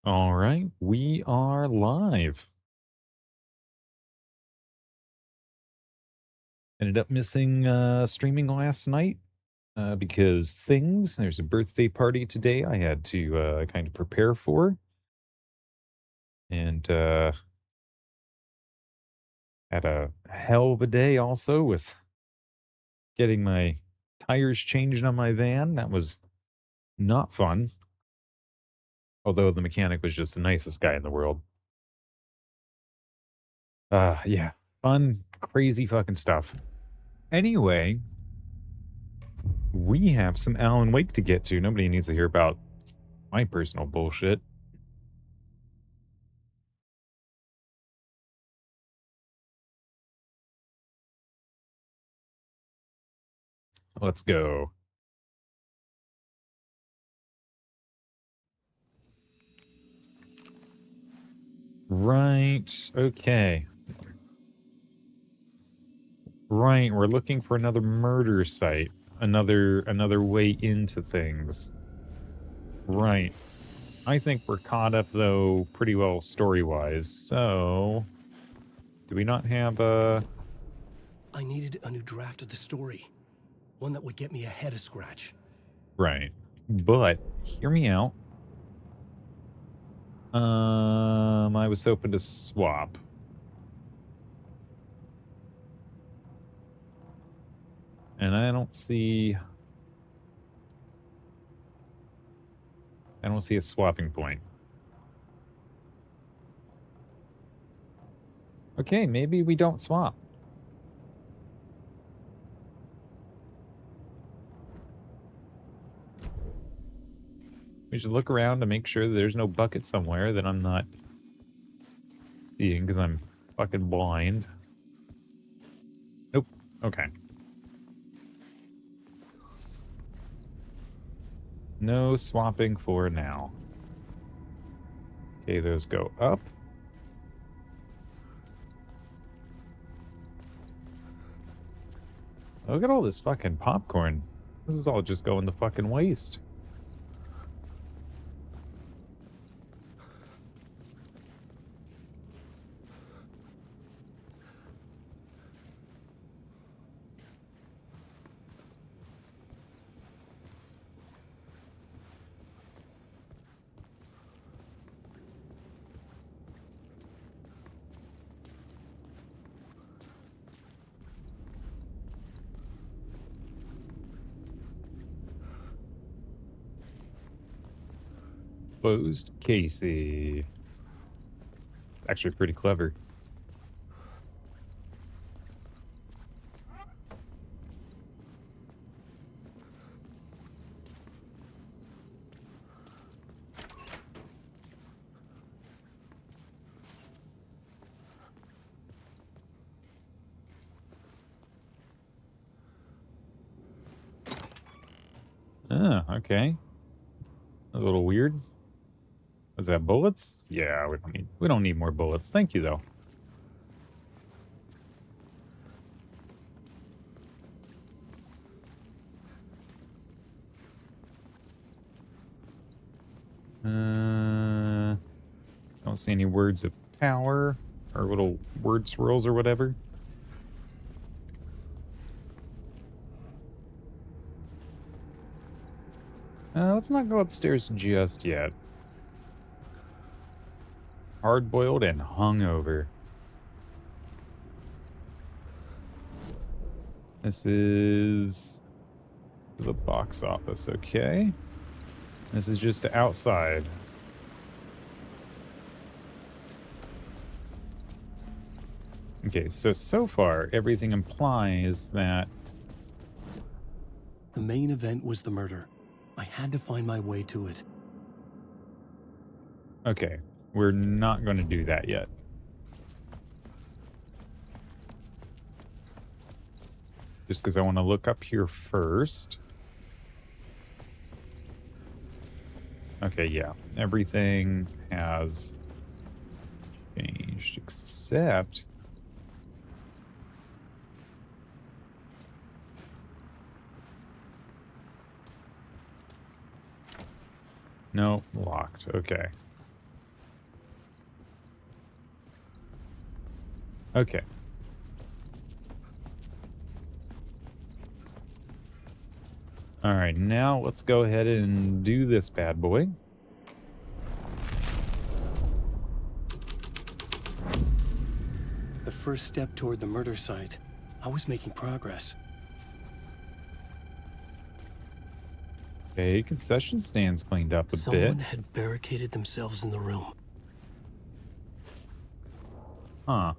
All right, we are live. Ended up missing streaming last night because things. There's a birthday party today I had to kind of prepare for, and had a hell of a day also with getting my tires changed on my van. That was not fun, although the mechanic was just the nicest guy in the world. Yeah, fun, crazy fucking stuff. Anyway, we have some Alan Wake to get to. Nobody needs to hear about my personal bullshit. Let's go. Right. Okay. Right. We're looking for another murder site. Another way into things. Right. I think we're caught up though pretty well story-wise. So, do we not have a I needed a new draft of the story. One that would get me ahead of Scratch. right. But hear me out. I was hoping to swap. And I don't see a swapping point. Okay, maybe we don't swap. We should look around to make sure that there's no bucket somewhere that I'm not seeing because I'm fucking blind. Nope. Okay. No swapping for now. Okay, those go up. Look at all this fucking popcorn. This is all just going to fucking waste. Closed Casey. It's actually pretty clever. Ah, okay. That's a little weird. Was that bullets? Yeah, we don't need more bullets. Thank you though. Don't see any words of power or little word swirls or whatever. Let's not go upstairs just yet. Hard boiled and hungover. This is the box office, okay? This is just outside. Okay, so far, everything implies that... The main event was the murder. I had to find my way to it. Okay, we're not going to do that yet. Just because I want to look up here first. Okay, yeah. Everything has changed except... No, locked. Okay. Okay. All right, now let's go ahead and do this bad boy. The first step toward the murder site. I was making progress. Okay, concession stands cleaned up a bit. Someone had barricaded themselves in the room. Huh.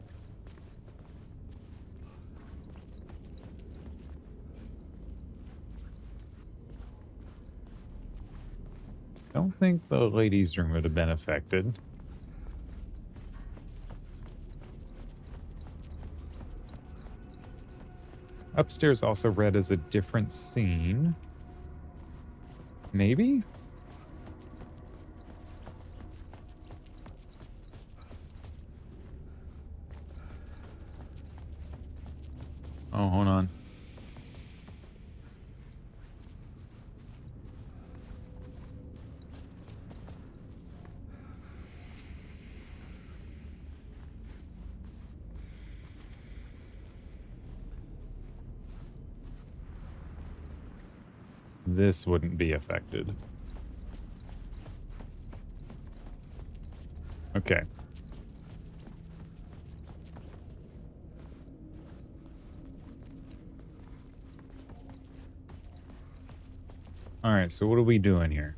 Don't think the ladies' room would have been affected. Upstairs also read as a different scene. Maybe? Oh, hold on. This wouldn't be affected. Okay. All right, so what are we doing here?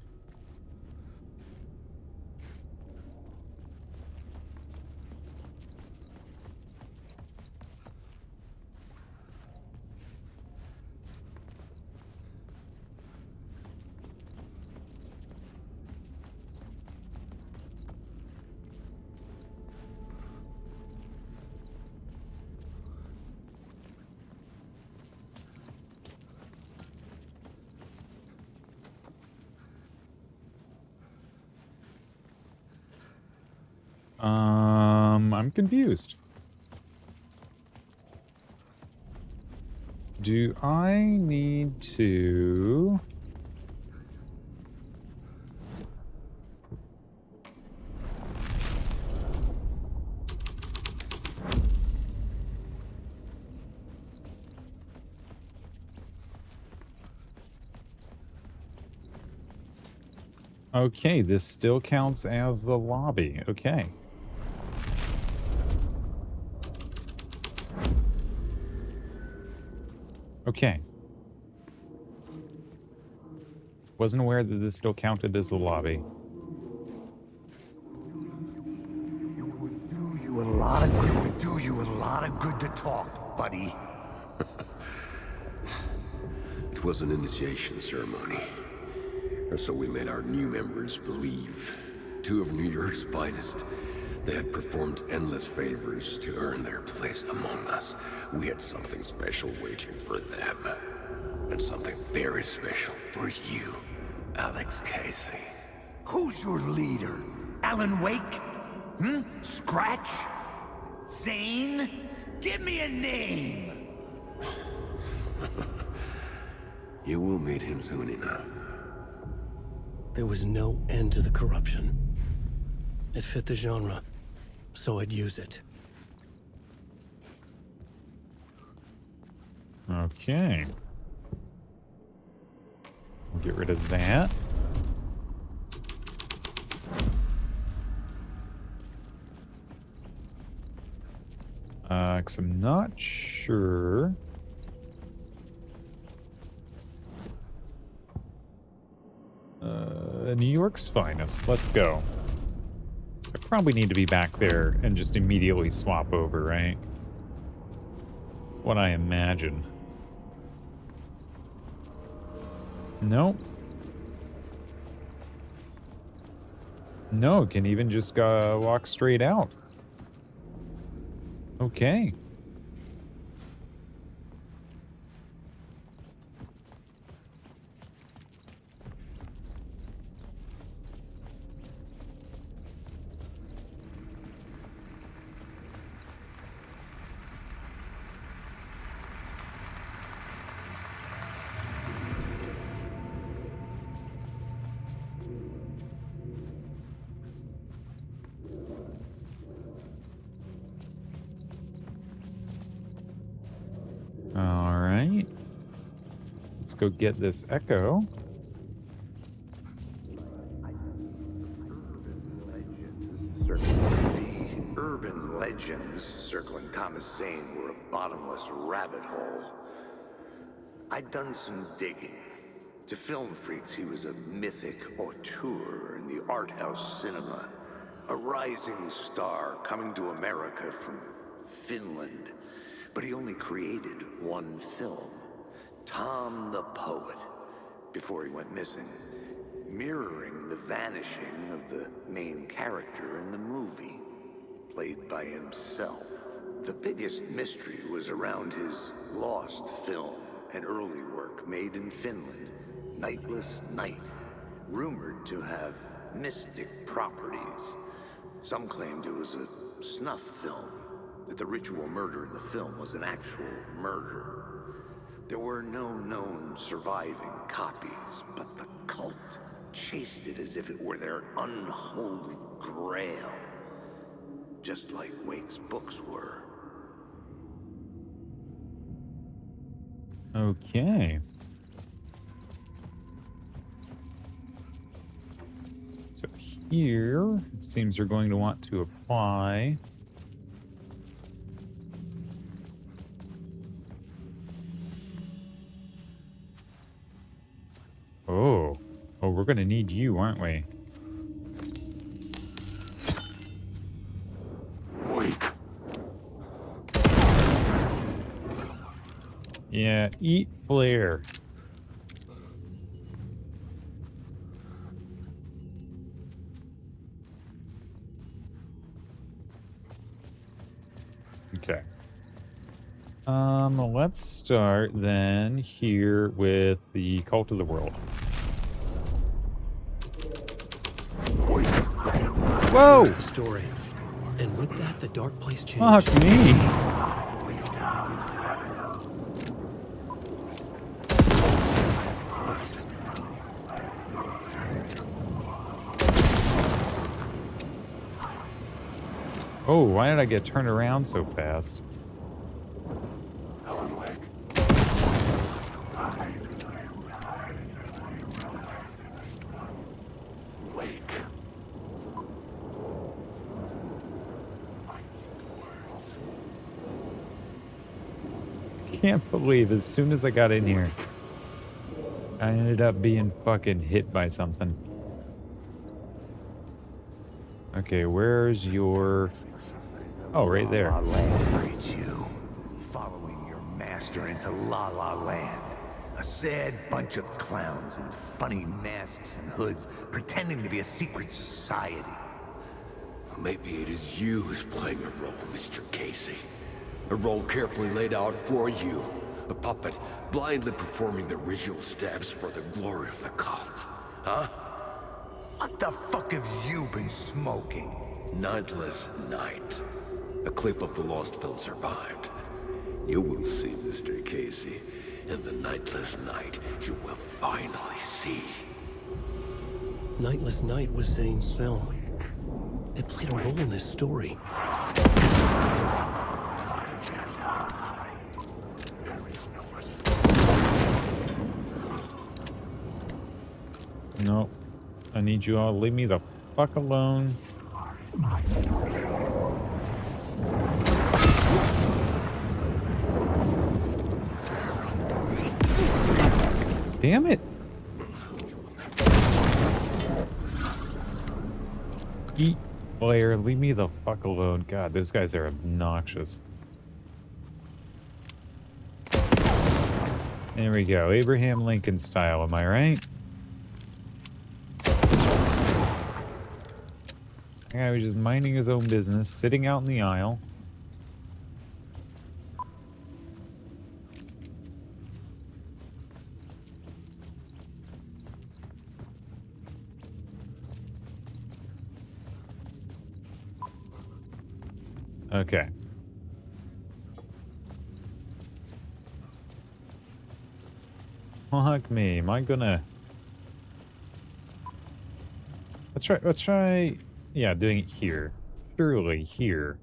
I'm confused. Do I need to... Okay, this still counts as the lobby. Okay. Okay. Wasn't aware that this still counted as the lobby. It would do you a lot of good to talk, buddy. It was an initiation ceremony. Or so we made our new members believe. Two of New York's finest. They had performed endless favors to earn their place among us. We had something special waiting for them. And something very special for you, Alex Casey. Who's your leader? Alan Wake? Scratch? Zane? Give me a name! You will meet him soon enough. There was no end to the corruption. It fit the genre, so I'd use it. Okay. We'll get rid of that. Because I'm not sure. New York's finest. Let's go. I probably need to be back there and just immediately swap over, right? That's what I imagine. Nope. No, it can even just walk straight out. Okay. All right. Let's go get this echo. The urban legends circling Thomas Zane were a bottomless rabbit hole. I'd done some digging. To film freaks, he was a mythic auteur in the art house cinema. A rising star coming to America from Finland. But he only created one film, Tom the Poet, before he went missing, mirroring the vanishing of the main character in the movie, played by himself. The biggest mystery was around his lost film, an early work made in Finland, Nightless Night, rumored to have mystic properties. Some claimed it was a snuff film, that the ritual murder in the film was an actual murder. There were no known surviving copies, but the cult chased it as if it were their unholy grail, just like Wake's books were. Okay. So here, it seems you're going to want to apply. Oh. Oh, we're going to need you, aren't we? Wake. Yeah, eat flare. Okay. Let's start then here with the Cult of the World. Whoa! Here's the story. And with that, the dark place changed. Fuck me! Oh, why did I get turned around so fast? Alan Wake. Wake. Can't believe as soon as I got in here, I ended up being fucking hit by something. Okay, where's your... Oh, right there. La La Land. Look at you, following your master into La La Land. A sad bunch of clowns in funny masks and hoods, pretending to be a secret society. Maybe it is you who's playing a role, Mr. Casey. A role carefully laid out for you. A puppet, blindly performing the ritual steps for the glory of the cult. Huh? What the fuck have you been smoking? Nightless Night. A clip of the lost film survived. You will see, Mr. Casey. In the Nightless Night, you will finally see. Nightless Night was Zane's film. It played a role in this story. Nope. I need you all to leave me the fuck alone. Damn it. Eat Blair, leave me the fuck alone. God, those guys are obnoxious. There we go. Abraham Lincoln style, am I right? The guy was just minding his own business, sitting out in the aisle. Okay. Fuck me. Am I gonna... Let's try... Yeah, doing it here. Surely here.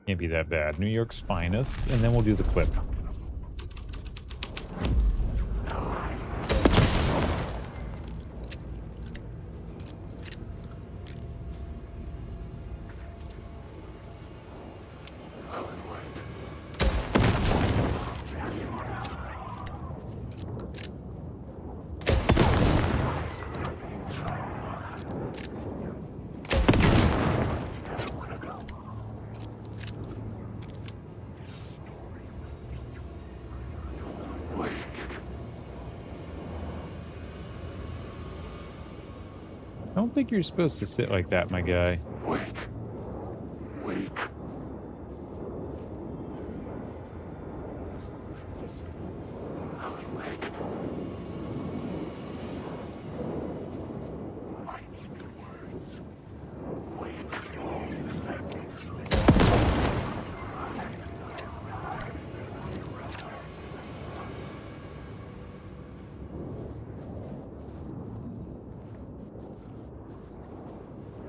Can't be that bad. New York's finest. And then we'll do the clip. don't think you're supposed to sit like that, my guy. Wake. Wake. Wake. I need the words. Wake.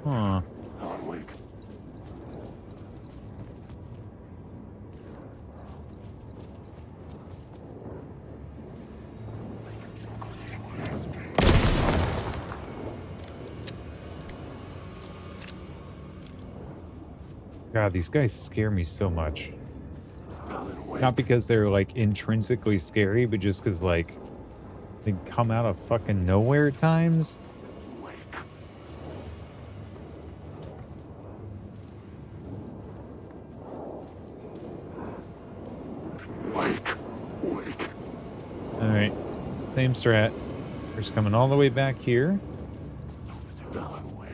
Huh. Alan Wake. God, these guys scare me so much. Alan Wake. Not because they're like intrinsically scary, but just because like they come out of fucking nowhere at times. Wake. Wake. Wake. All right, same strat. We're just coming all the way back here, Alan Wake.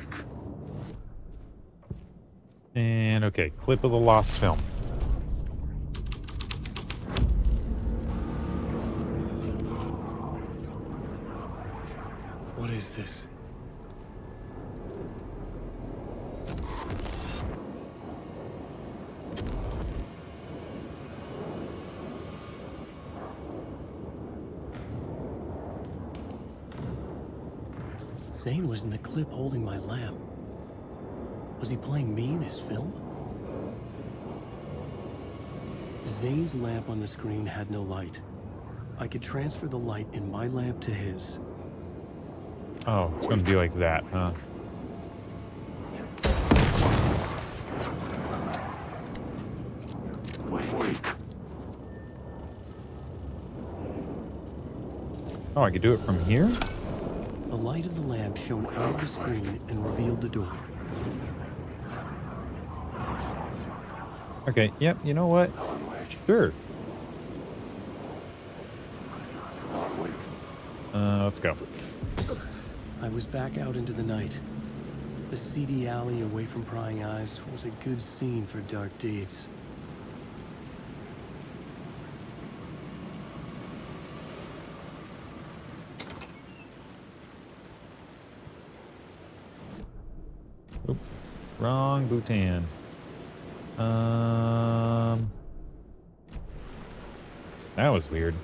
and okay, clip of the lost film. What is this? Zane was in the clip holding my lamp. Was he playing me in his film? Zane's lamp on the screen had no light. I could transfer the light in my lamp to his. Oh, it's going to be like that, huh? Wake. Oh, I could do it from here? The light of the lamp shone out of the screen and revealed the door. Okay, yep, you know what? Sure. Let's go. I was back out into the night. The seedy alley away from prying eyes was a good scene for dark deeds. Oop, wrong Bhutan. That was weird.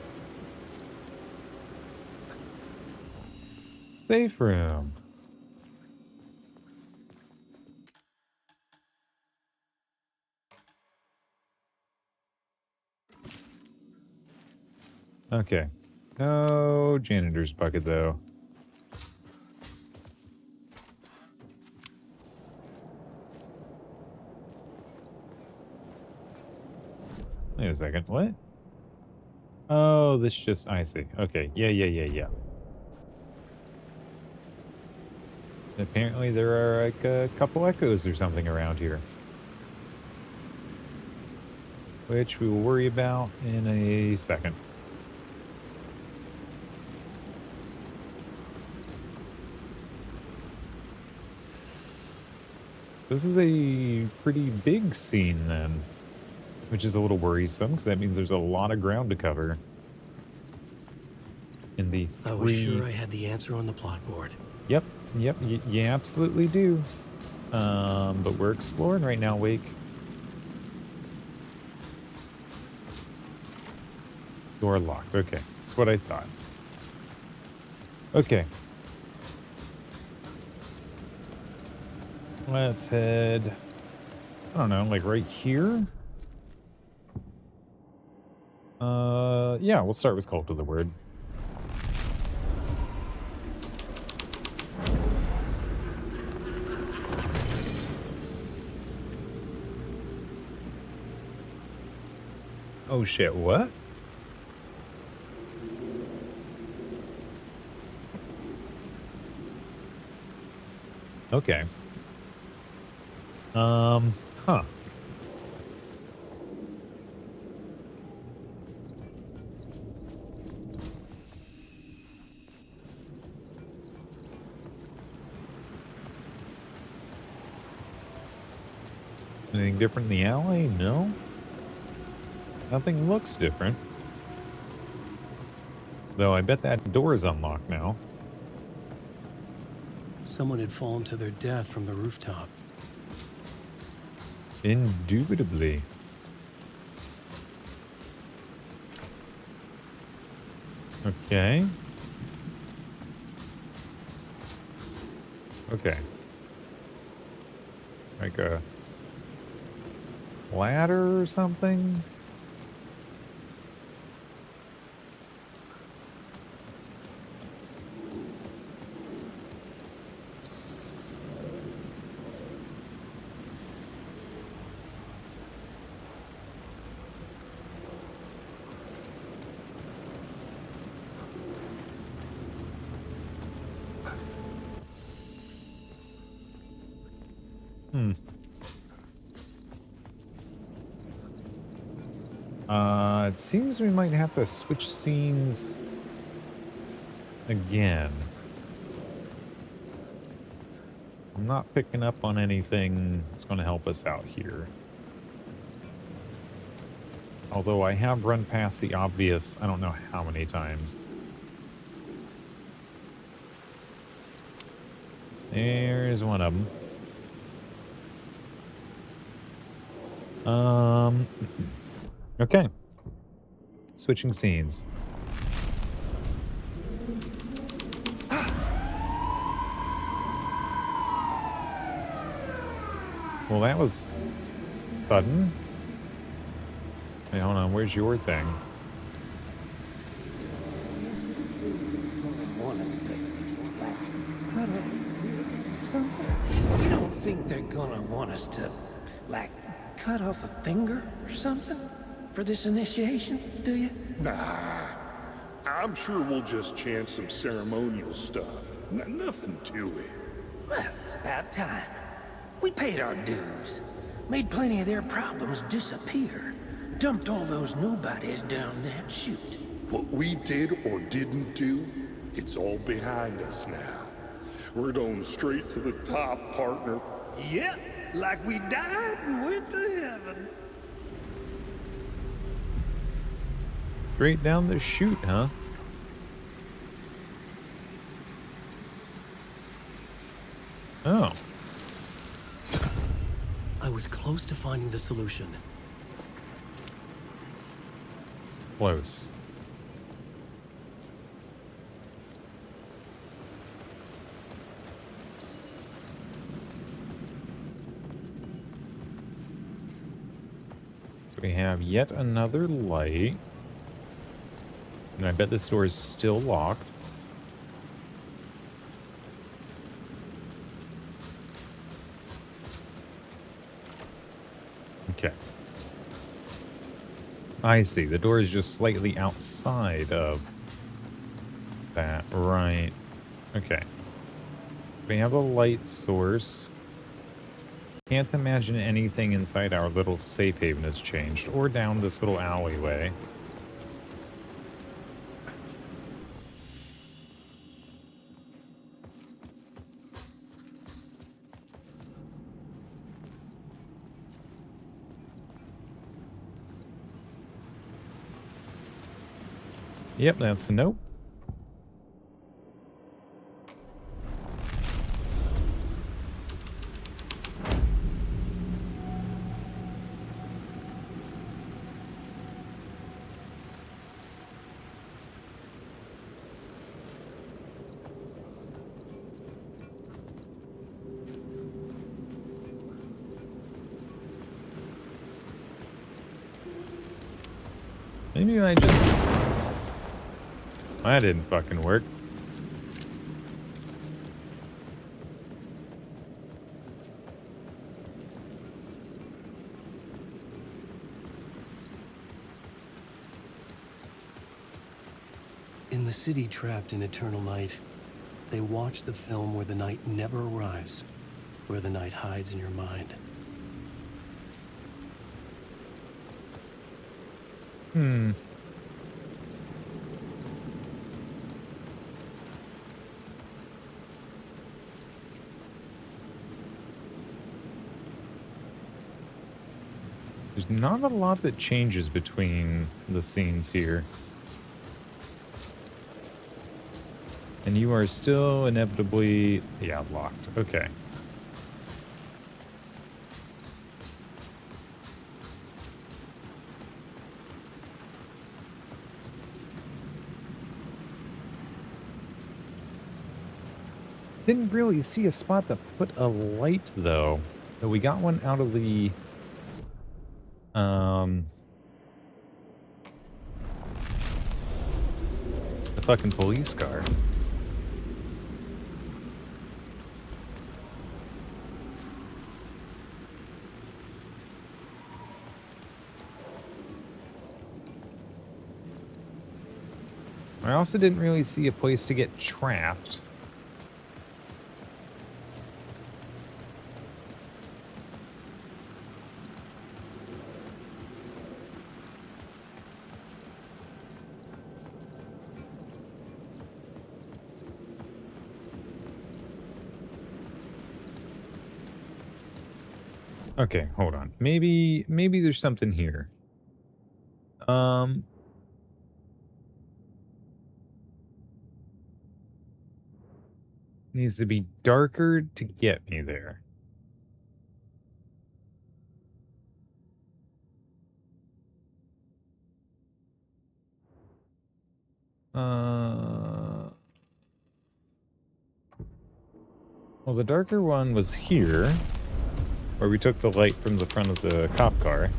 Safe room. Okay. No janitor's bucket, though. Wait a second. What? Oh, this just... I see. Okay. Yeah. Apparently there are like a couple echoes or something around here. Which we will worry about in a second. This is a pretty big scene then, which is a little worrisome because that means there's a lot of ground to cover. In the I was three... sure I had the answer on the plot board. Yep, you absolutely do. But we're exploring right now, Wake. Door locked. Okay, that's what I thought. Okay. Let's head... I don't know, like right here? Yeah, we'll start with Cult of the Word. Oh shit, what? Okay. Huh. Anything different in the alley? No. Nothing looks different. Though I bet that door is unlocked now. Someone had fallen to their death from the rooftop. Indubitably. Okay. Okay. Like a ladder or something? It seems we might have to switch scenes again. I'm not picking up on anything that's going to help us out here. Although I have run past the obvious, I don't know how many times. There's one of them. Okay. Switching scenes. Well, that was sudden. Hey, hold on. Where's your thing? You don't think they're gonna want us to, like, cut off a finger or something for this initiation, do you? Nah, I'm sure we'll just chant some ceremonial stuff. Nothing to it. Well, it's about time. We paid our dues, made plenty of their problems disappear, dumped all those nobodies down that chute. What we did or didn't do, it's all behind us now. We're going straight to the top, partner. Yep, like we died and went to heaven. Straight down the chute, huh? Oh. I was close to finding the solution. Close. So we have yet another light. And I bet this door is still locked. Okay. I see. The door is just slightly outside of that. Right. Okay. We have a light source. Can't imagine anything inside our little safe haven has changed, or down this little alleyway. Yep, that's a nope. Maybe I just... That didn't fucking work. In the city trapped in eternal night, they watch the film where the night never arrives, where the night hides in your mind. There's not a lot that changes between the scenes here. And you are still inevitably... Yeah, locked. Okay. Didn't really see a spot to put a light, though. But we got one out of the... the fucking police car. I also didn't really see a place to get trapped. Okay, hold on. Maybe there's something here. Needs to be darker to get me there. Well, the darker one was here, where we took the light from the front of the cop car.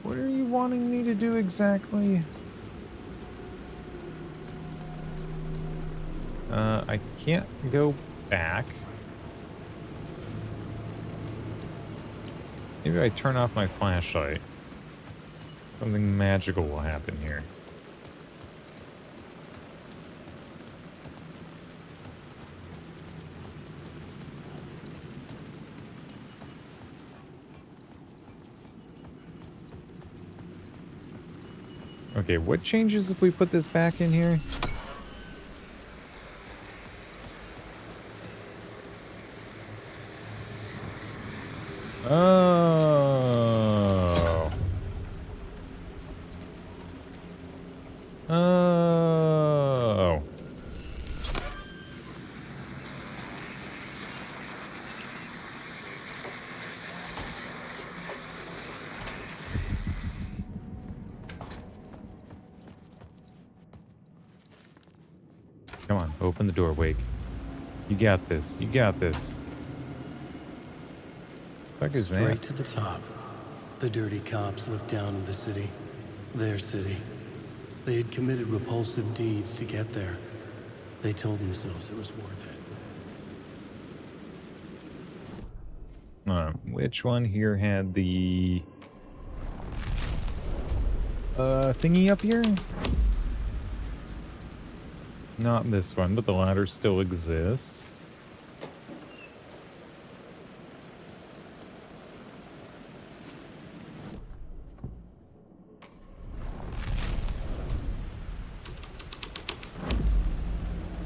What are you wanting me to do exactly? I can't go back. Maybe I turn off my flashlight. Something magical will happen here. Okay, what changes if we put this back in here? Oh. Oh. Come on, open the door, Wake. You got this. You got this. Fuck is that? Straight to the top. The dirty cops looked down on the city. Their city. They had committed repulsive deeds to get there. They told themselves it was worth it. Which one here had the thingy up here? Not this one, but the ladder still exists.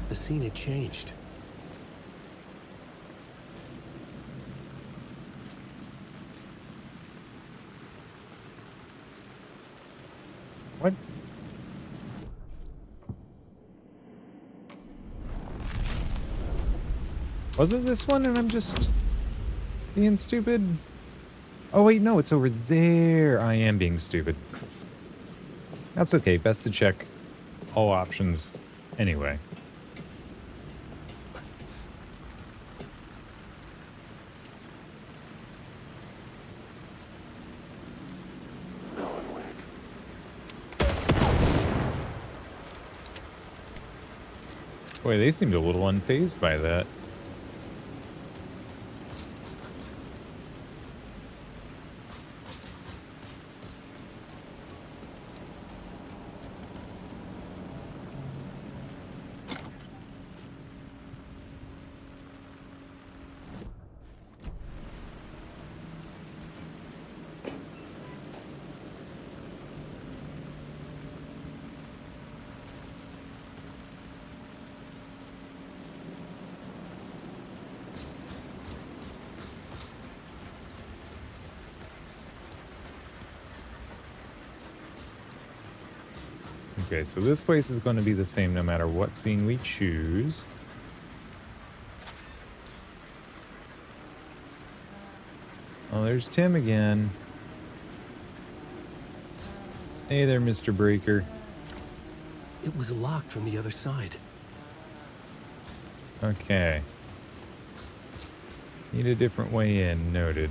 The scene had changed. What? Was it this one and I'm just being stupid? Oh wait, no, it's over there. I am being stupid. That's okay, best to check all options anyway. Boy, they seemed a little unfazed by that. Okay, so this place is going to be the same no matter what scene we choose. Oh, there's Tim again. Hey there, Mr. Breaker. It was locked from the other side. Okay. Need a different way in. Noted.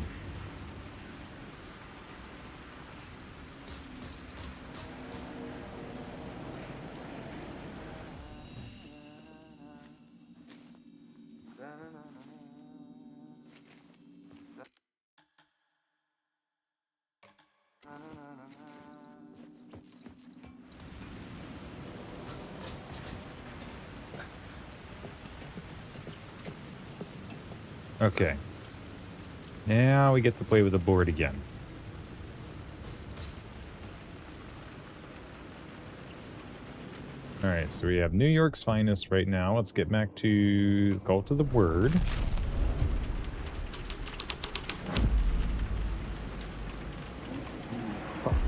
Okay. Now we get to play with the board again. Alright, so we have New York's Finest right now. Let's get back to Cult of the Word.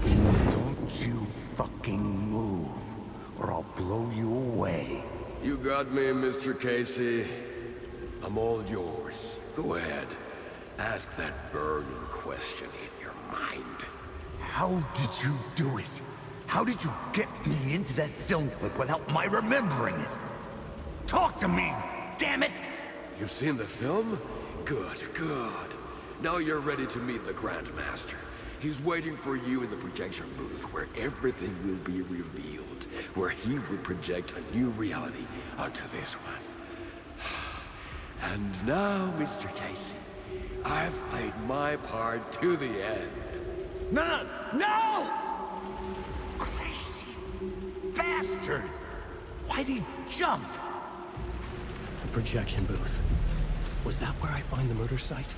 Don't you fucking move, or I'll blow you away. You got me, Mr. Casey. I'm all yours. Go ahead. Ask that burning question in your mind. How did you do it? How did you get me into that film clip without my remembering it? Talk to me, damn it! You've seen the film? Good, good. Now you're ready to meet the Grandmaster. He's waiting for you in the projection booth where everything will be revealed, where he will project a new reality onto this one. And now, Mr. Casey, I've played my part to the end. No, no, no! Crazy bastard! Why'd he jump? The projection booth. Was that where I find the murder site?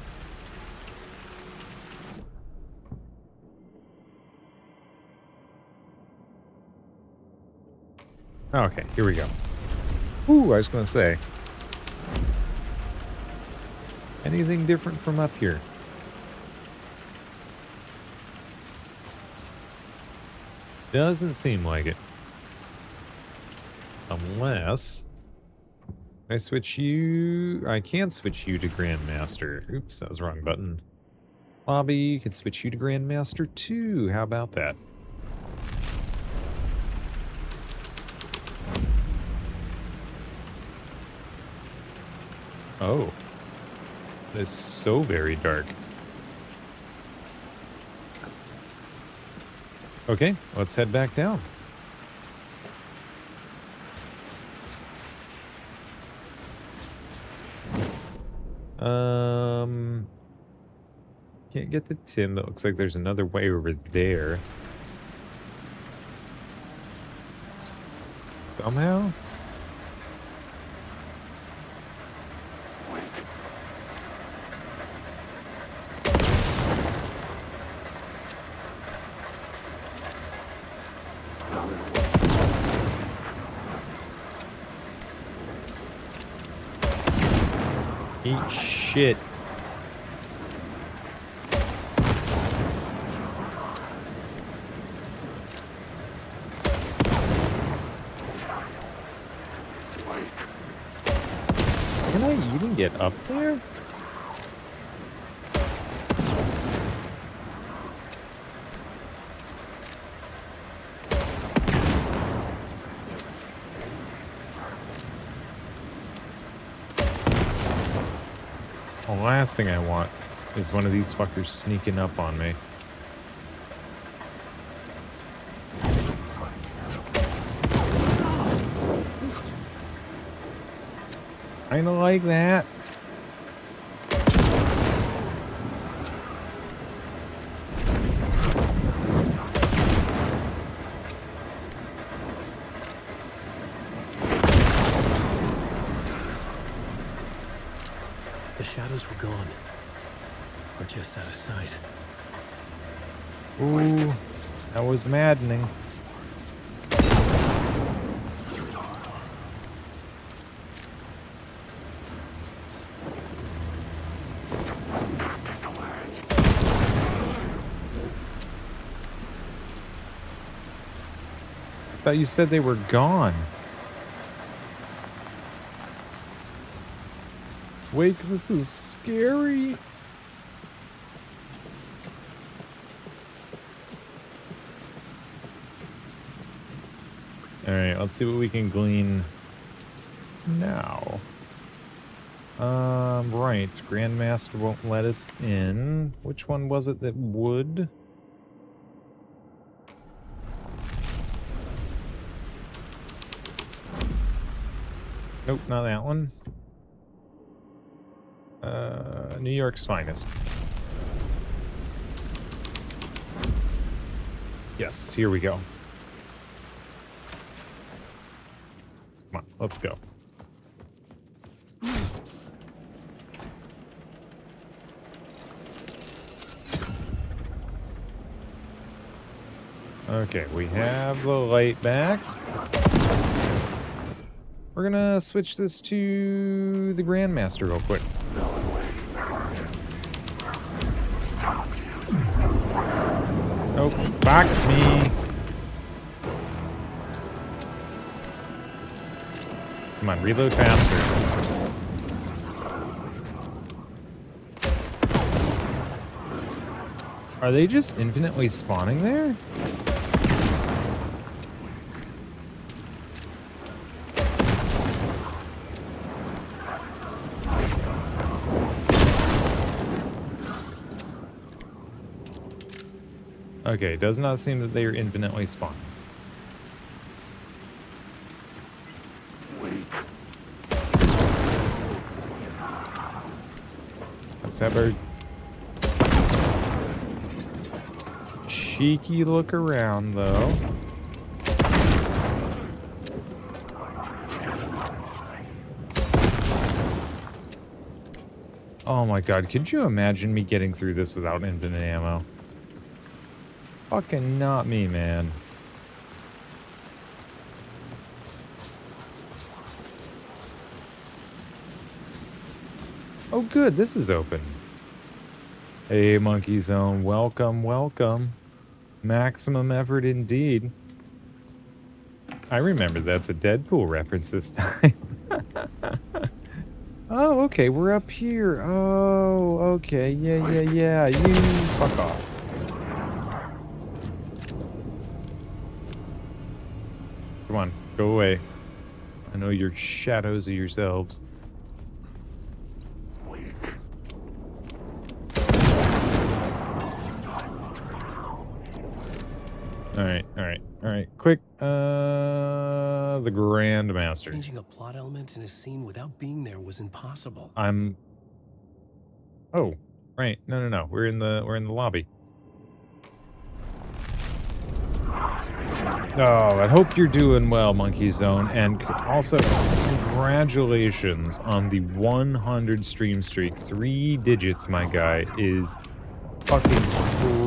Okay, here we go. Ooh, I was going to say. Anything different from up here? Doesn't seem like it. Unless I switch you. I can switch you to Grandmaster. Oops, that was the wrong button. Lobby, you can switch you to Grandmaster too. How about that? Oh. It's so very dark. Okay, let's head back down. Can't get to Tim. It looks like there's another way over there. Somehow? Eat shit. Can I even get up there? The last thing I want is one of these fuckers sneaking up on me. Kinda like that. The shadows were gone. Or just out of sight. Ooh, that was maddening. Thought you said they were gone. Wake, this is scary. Alright, let's see what we can glean now. Right. Grandmaster won't let us in. Which one was it that would? Nope, not that one. New York's finest. Yes, here we go. Come on, let's go. Okay, we have the light back. We're gonna switch this to the Grandmaster real quick. Nope, back me. Come on, reload faster. Are they just infinitely spawning there? Okay, does not seem that they are infinitely spawning. Let's have our cheeky look around, though. Oh my god, could you imagine me getting through this without infinite ammo? Fucking not me, man. Oh good, this is open. Hey, Monkey Zone, welcome, welcome. Maximum effort indeed. I remember that's a Deadpool reference this time. Oh, okay, we're up here. Oh, okay, yeah. You fuck off. Come on, go away. I know you're shadows of yourselves. Alright. Quick, the Grandmaster. Changing a plot element in a scene without being there was impossible. Oh, right. No. We're in the lobby. Oh, I hope you're doing well, Monkey Zone, and also congratulations on the 100 stream streak. 3 digits, my guy, is fucking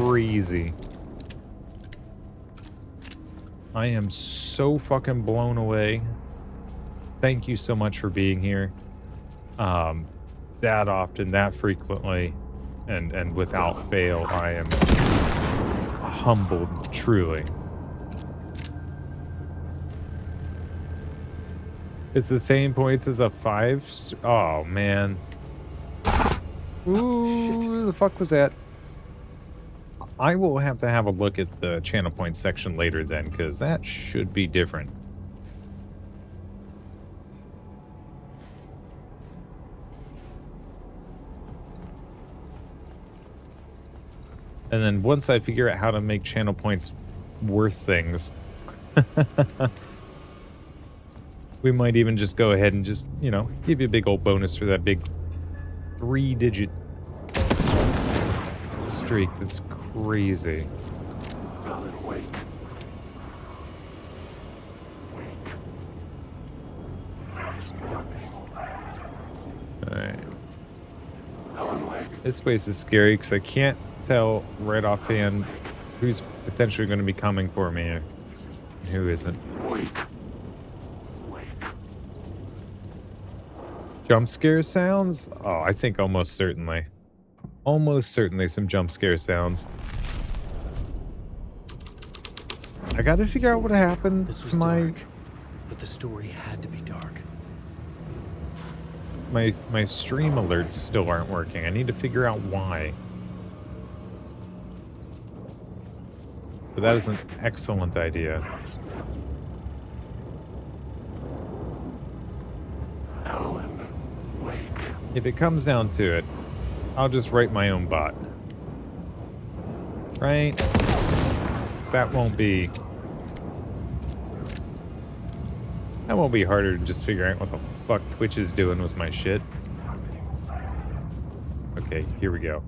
crazy. I am so fucking blown away. Thank you so much for being here. That often, that frequently, and without fail, I am humbled, truly. It's the same points as a 5. Oh, man. Ooh, Shit. the fuck was that? I will have to have a look at the channel points section later then, because that should be different. And then once I figure out how to make channel points worth things, we might even just go ahead and just, you know, give you a big old bonus for that big 3-digit streak. That's crazy. Alright. This place is scary because I can't tell right offhand who's potentially going to be coming for me and who isn't. Jump scare sounds? Oh, I think almost certainly. Almost certainly some jump scare sounds. I gotta figure out what happened This was to dark, but the story had to be dark. my stream alerts still aren't working. I need to figure out why. But that is an excellent idea. Alan, wake. If it comes down to it, I'll just write my own bot. Right? 'Cause that won't be harder than just figuring out what the fuck Twitch is doing with my shit. Okay, here we go.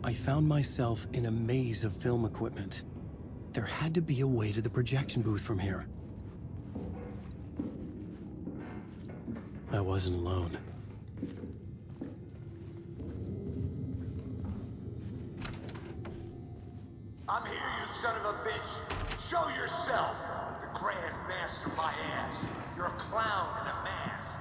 I found myself in a maze of film equipment. There had to be a way to the projection booth from here. I wasn't alone. I'm here, you son of a bitch. Show yourself. The Grand Master my ass. You're a clown in a mask.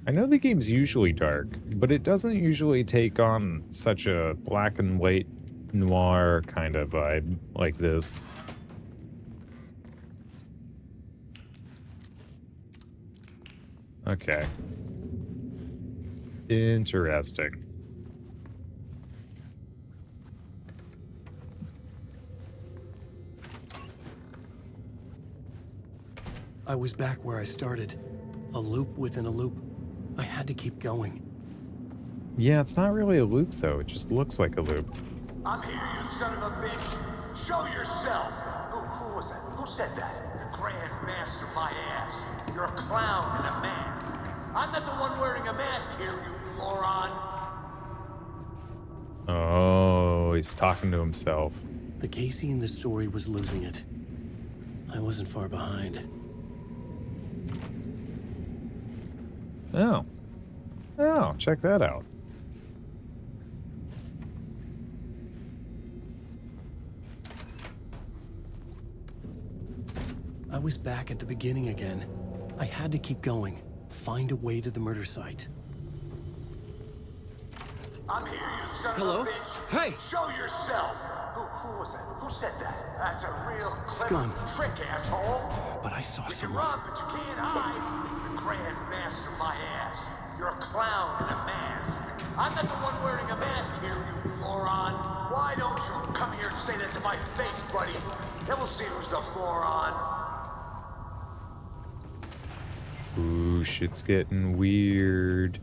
I know the game's usually dark, but it doesn't usually take on such a black and white noir kind of vibe like this. Okay. Interesting. I was back where I started. A loop within a loop. I had to keep going. Yeah, it's not really a loop though, it just looks like a loop. I'm here, you son of a bitch. Show yourself. Who was that? Who said that? The Grand Master my ass. You're a clown in a mask. I'm not the one wearing a mask here, you moron. Oh, he's talking to himself. The Casey in the story was losing it. I wasn't far behind. Oh. Oh, check that out. I was back at the beginning again. I had to keep going. Find a way to the murder site. I'm here, you son Hello? of a bitch. Hey! Show yourself. Who was that? Who said that? That's a real clever gone. trick, asshole. But I saw You can someone. run, but you can't hide. The Grand Master my ass. You're a clown in a mask. I'm not the one wearing a mask here, you moron. Why don't you come here and say that to my face, buddy? Then we'll see who's the moron. Ooh, shit's getting weird.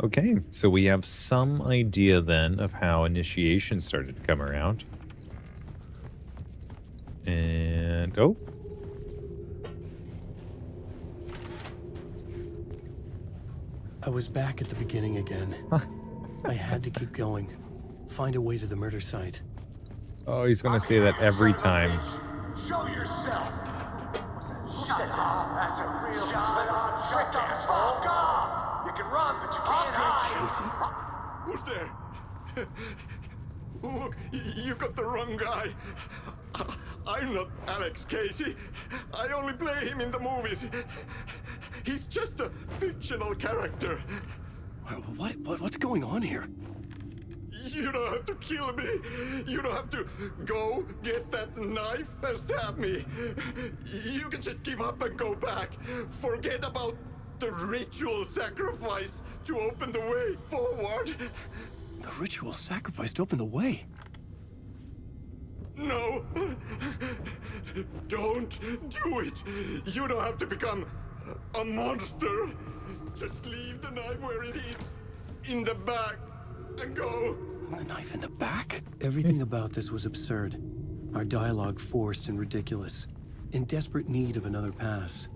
Okay, so we have some idea then of how initiation started to come around. And, oh. I was back at the beginning again. I had to keep going. Find a way to the murder site. Oh, he's gonna say that every time. Show yourself. Who said that? That's a real clever trick, asshole. You can run, but you can't hide. Who's there? Look, you got the wrong guy. I'm not Alex Casey. I only play him in the movies. He's just a fictional character. What's going on here? You don't have to kill me. You don't have to go get that knife and stab me. You can just give up and go back. Forget about the ritual sacrifice to open the way forward. The ritual sacrifice to open the way. No. Don't do it. You don't have to become a monster. Just leave the knife where it is. In the back. And go. A knife in the back? Everything about this was absurd. Our dialogue forced and ridiculous. In desperate need of another pass.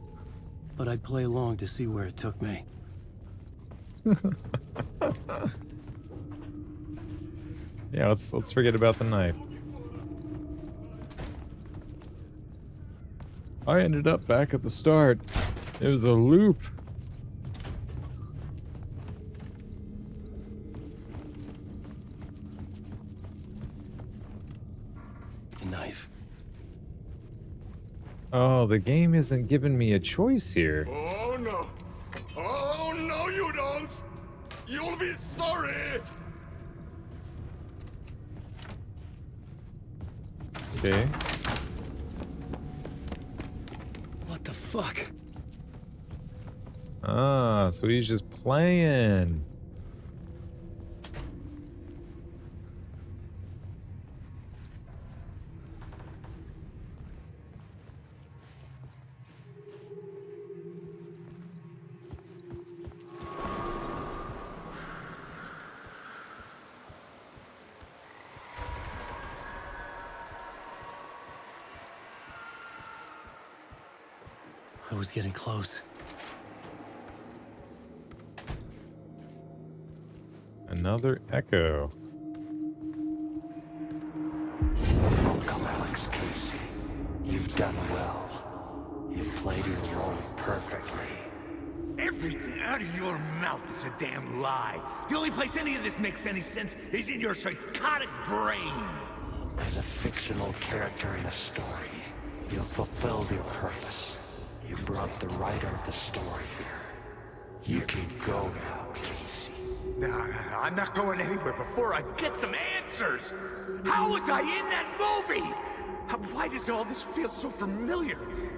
But I'd play along to see where it took me. Yeah, let's forget about the knife. I ended up back at the start. It was a loop. A knife. Oh, the game isn't giving me a choice here. Oh no. Oh no, you don't. You'll be sorry. Okay. What the fuck? Ah, so he's just playing. I was getting close. Another echo. Welcome, Alex Casey. You've done well. You've played your role perfectly. Everything out of your mouth is a damn lie. The only place any of this makes any sense is in your psychotic brain. As a fictional character in a story, you've fulfilled your purpose. You brought the writer of the story here. You can go now, Casey. Nah, I'm not going anywhere before I get some answers. How was I in that movie? Why does all this feel so familiar?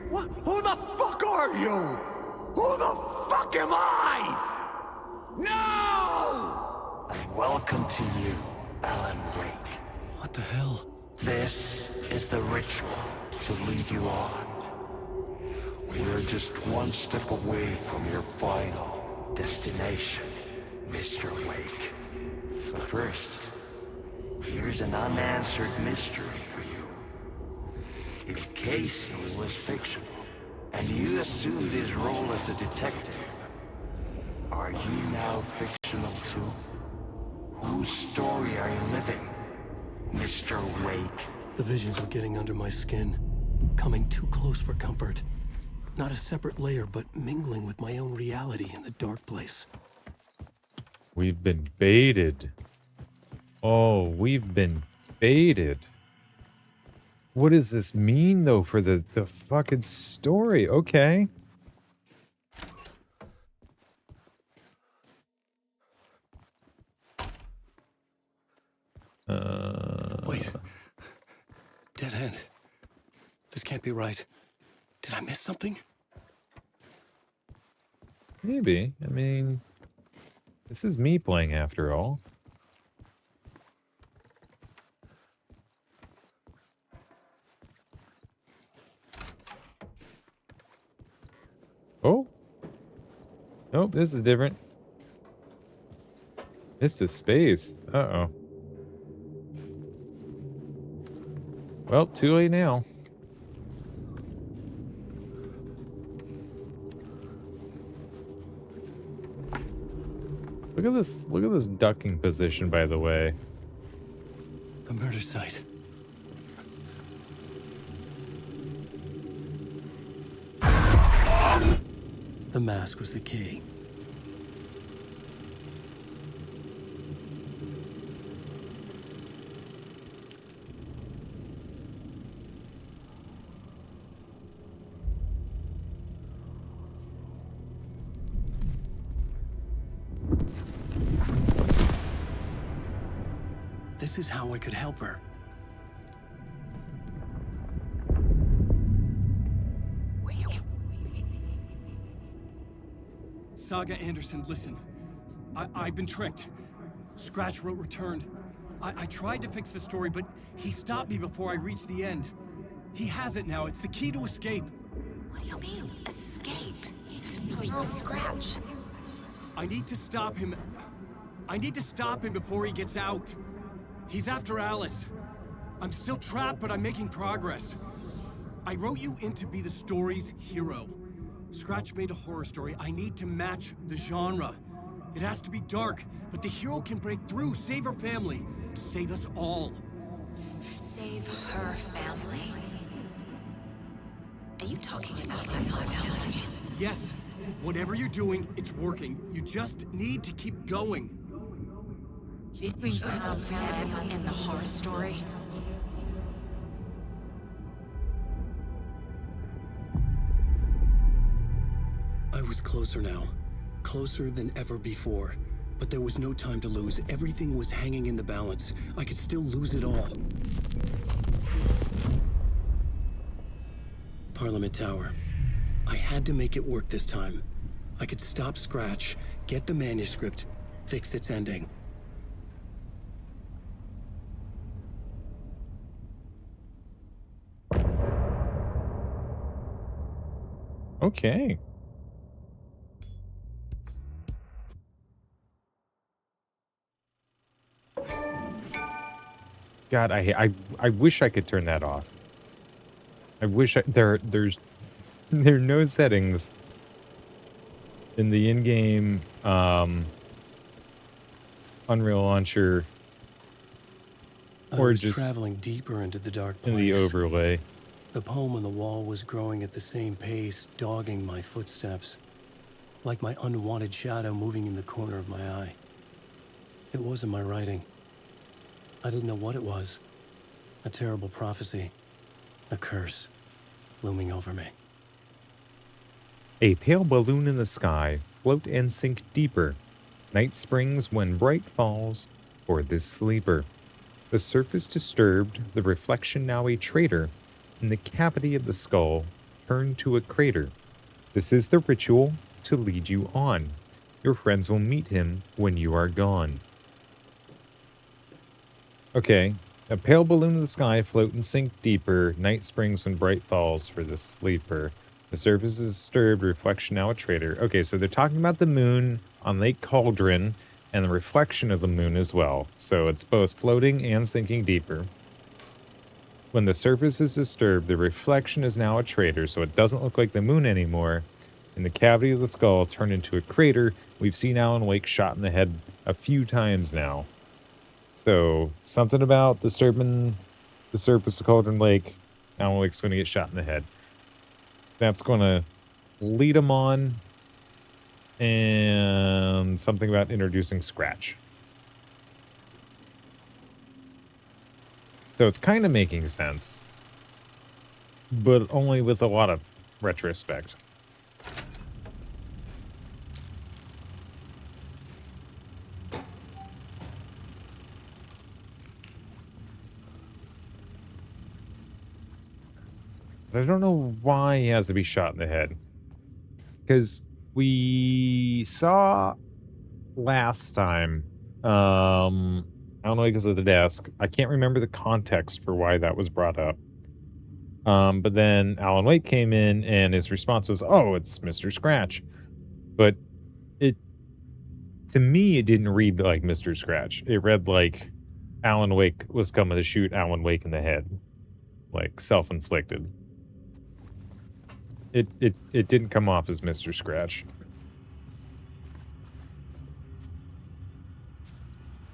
What? Who the fuck are you? Who the fuck am I? No! And welcome to you, Alan Wake. What the hell? This is the ritual to lead you on. We're just one step away from your final destination, Mr. Wake. But first, here's an unanswered mystery for you. If Casey was fictional, and you assumed his role as a detective, are you now fictional too? Whose story are you living, Mr. Wake? The visions were getting under my skin. Coming too close for comfort. Not a separate layer, but mingling with my own reality in the dark place. We've been baited. Oh, we've been baited. What does this mean, though, for the fucking story? Okay. Wait. Dead end. This can't be right. Did I miss something? Maybe. I mean, this is me playing after all. Oh. Nope, this is different. This is space. Uh-oh. Well, too late now. Look at this ducking position, by the way. The murder site. The mask was the key. This is how I could help her. Saga Anderson, listen. I've been tricked. Scratch wrote returned. I tried to fix the story, but he stopped me before I reached the end. He has it now. It's the key to escape. What do you mean, escape? You're a Scratch. I need to stop him. I need to stop him before he gets out. He's after Alice. I'm still trapped, but I'm making progress. I wrote you in to be the story's hero. Scratch made a horror story. I need to match the genre. It has to be dark, but the hero can break through, save her family, save us all. Save her family? Are you talking about my family? Yes. Whatever you're doing, it's working. You just need to keep going. Were you family in the horror story? I was closer now. Closer than ever before. But there was no time to lose. Everything was hanging in the balance. I could still lose it all. Parliament Tower. I had to make it work this time. I could stop Scratch, get the manuscript, fix its ending. Okay. God, I wish I could turn that off. I wish there are no settings in the in-game Unreal Launcher I or was just traveling deeper into the dark place. in the overlay. The poem on the wall was growing at the same pace, dogging my footsteps, like my unwanted shadow moving in the corner of my eye. It wasn't my writing. I didn't know what it was. A terrible prophecy. A curse looming over me. A pale balloon in the sky, float and sink deeper. Night springs when bright falls for this sleeper. The surface disturbed, the reflection now a traitor. In the cavity of the skull, turned to a crater. This is the ritual to lead you on. Your friends will meet him when you are gone. Okay. A pale balloon in the sky, float and sink deeper. Night springs when bright falls for the sleeper. The surface is disturbed, reflection now a traitor. Okay, so they're talking about the moon on Lake Cauldron and the reflection of the moon as well. So it's both floating and sinking deeper. When the surface is disturbed, the reflection is now a traitor, so it doesn't look like the moon anymore. In the cavity of the skull turned into a crater. We've seen Alan Wake shot in the head a few times now. So, something about disturbing the surface of Cauldron Lake. Alan Wake's going to get shot in the head. That's going to lead him on. And something about introducing Scratch. So it's kind of making sense. But only with a lot of retrospect. I don't know why he has to be shot in the head. Because we saw last time, I don't know because of the desk. I can't remember the context for why that was brought up. But then Alan Wake came in and his response was, oh, it's Mr. Scratch. But to me, it didn't read like Mr. Scratch. It read like Alan Wake was coming to shoot Alan Wake in the head. Like self-inflicted. It didn't come off as Mr. Scratch.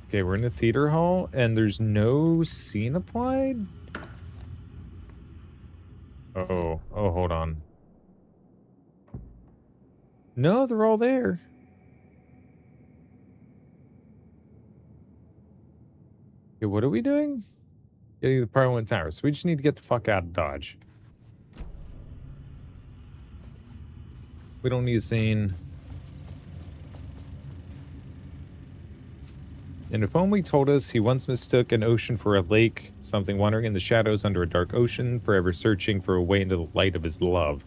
Okay, we're in the theater hall, and there's no scene applied? Oh, hold on. No, they're all there. Okay, what are we doing? Getting to the Parliament Tower. So we just need to get the fuck out of Dodge. We don't need a scene. And if only told us he once mistook an ocean for a lake, something wandering in the shadows under a dark ocean, forever searching for a way into the light of his love.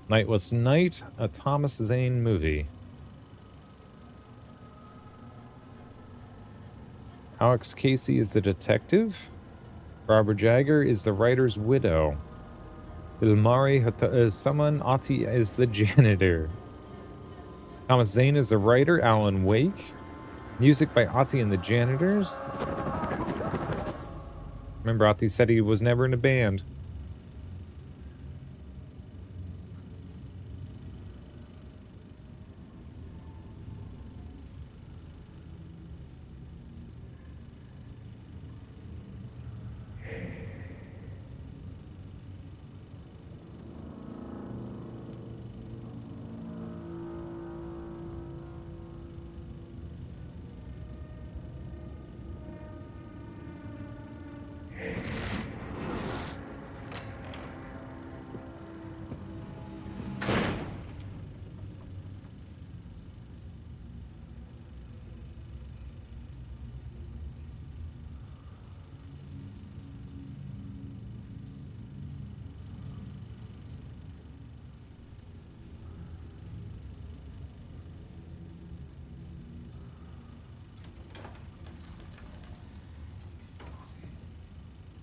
Nightless Night, a Thomas Zane movie. Alex Casey is the detective. Barbara Jagger is the writer's widow. Ilmari Saman Ati is the janitor. Thomas Zane is the writer. Alan Wake. Music by Ati and the Janitors. Remember, Ati said he was never in a band.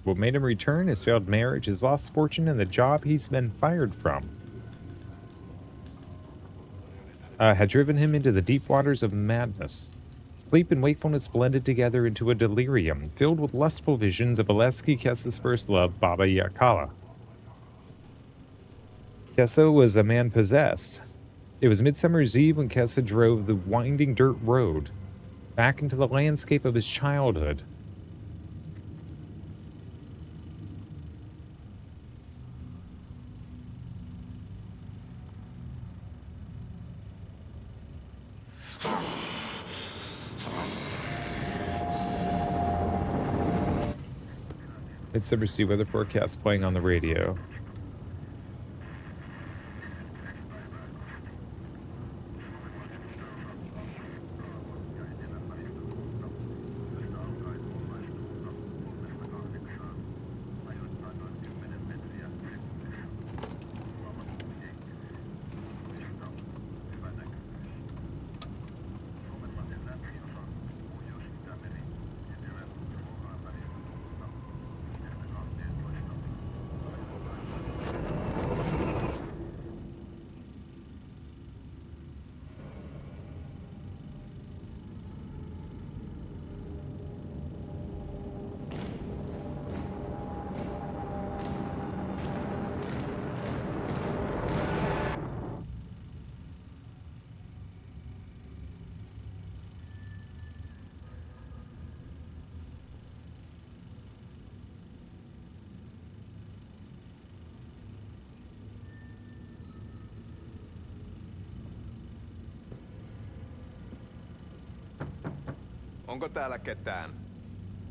What made him return? His failed marriage, his lost fortune, and the job he's been fired from. Had driven him into the deep waters of madness. Sleep and wakefulness blended together into a delirium, filled with lustful visions of Aleksei Kessa's first love, Baba Yakala. Kessa was a man possessed. It was Midsummer's Eve when Kessa drove the winding dirt road, back into the landscape of his childhood. Midsummer Sea weather forecast playing on the radio. Onko täällä ketään?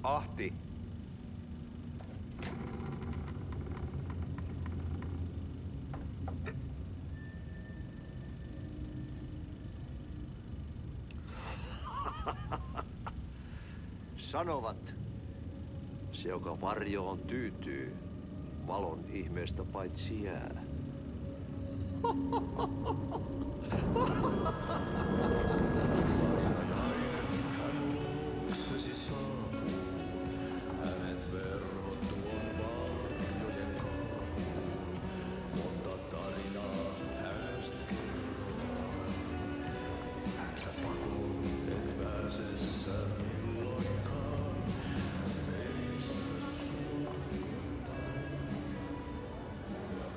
Ahti. Sanovat, se joka varjoon tyytyy, valon ihmeestä paitsi jää.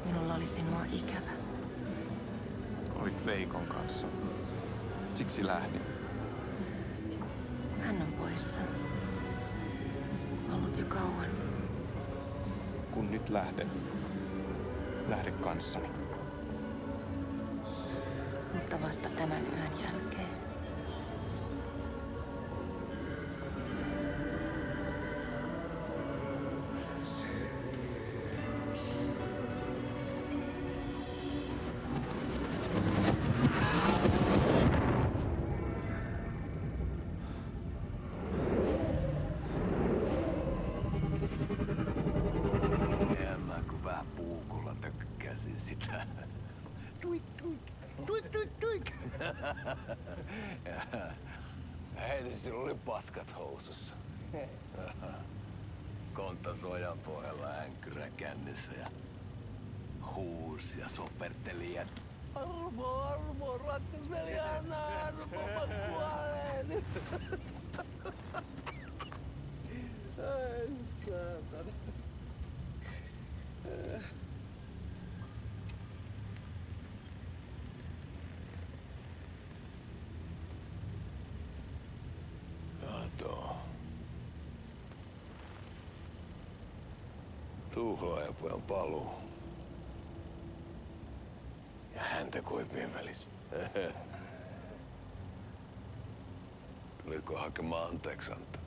Minulla oli sinua ikävä. Olit Veikon kanssa. Siksi lähdin. Hän on poissa. Ollut jo kauan. Kun nyt lähden, lähde kanssani. Mutta vasta tämän yön jälkeen. Wake! Heti sillä oli paskat housussa. Kontta sojan pohjalla änkkyrä kännissä ja huusi ja soperteli ja armo, rakkas veli, anna armo, mä kuolen. Ai saatana. Kato. Tuhlaajapojan paluu. Ja häntä koipien välis. Tuliko hakemaan anteeksiantoa?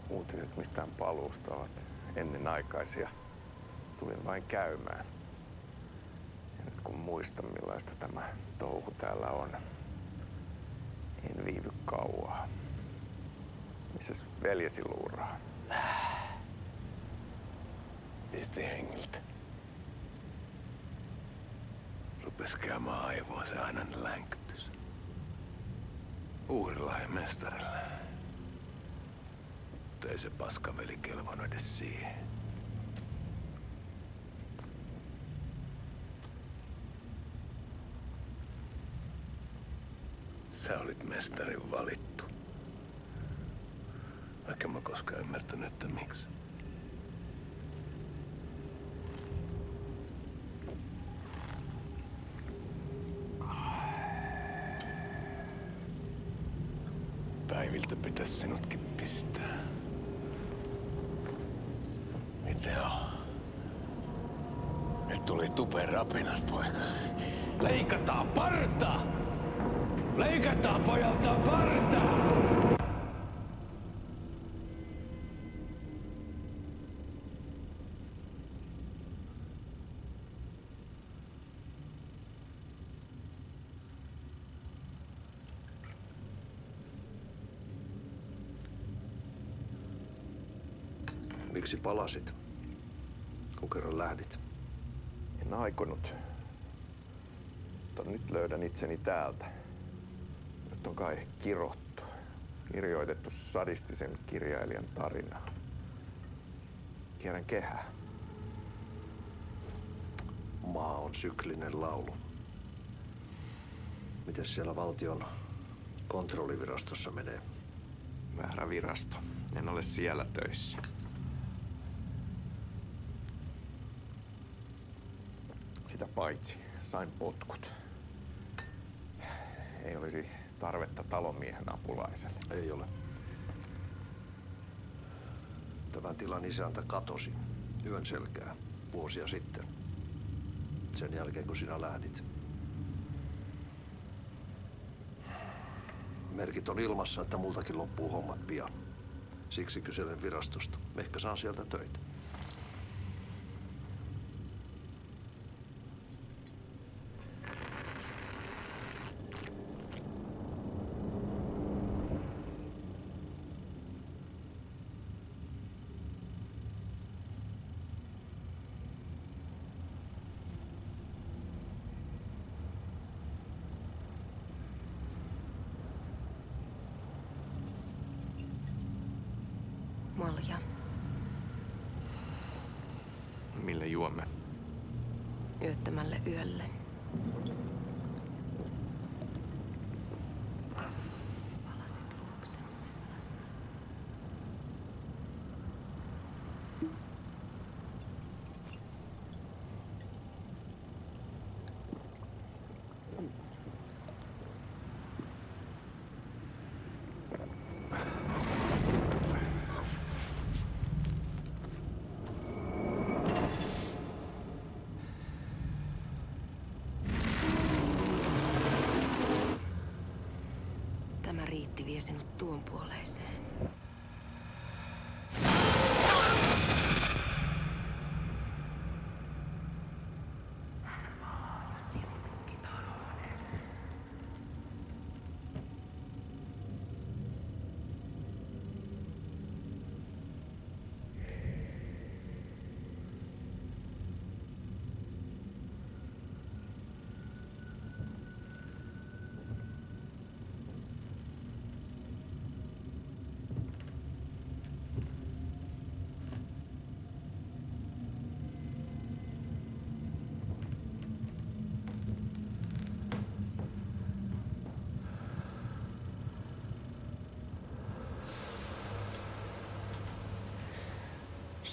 Uutiset mistään paluusta ovat ennenaikaisia. Tulin vain käymään. Ja nyt kun muistan millaista tämä touhu täällä on, en viivy kauaa. Missäs veljesi luuraa? Pisti hengiltä. Rupes käymään aivoa se aina länkytys. Uhrilahja mestarille. Mutta ei se paskaveli kelvannut edes siihen. Sä olit mestarin valittu. Vaikka mä koskaan ymmärtänyt, että miksi. Päiviltä pitäis sinutkin pistää. Mitä on? Nyt tuli tupen rapinat, poika. Leikataan parta! Leikataan pojalta parta! Miksi palasit? Kun kerran lähdit? En aikonut. Mutta nyt löydän itseni täältä. Nyt on kai kirottu. Kirjoitettu sadistisen kirjailijan tarinaa. Kierrän kehää. Maa on syklinen laulu. Mites siellä valtion kontrollivirastossa menee? Väärä virasto. En ole siellä töissä. Sitä paitsi sain potkut. Ei olisi tarvetta talonmiehen apulaiselle. Ei ole. Tämän tilan isäntä katosi yön selkää vuosia sitten. Sen jälkeen kun sinä lähdit. Merkit on ilmassa, että multakin loppuu hommat pian. Siksi kyselen virastosta. Ehkä saan sieltä töitä. Malja. Mille juomme? Yöttömälle yölle. Palasit luoksemme lasna. Tämä riitti vie sinut tuon puoleiseen.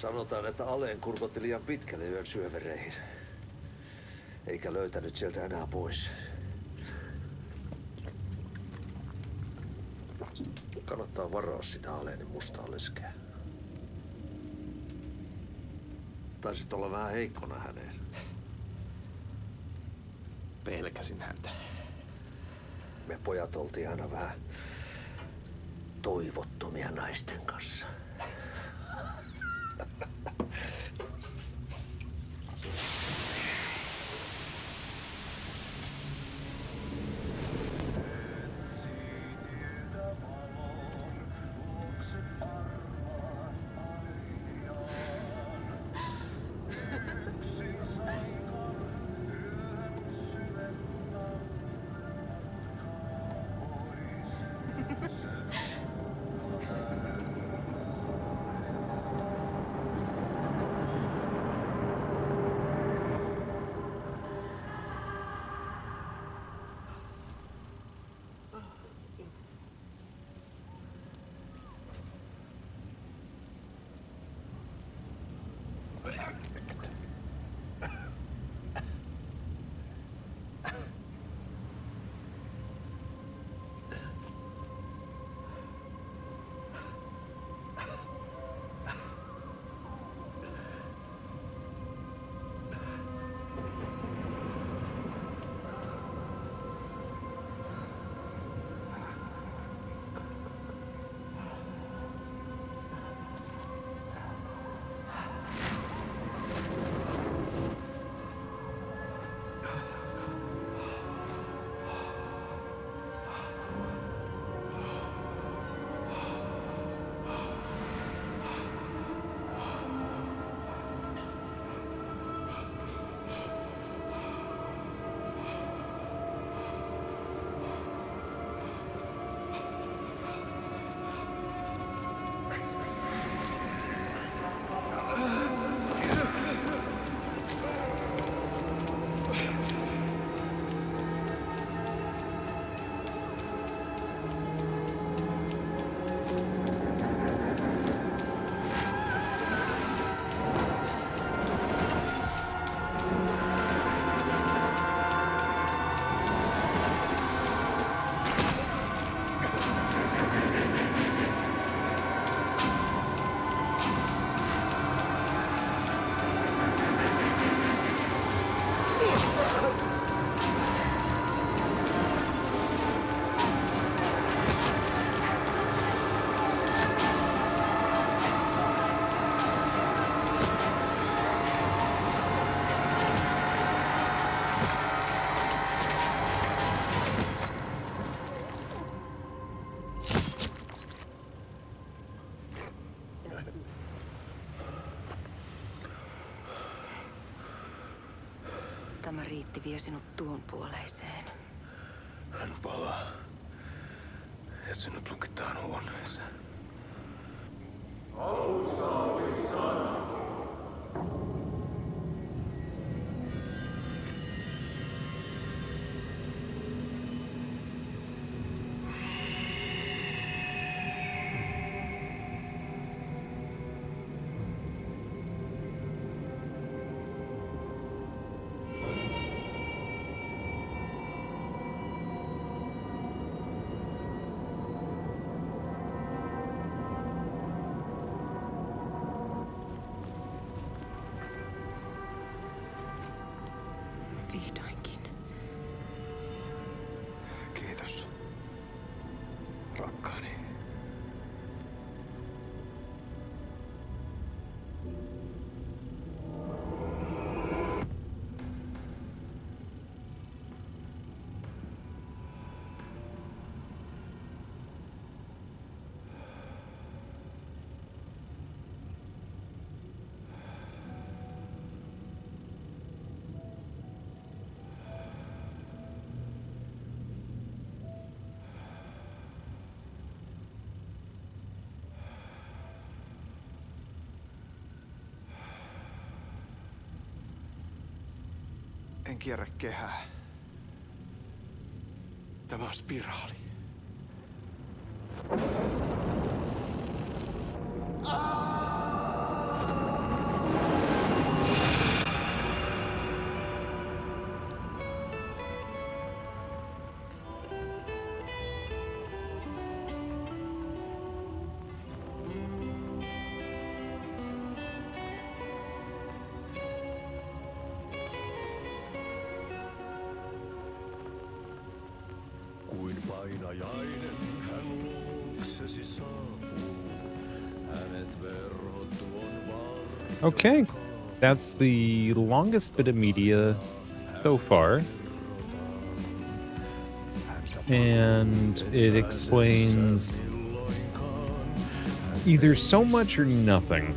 Sanotaan, että Aleen kurkotti liian pitkälle yön syövereihin. Eikä löytänyt sieltä enää pois. Kannattaa varaa sitä Aleenin mustaa leskeä. Taisit olla vähän heikkona häneen. Pelkäsin häntä. Me pojat oltiin aina vähän toivottomia naisten kanssa. Tämä riitti vie sinut tuon puoleiseen. Hän palaa. Ja sinut lukitaan huoneeseen. Alussa oli sana. Vihdoinkin. Kiitos. Rakkaani. En kierrä kehää. Tämä on spiraali. Kuin painajainen hän luoksesi saapuu. Hänet verhot tuon varren. Okay, that's the longest bit of media so far. And it explains either so much or nothing.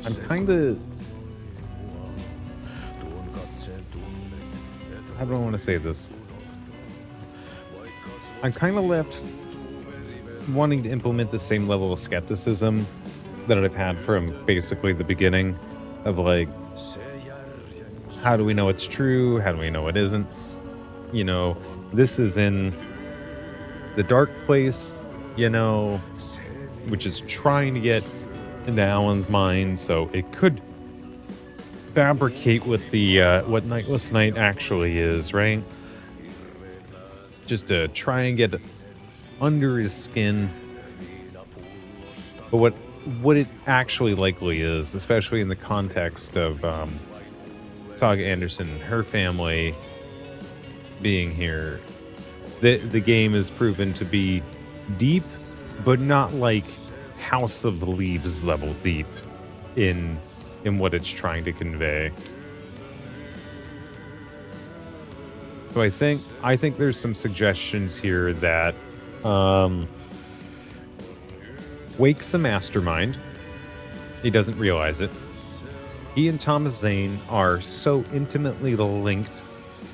I'm kind of... How do I want to say this? I'm kind of left wanting to implement the same level of skepticism that I've had from basically the beginning of like, how do we know it's true? How do we know it isn't? You know, this is in the dark place, you know, which is trying to get into Alan's mind, so it could fabricate what the what Nightless Night actually is, right? Just to try and get under his skin. But what it actually likely is, especially in the context of Saga Anderson and her family being here, the game is proven to be deep, but not like House of the Leaves level deep in what it's trying to convey. So I think there's some suggestions here that Wake's a mastermind. He doesn't realize it. He and Thomas Zane are so intimately linked,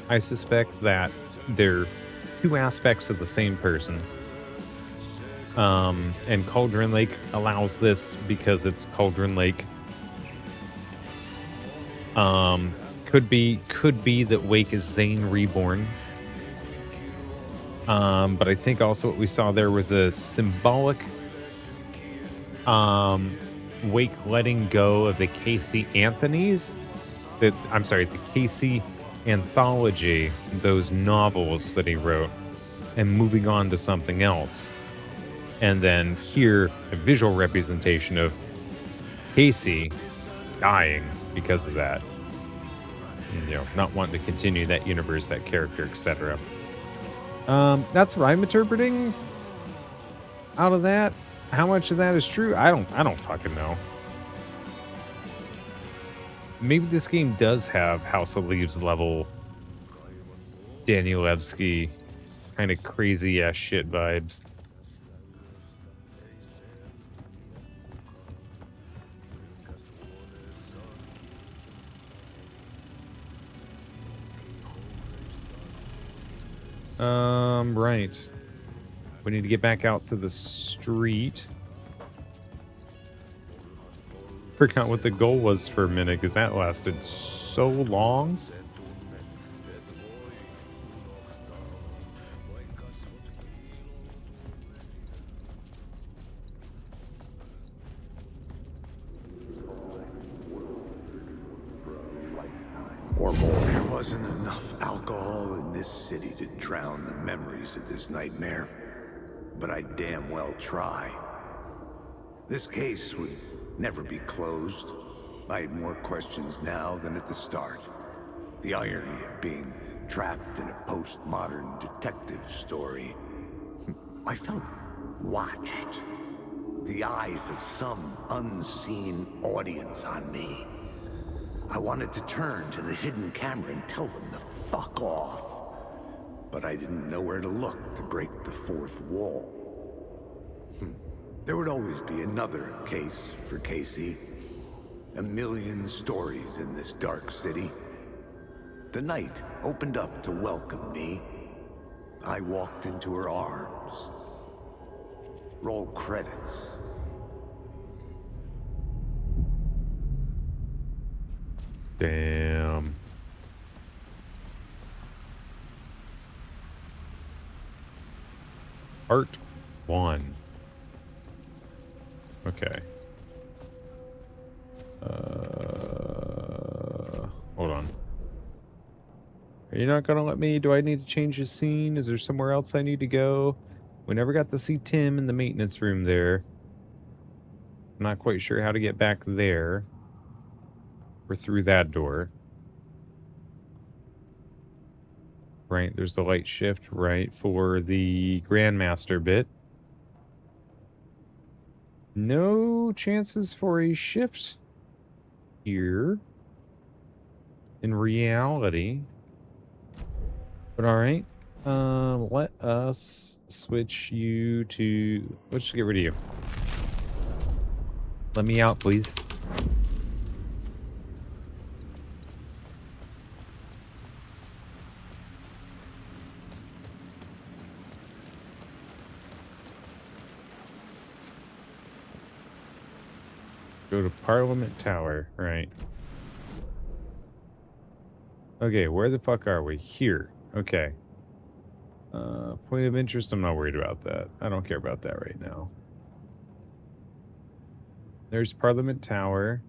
I suspect that they're two aspects of the same person. And Cauldron Lake allows this because it's Cauldron Lake. Could be that Wake is Zane reborn. But I think also what we saw there was a symbolic Wake letting go of the Casey Anthony's, the Casey anthology, those novels that he wrote, and moving on to something else. And then here, a visual representation of Casey dying because of that. And, you know, not wanting to continue that universe, that character, etc. That's what I'm interpreting out of that. How much of that is true? I don't fucking know. Maybe this game does have House of Leaves level Danielewski kind of crazy ass shit vibes. Right. We need to get back out to the street. Forgot what the goal was for a minute, because that lasted so long. There wasn't enough alcohol in this city to drown the memories of this nightmare, but I'd damn well try. This case would never be closed. I had more questions now than at the start. The irony of being trapped in a postmodern detective story. I felt watched. The eyes of some unseen audience on me. I wanted to turn to the hidden camera and tell them to fuck off. But I didn't know where to look to break the fourth wall. There would always be another case for Casey. A million stories in this dark city. The night opened up to welcome me. I walked into her arms. Roll credits. Damn. Part 1. Okay. Hold on. Are you not gonna let me? Do I need to change the scene? Is there somewhere else I need to go? We never got to see Tim in the maintenance room there. I'm not quite sure how to get back there. Or through that door. right? There's the light shift, right, for the Grandmaster bit. No chances for a shift here in reality. But all right. Let us switch you to... Let's just get rid of you. Let me out, please. Go to Parliament Tower, right. Okay, where the fuck are we? Here. Okay. Point of interest, I'm not worried about that. I don't care about that right now. There's Parliament Tower.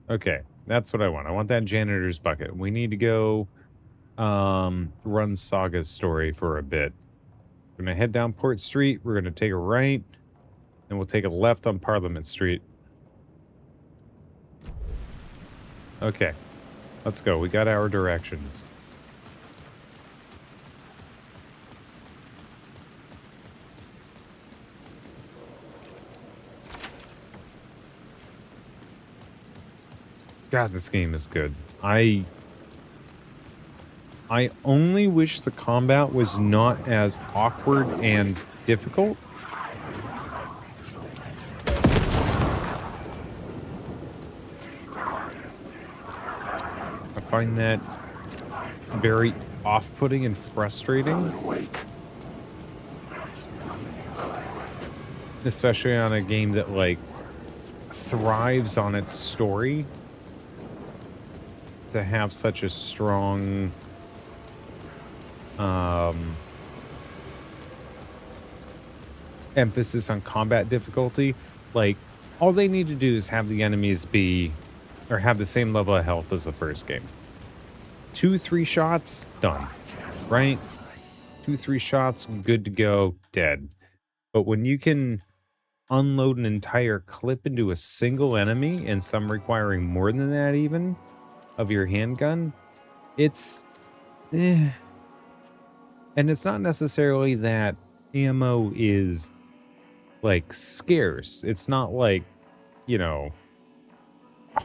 Okay, that's what I want. I want that janitor's bucket. We need to go run Saga's story for a bit. We're going to head down Port Street. We're going to take a right. And we'll take a left on Parliament Street. Okay, let's go. We got our directions. God, this game is good. I only wish the combat was not as awkward and difficult. I find that very off-putting and frustrating. Especially on a game that, like, thrives on its story. To have such a strong emphasis on combat difficulty. Like, all they need to do is have the enemies be, or have the same level of health as the first game. 2-3 shots, done. Right? 2-3 shots, good to go, dead. But when you can unload an entire clip into a single enemy, and some requiring more than that even, of your handgun, it's and it's not necessarily that ammo is like scarce. It's not like, you know,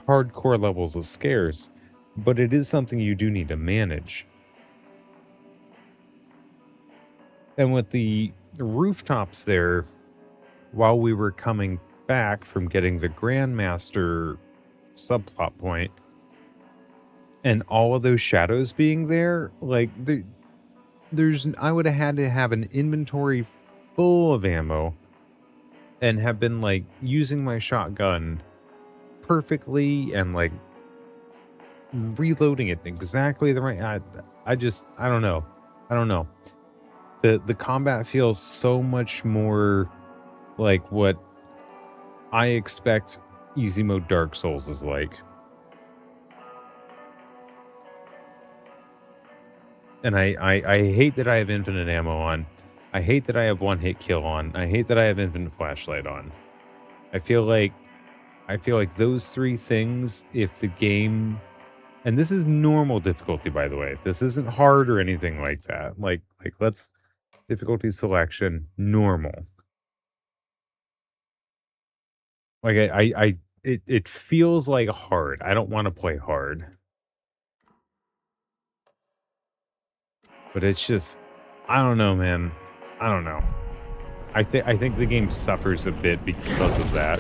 hardcore levels of scarce, but it is something you do need to manage. And with the rooftops there, while we were coming back from getting the Grandmaster subplot point, and all of those shadows being there, like, I would have had to have an inventory full of ammo and have been, like, using my shotgun perfectly and, like, reloading it exactly the right... I don't know. I don't know. The combat feels so much more like what I expect easy mode Dark Souls is like. And I hate that I have infinite ammo on. I hate that I have one-hit kill on. I hate that I have infinite flashlight on. I feel like those three things, if the game... And this is normal difficulty, by the way. This isn't hard or anything like that. Like let's... Difficulty selection, normal. Like, it feels like hard. I don't want to play hard. But it's just, I don't know, man. I don't know. I think the game suffers a bit because of that.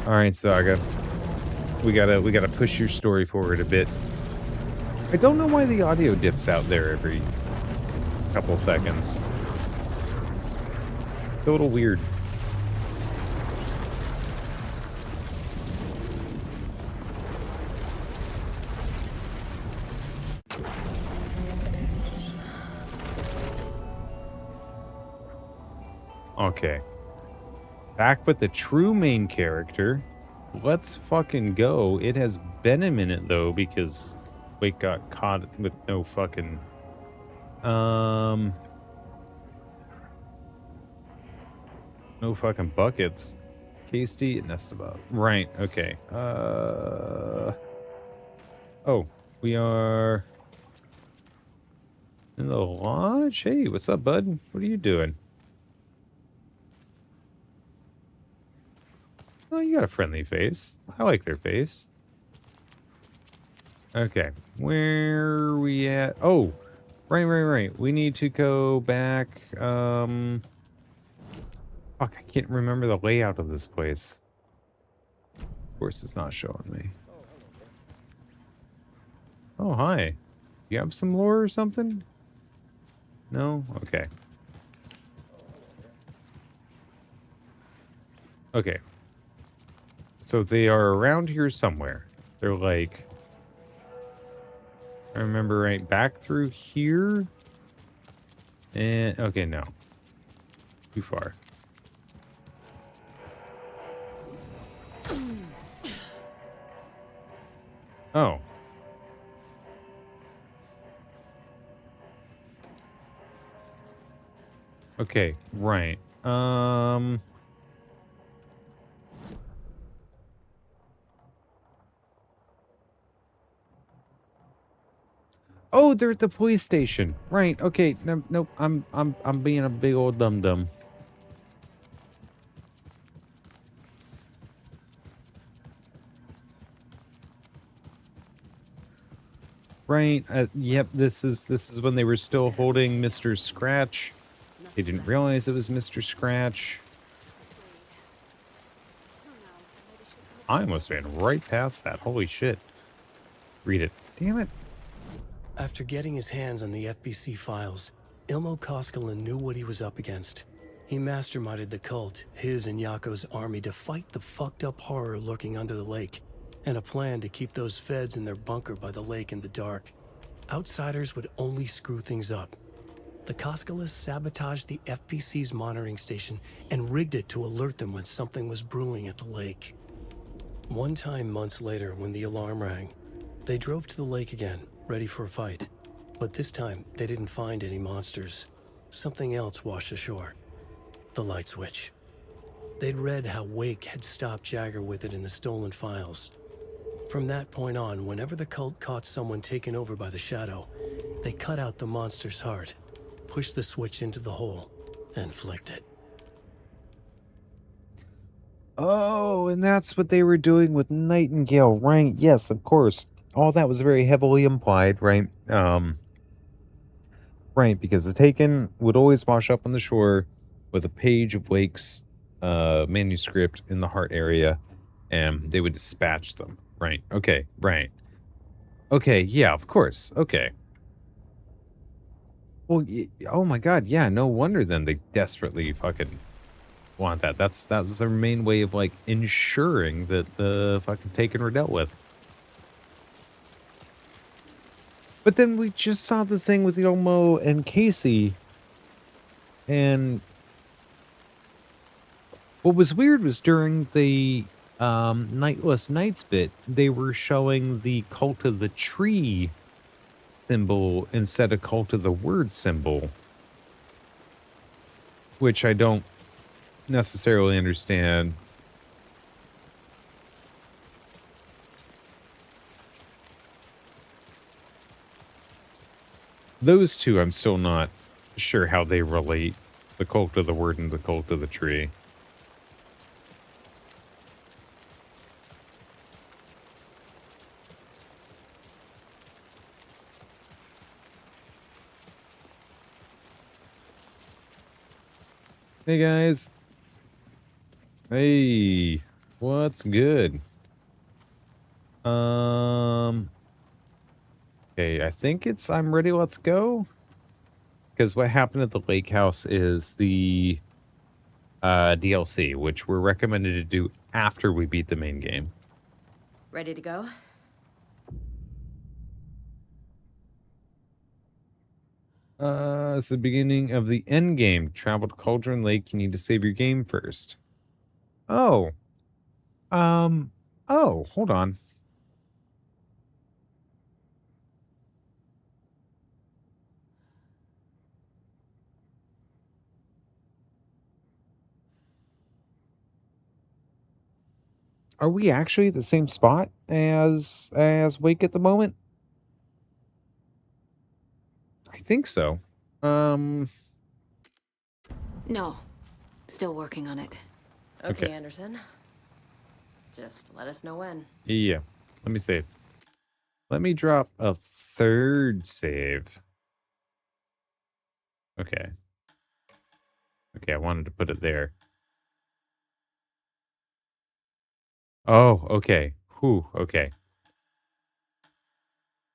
All right, Saga. We gotta push your story forward a bit. I don't know why the audio dips out there every couple seconds. It's a little weird. Okay. Back with the true main character. Let's fucking go. It has been a minute, though, because Wake got caught with no fucking... No fucking buckets. Casey and Esteban. Right, okay. Oh, we are in the lodge? Hey, what's up, bud? What are you doing? Oh, you got a friendly face. I like their face. Okay, where are we at? Oh, right. We need to go back. Fuck, I can't remember the layout of this place. Of course, it's not showing me. Oh, hi. You have some lore or something? No? Okay. Okay. So they are around here somewhere. They're like... I remember right back through here. And... Okay, no. Too far. Oh. Okay, right. Oh, they're at the police station. Right. Okay. No, nope. I'm being a big old dum-dum. Right. Yep. This is when they were still holding Mr. Scratch. They didn't realize it was Mr. Scratch. I almost ran right past that. Holy shit. Read it. Damn it. After getting his hands on the FBC files, Ilmo Koskinen knew what he was up against. He masterminded the cult, his and Yako's army, to fight the fucked up horror lurking under the lake, and a plan to keep those feds in their bunker by the lake in the dark. Outsiders would only screw things up. The Koskines sabotaged the FBC's monitoring station and rigged it to alert them when something was brewing at the lake. One time months later, when the alarm rang, they drove to the lake again, ready for a fight. But this time, they didn't find any monsters. Something else washed ashore. The light switch. They'd read how Wake had stopped Jagger with it in the stolen files. From that point on, whenever the cult caught someone taken over by the Shadow, they cut out the monster's heart, pushed the switch into the hole, and flicked it. Oh, and that's what they were doing with Nightingale, right? Yes, of course. All that was very heavily implied, right? Right, because the Taken would always wash up on the shore with a page of Wake's manuscript in the heart area, and they would dispatch them. Right, okay, right. Okay, yeah, of course, okay. Well, oh my god, yeah, no wonder then they desperately fucking want that. That's their main way of, like, ensuring that the fucking Taken were dealt with. But then we just saw the thing with Yomo and Casey, and what was weird was during the Nightless Nights bit, they were showing the Cult of the Tree symbol instead of Cult of the Word symbol, which I don't necessarily understand. Those two, I'm still not sure how they relate. The Cult of the Word and the Cult of the Tree. Hey guys. Hey, what's good? Okay, I think it's I'm ready, let's go. Because what happened at the lake house is the DLC, which we're recommended to do after we beat the main game. Ready to go? It's the beginning of the end game. Travel to Cauldron Lake, you need to save your game first. Oh. Oh, hold on. Are we actually at the same spot as Wake at the moment? I think so. No. Still working on it. Okay. Anderson. Just let us know when. Yeah. Let me save. Let me drop a third save. Okay. Okay, I wanted to put it there. Oh, okay. Whew, okay.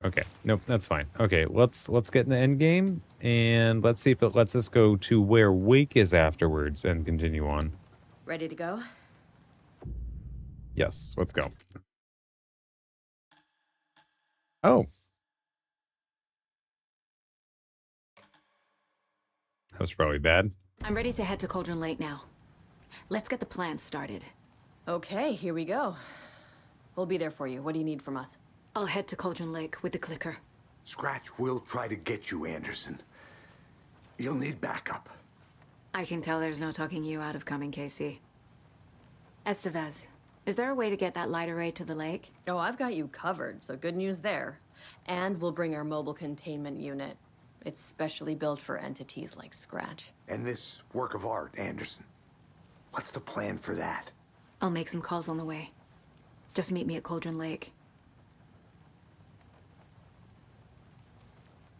Okay. Nope, that's fine. Okay, let's get in the end game and let's see if it lets us go to where Wake is afterwards and continue on. Ready to go? Yes, let's go. Oh. That was probably bad. I'm ready to head to Cauldron Lake now. Let's get the plan started. Okay, here we go. We'll be there for you. What do you need from us? I'll head to Cauldron Lake with the clicker. Scratch will try to get you, Anderson. You'll need backup. I can tell there's no talking you out of coming, Casey. Estevez, is there a way to get that light array to the lake? Oh, I've got you covered, so good news there. And we'll bring our mobile containment unit. It's specially built for entities like Scratch. And this work of art, Anderson. What's the plan for that? I'll make some calls on the way. Just meet me at Cauldron Lake.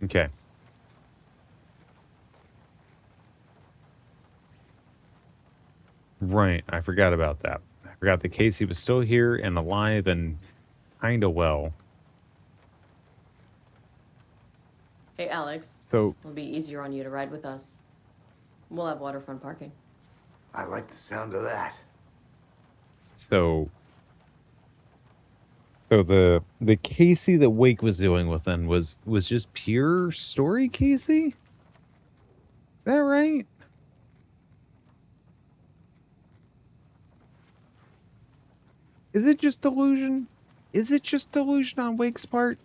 Okay. Right, I forgot about that. I forgot that Casey was still here and alive and kinda well. Hey, Alex. So It'll be easier on you to ride with us. We'll have waterfront parking. I like the sound of that. So the Casey that Wake was dealing with then was just pure story Casey? Is that right? Is it just delusion? Is it just delusion on Wake's part?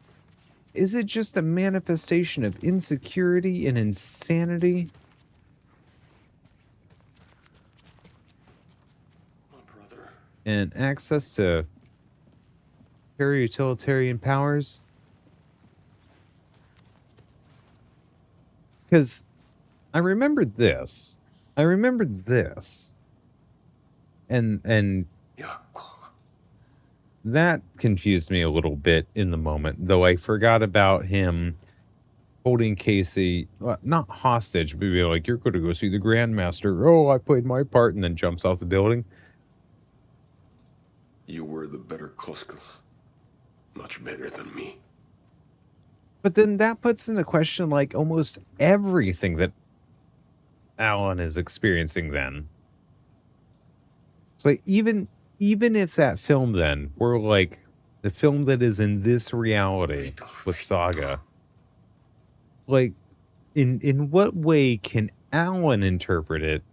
Is it just a manifestation of insecurity and insanity? And access to utilitarian powers? Because I remembered this. I remembered this. And that confused me a little bit in the moment, though I forgot about him holding Casey, not hostage, but be like, you're going to go see the Grandmaster. Oh, I played my part, and then jumps off the building. You were the better Koskela. Much better than me. But then that puts into question, like, almost everything that Alan is experiencing then. So even if that film then were like the film that is in this reality with Saga, like, in what way can Alan interpret it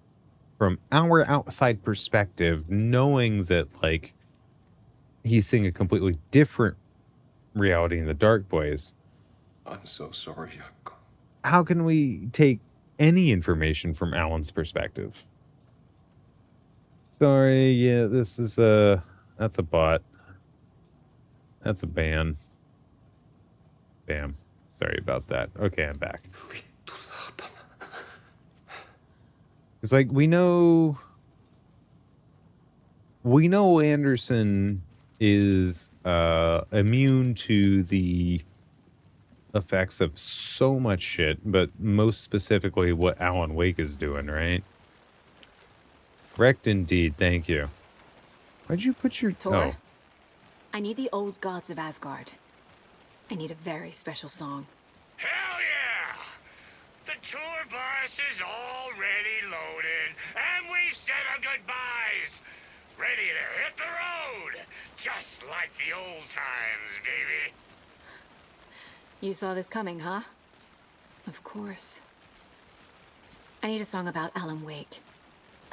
from our outside perspective, knowing that, like, he's seeing a completely different reality in the Dark Place? I'm so sorry, Jaakko. How can we take any information from Alan's perspective? Sorry, yeah, this is that's a bot. That's a ban. Bam. Sorry about that. Okay, I'm back. It's like we know Anderson is immune to the effects of so much shit, but most specifically what Alan Wake is doing, right? Correct indeed, thank you. Why'd you put your... Tor, Oh. I need the old gods of Asgard. I need a very special song. Hell yeah! The tour bus is already loaded, and we've said our goodbyes. Ready to hit the road, just like the old times, baby. You saw this coming, huh? Of course. I need a song about Alan Wake.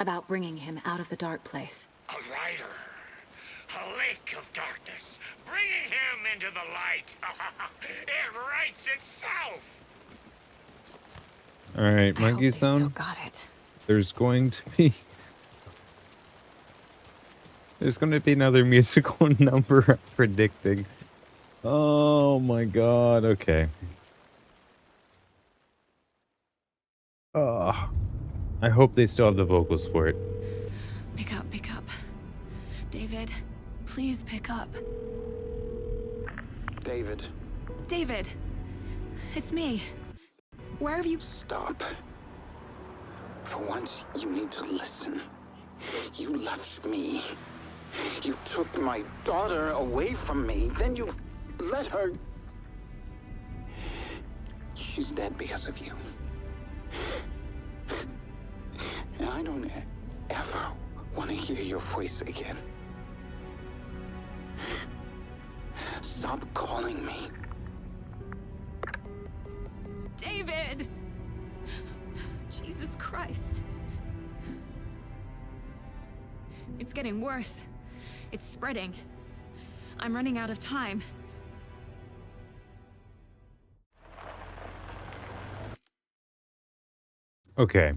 About bringing him out of the dark place. A rider. A lake of darkness. Bringing him into the light. It writes itself. All right, Monkey Sound. Got it. There's going to be... There's going to be another musical number I'm predicting. Oh my god. Okay. I hope they still have the vocals for it. Pick up, pick up. David, please pick up. David. David! It's me. Where have you... Stop. For once, you need to listen. You left me. You took my daughter away from me. Then you let her... She's dead because of you. And I don't ever want to hear your voice again. Stop calling me. David! Jesus Christ. It's getting worse. It's spreading. I'm running out of time. Okay.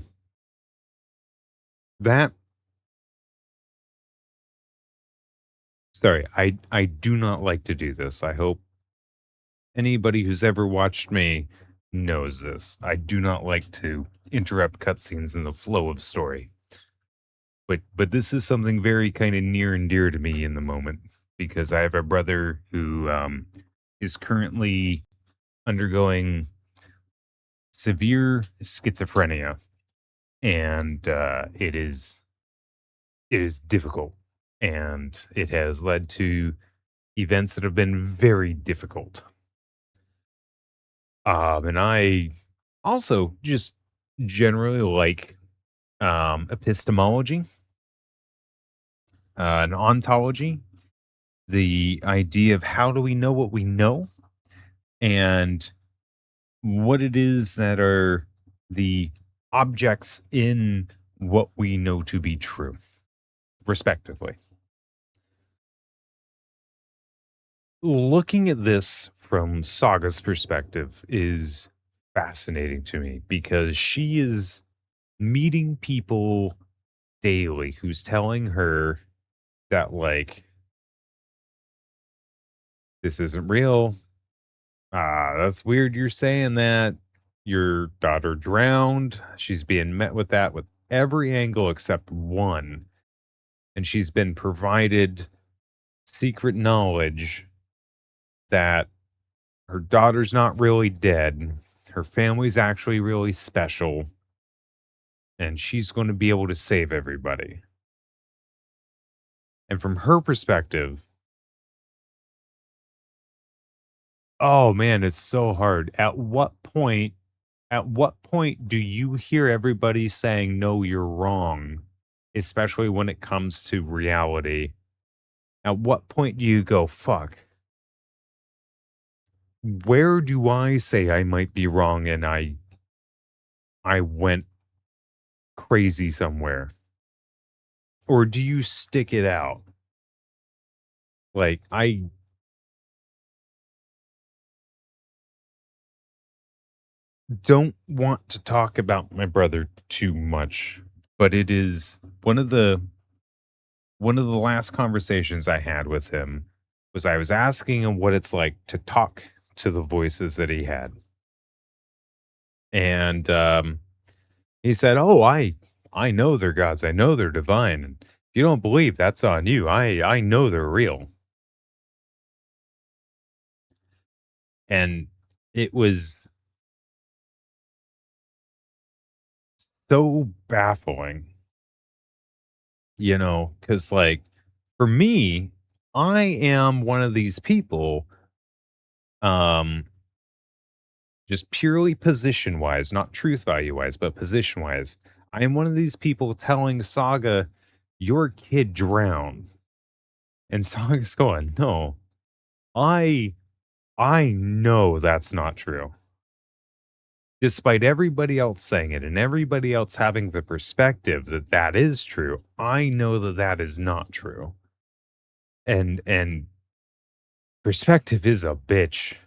Sorry, I do not like to do this. I hope anybody who's ever watched me knows this. I do not like to interrupt cutscenes in the flow of story. But this is something very kind of near and dear to me in the moment because I have a brother who is currently undergoing severe schizophrenia, and it is difficult, and it has led to events that have been very difficult. And I also just generally like epistemology, and ontology, the idea of how do we know what we know, and what it is that are the objects in what we know to be true, respectively. Looking at this from Saga's perspective is fascinating to me because she is meeting people daily who's telling her that, like, this isn't real. That's weird you're saying that. Your daughter drowned. She's being met with that with every angle except one. And she's been provided secret knowledge that her daughter's not really dead. Her family's actually really special. And she's going to be able to save everybody. And from her perspective, oh man, it's so hard. At what point do you hear everybody saying, no, you're wrong, especially when it comes to reality? At what point do you go, fuck, where do I say I might be wrong and I went crazy somewhere? Or do you stick it out? Like, I don't want to talk about my brother too much, but it is one of the last conversations I had with him was I was asking him what it's like to talk to the voices that he had. And he said, "Oh, I know they're gods. I know they're divine. And if you don't believe, that's on you. I know they're real." And it was so baffling, you know, because, like, for me, I am one of these people, um, just purely position wise, not truth value wise, but position wise. I am one of these people telling Saga, your kid drowned. And Saga's going, no, I know that's not true. Despite everybody else saying it and everybody else having the perspective that that is true, I know that that is not true. And perspective is a bitch.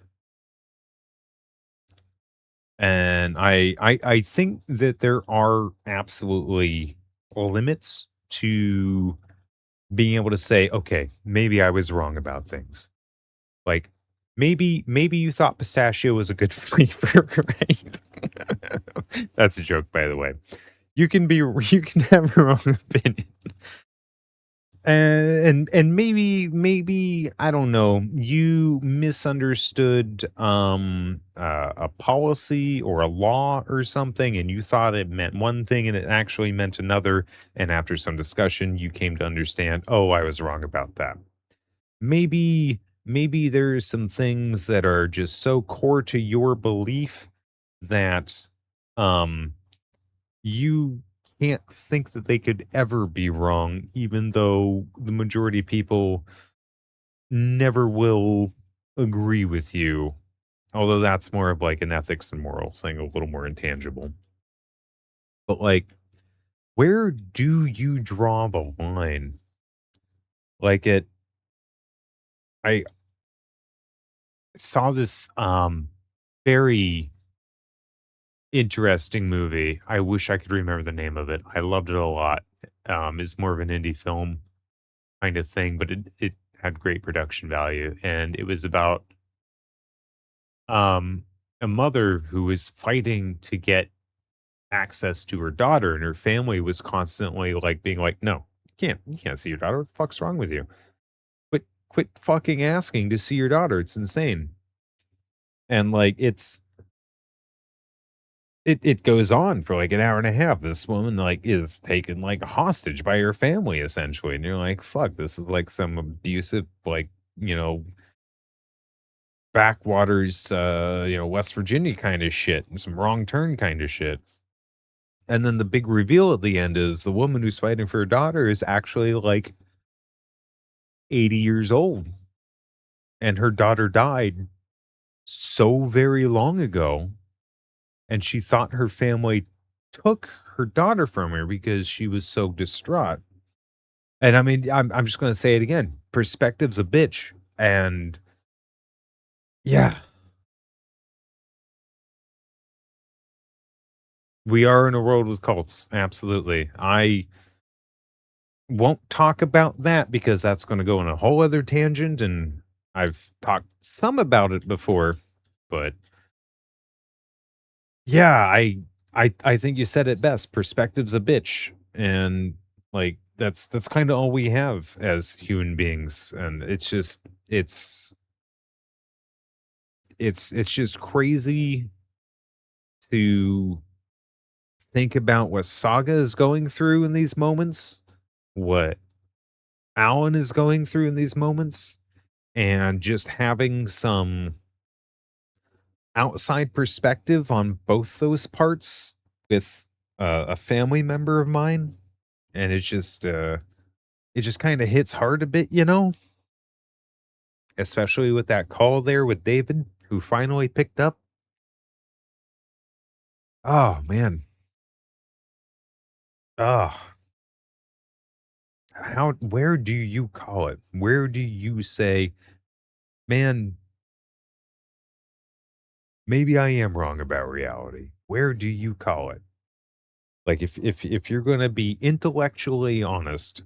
And I think that there are absolutely limits to being able to say, okay, maybe I was wrong about things. Like, maybe you thought pistachio was a good flavor, right? That's a joke, by the way. You can have your own opinion. And maybe I don't know, you misunderstood a policy or a law or something, and you thought it meant one thing and it actually meant another, and after some discussion you came to understand, oh, I was wrong about that. Maybe there's some things that are just so core to your belief that um you can't think that they could ever be wrong, even though the majority of people never will agree with you. Although that's more of like an ethics and morals thing, a little more intangible. But like, where do you draw the line? Like I saw this very interesting movie. I wish I could remember the name of it. I loved it a lot. It's more of an indie film kind of thing, but it had great production value, and it was about um a mother who was fighting to get access to her daughter, and her family was constantly like being like, "No, you can't see your daughter. What the fuck's wrong with you? Quit fucking asking to see your daughter. It's insane." And like it goes on for like an hour and a half. This woman like is taken like hostage by her family essentially, and you're like, "Fuck, this is like some abusive like, you know, backwaters, West Virginia kind of shit, some wrong turn kind of shit." And then the big reveal at the end is the woman who's fighting for her daughter is actually like 80 years old. And her daughter died so very long ago. And she thought her family took her daughter from her because she was so distraught. And I mean, I'm just going to say it again. Perspective's a bitch. And yeah, we are in a world with cults. Absolutely. I won't talk about that because that's going to go on a whole other tangent. And I've talked some about it before, but yeah, I think you said it best. Perspective's a bitch. And like that's kind of all we have as human beings. And it's just crazy to think about what Saga is going through in these moments, what Alan is going through in these moments, and just having some outside perspective on both those parts with a family member of mine, and it just kind of hits hard a bit, you know, especially with that call there with David, who finally picked up. Oh man, oh, where do you call it? Where do you say, man, maybe I am wrong about reality? Where do you call it? Like if you're going to be intellectually honest,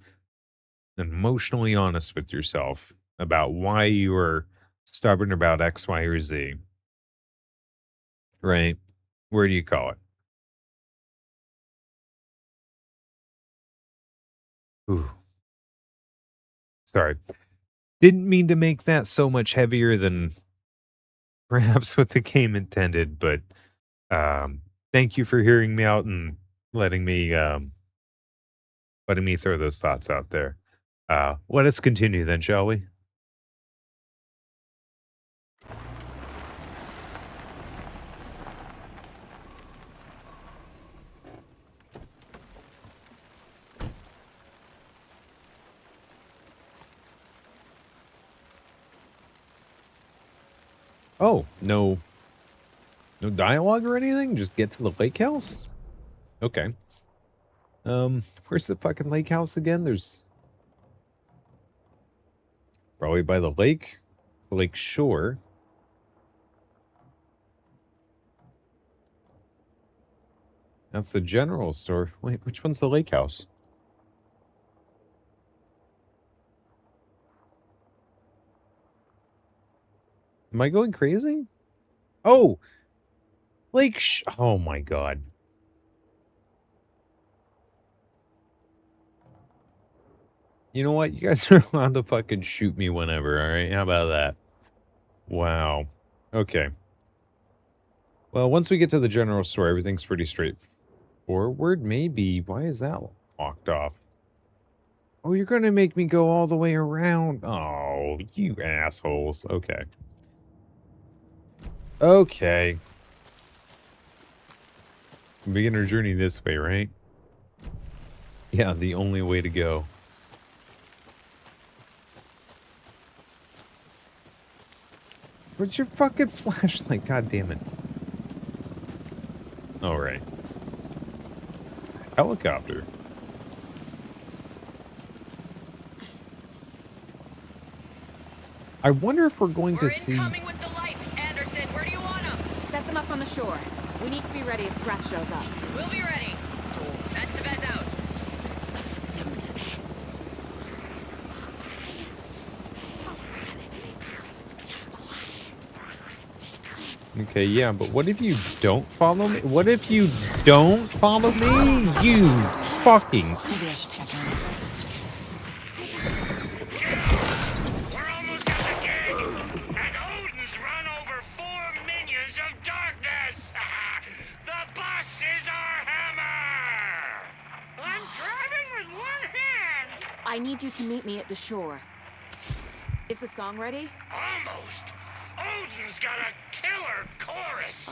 emotionally honest with yourself about why you are stubborn about X, Y, or Z, right? Where do you call it? Ooh, sorry. Didn't mean to make that so much heavier than perhaps what the game intended, but thank you for hearing me out and letting me throw those thoughts out there. Let us continue then, shall we? Oh, no dialogue or anything? Just get to the lake house? Okay. Where's the fucking lake house again? There's probably by the lake, lake shore. That's the general store. Wait, which one's the lake house? Am I going crazy? Oh! Lake oh my god. You know what? You guys are allowed to fucking shoot me whenever, alright? How about that? Wow. Okay. Well, once we get to the general store, everything's pretty straightforward. Maybe. Why is that locked off? Oh, you're gonna make me go all the way around. Oh, you assholes. Okay. Okay. Beginner journey this way, right? Yeah, the only way to go. Where's your fucking flashlight? God damn it. Alright. Helicopter. I wonder if we're going to see... with the lights, Anderson. Where do you want them? Set them up on the shore. We need to be ready if Scratch shows up. We'll be ready. That's the bed out. Okay, yeah, but what if you don't follow me? What if you don't follow me? You fucking... Maybe I should check on it. We're almost at the gate, and Odin's run over 4 minions of darkness. The boss is our hammer. I'm driving with one hand. I need you to meet me at the shore. Is the song ready? Almost. Odin's got a killer chorus.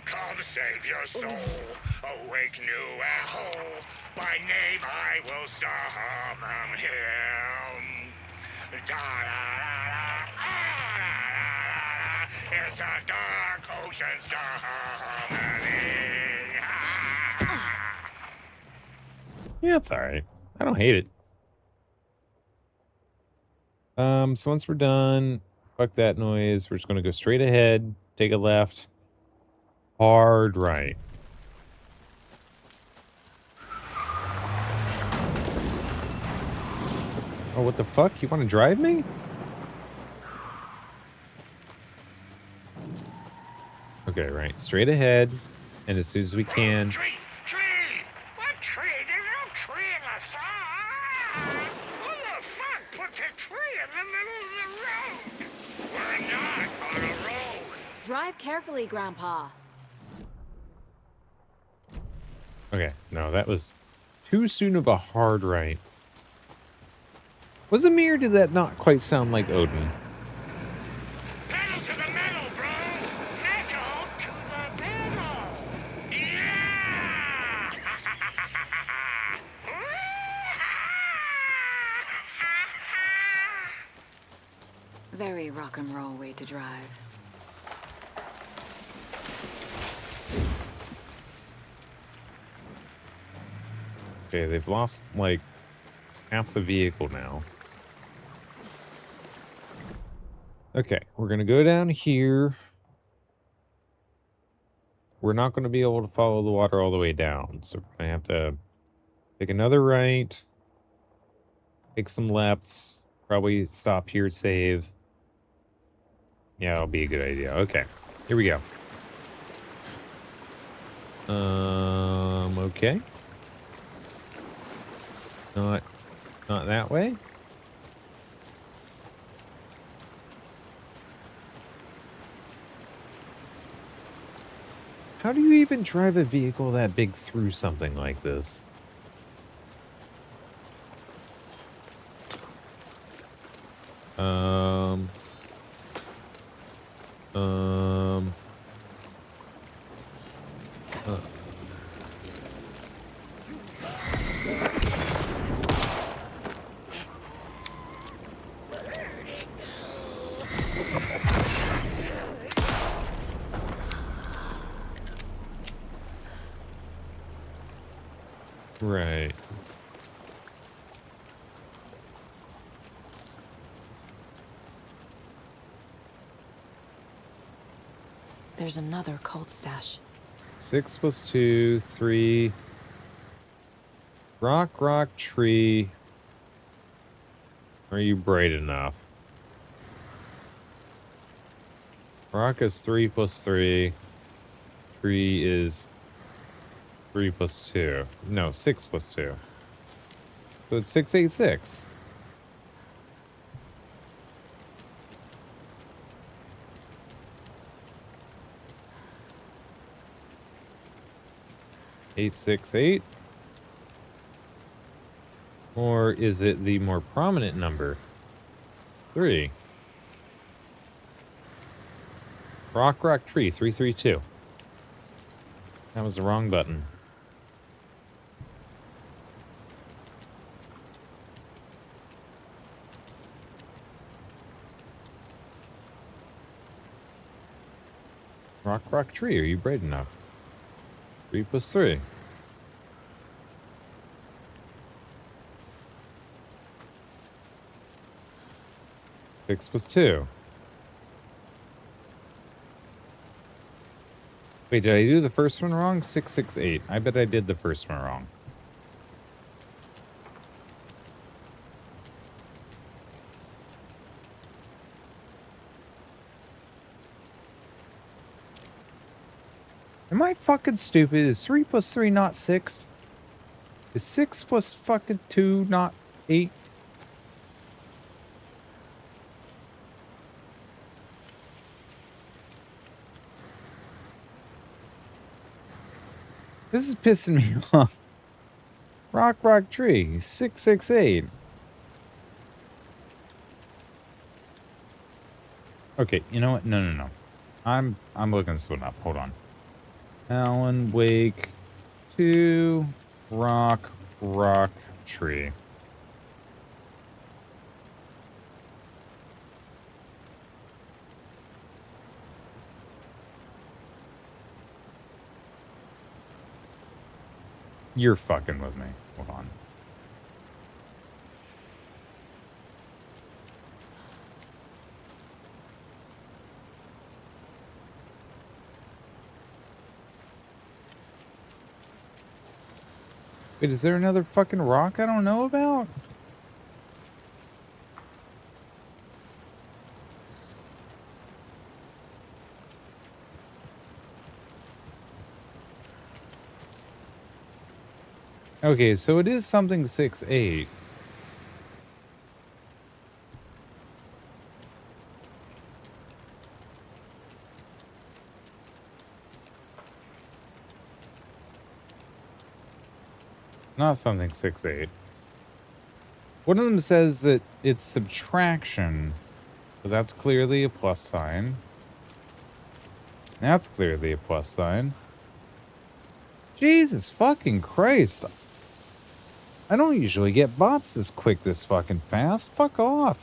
Come save your soul, awake new and whole. By name I will summon him. Da da da da, it's a dark ocean summoning. Yeah, it's alright. I don't hate it. So once we're done, fuck that noise. We're just gonna go straight ahead, take a left, hard right. Oh, what the fuck? You want to drive me? Okay, right. Straight ahead, and as soon as we can... Tree! What tree? There's no tree in the song. Who the fuck put the tree in the middle of the road? We're not on a road. Drive carefully, Grandpa. Okay, no, that was too soon of a hard right. Was it me or did that not quite sound like Odin? Pedal to the metal, bro. Metal to the metal. Yeah! Very rock and roll way to drive. Okay, they've lost, like, half the vehicle now. Okay, we're gonna go down here. We're not gonna be able to follow the water all the way down, so we're gonna have to take another right, take some lefts, probably stop here, save. Yeah, that'll be a good idea. Okay, here we go. Okay. Not that way. How do you even drive a vehicle that big through something like this? Right. There's another cult stash. 6 + 2, 3. Rock, tree. Are you bright enough? Rock is 3 plus 3. Tree is 3 plus 2. No, 6 plus 2. So it's 686. $868? Or is it the more prominent number? 3. Rock Tree 332. That was the wrong button. Rock Tree, are you bright enough? 3 plus 3. Six plus 2. Wait, did I do the first one wrong? 668. I bet I did the first one wrong. Am I fucking stupid? Is 3 plus 3 not 6? Is 6 plus fucking 2 not 8? This is pissing me off. Rock Tree 668. Okay, you know what? No. I'm looking this one up. Hold on. Alan Wake 2 Rock Tree. You're fucking with me. Hold on. Wait, is there another fucking rock I don't know about? Okay, so it is something 6'8". Not something 6'8". One of them says that it's subtraction, but that's clearly a plus sign. That's clearly a plus sign. Jesus fucking Christ. I don't usually get bots this quick, this fucking fast. Fuck off.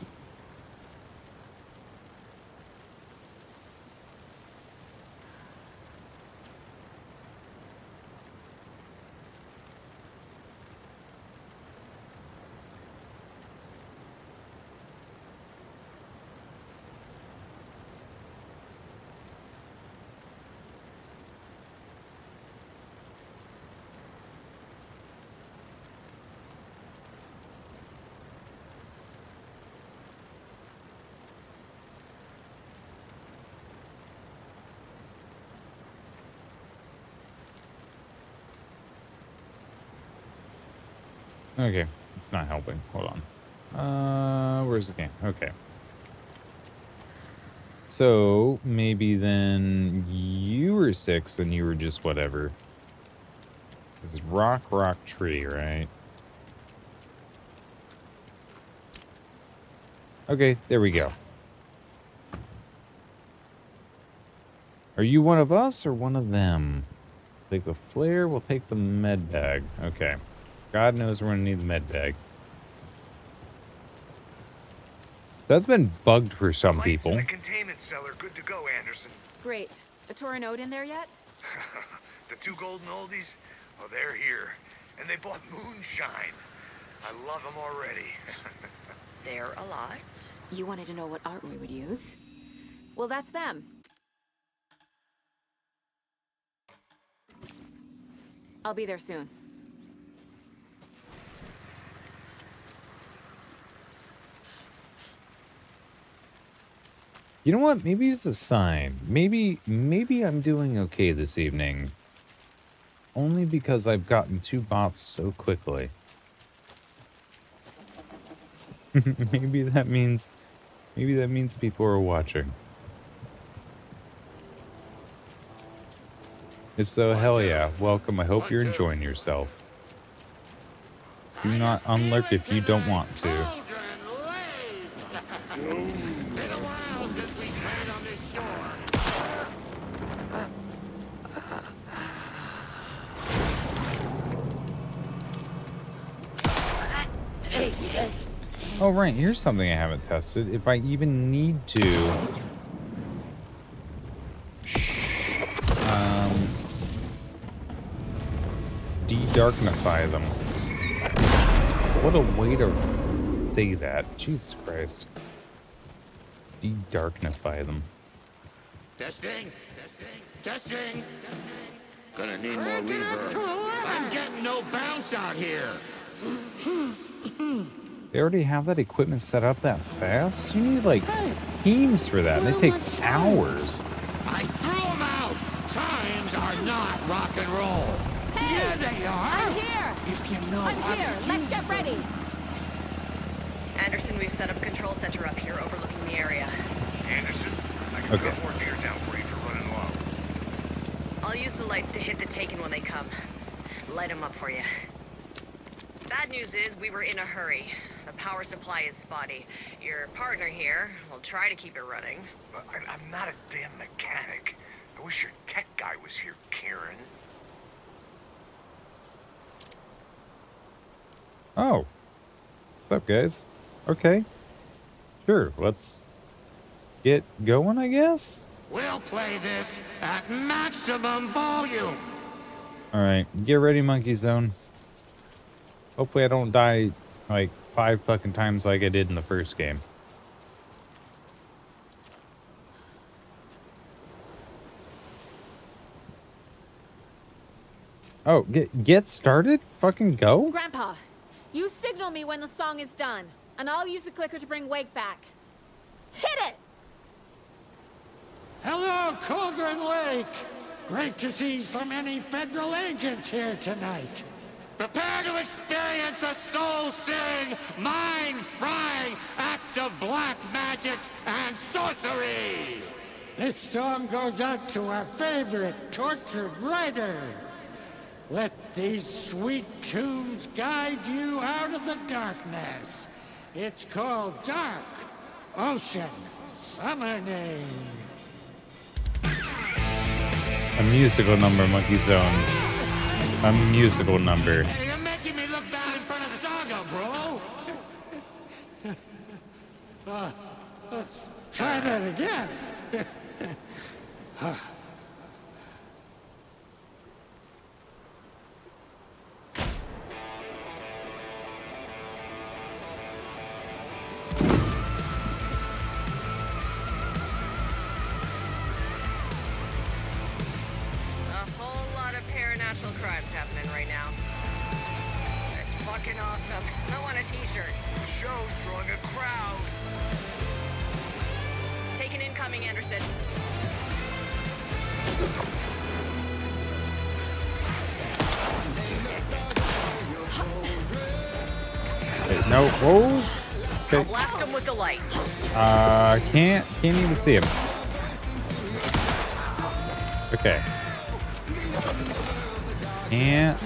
Okay, it's not helping. Hold on. Where's the game? Okay. So, maybe then you were 6 and you were just whatever. This is Rock Tree, right? Okay, there we go. Are you one of us or one of them? Take the flare, we'll take the med bag. Okay. God knows we're gonna need the med bag. So that's been bugged for some people. In the containment cellar, good to go, Anderson. Great. A Torin Ode in there yet? The 2 golden oldies? Oh, they're here. And they bought moonshine. I love them already. They're alive. You wanted to know what art we would use? Well, that's them. I'll be there soon. You know what? Maybe it's a sign. Maybe I'm doing okay this evening. Only because I've gotten 2 bots so quickly. maybe that means people are watching. If so, hell yeah. Welcome. I hope you're enjoying yourself. Do not unlurk if you don't want to. Oh, right. Here's something I haven't tested. If I even need to... de-darknify them. What a way to say that. Jesus Christ. De-darknify them. Testing. Gonna need more reverb. I'm getting no bounce out here. They already have that equipment set up that fast? You need, like, teams for that, and it takes hours. I threw them out. Times are not rock and roll. Hey, yeah, they are. I'm here. If you know I'm here. Let's get ready. Anderson, we've set up a control center up here overlooking the area. Anderson, I can drop more gear down for you if you're running low. I'll use the lights to hit the Taken when they come. Light them up for you. Bad news is we were in a hurry. The power supply is spotty. Your partner here will try to keep it running. I'm not a damn mechanic. I wish your tech guy was here, Karen. Oh. What's up, guys? Okay. Sure, let's get going, I guess? We'll play this at maximum volume. Alright, get ready, Monkey Zone. Hopefully I don't die, like, 5 fucking times like I did in the first game. Oh, get started? Fucking go? Grandpa, you signal me when the song is done, and I'll use the clicker to bring Wake back. Hit it! Hello, Colgren Lake. Great to see so many federal agents here tonight. Prepare to experience a soul-searing, mind-frying act of black magic and sorcery! This song goes out to our favorite tortured writer. Let these sweet tunes guide you out of the darkness. It's called Dark Ocean Summoning. A musical number, Monkey Zone. A musical number. Hey, you're making me look bad in front of Saga, bro! Let's try that again. Supernatural crimes happening right now. It's fucking awesome. I want a t-shirt. The show's drawing a crowd. Take an incoming, Anderson. Wait, no. Whoa. Okay. I'll blast him with the light. Can't even see him. Okay. Can't.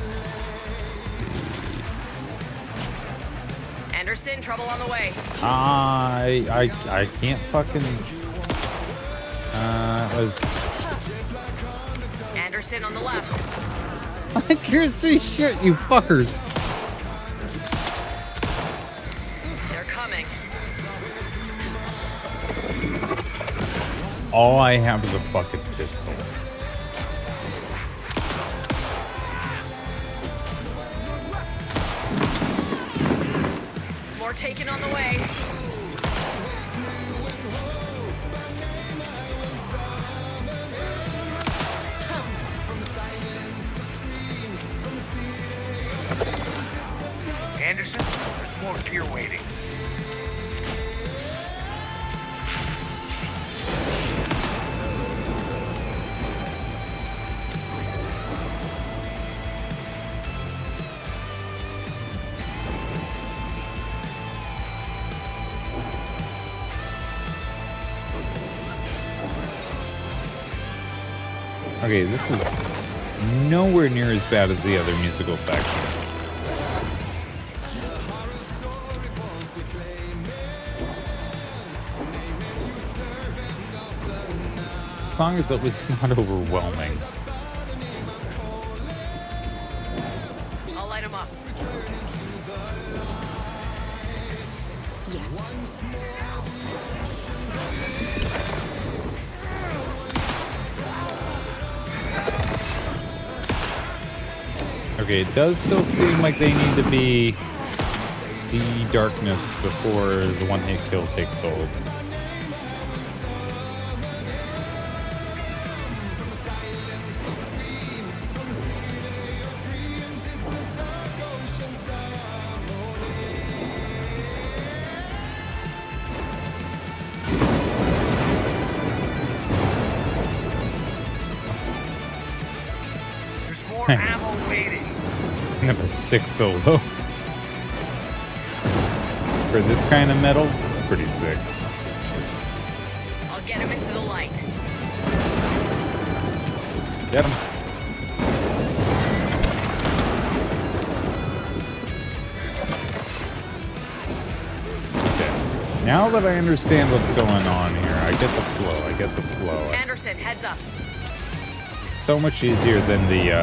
Anderson, trouble on the way. I can't fucking. Was. Anderson on the left. I can't see shit, you fuckers. They're coming. All I have is a fucking pistol. More taken on the way. Anderson, there's more gear waiting. Okay, this is nowhere near as bad as the other musical section. The song is at least not overwhelming. I'll light him up. Yes. Okay, it does still seem like they need to be the darkness before the one-hit kill takes hold. Ammo waiting. I have a 6 solo. For this kind of metal, it's pretty sick. I'll get him into the light. Get him. Okay. Now that I understand what's going on here, I get the flow. Anderson, heads up. This is so much easier than the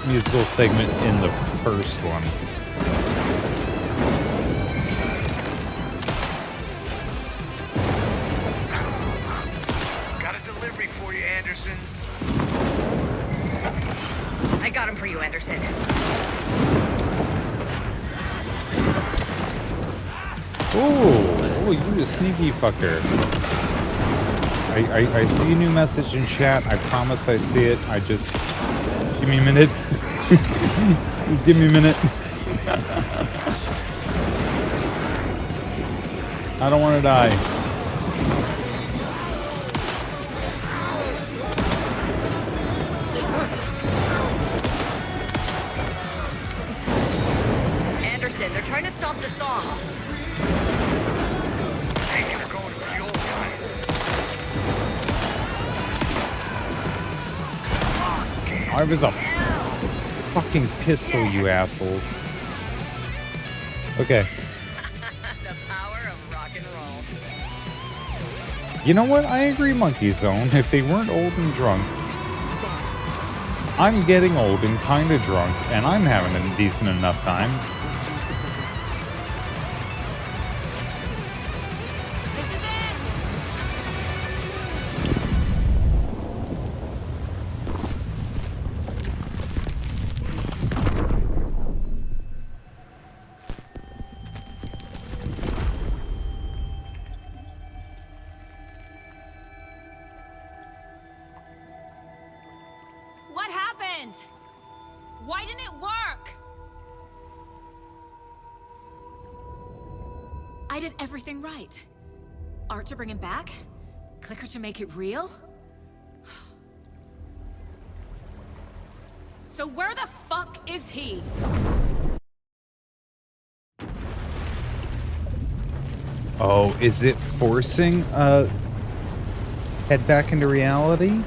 musical segment in the first one. Got a delivery for you, Anderson. I got him for you, Anderson. Oh, you sneaky fucker. I see a new message in chat. I promise I see it. I just... Give me a minute. Just give me a minute. I don't want to die. Anderson, they're trying to stop the song. Hey, you're going for the old guys. I was a fucking pistol, you assholes. Okay. The power of rock and roll. You know what? I agree, Monkey Zone. If they weren't old and drunk, I'm getting old and kind of drunk, and I'm having a decent enough time. What happened? Why didn't it work? I did everything right. Art to bring him back? Clicker to make it real? So where the fuck is he? Oh, is it forcing head back into reality?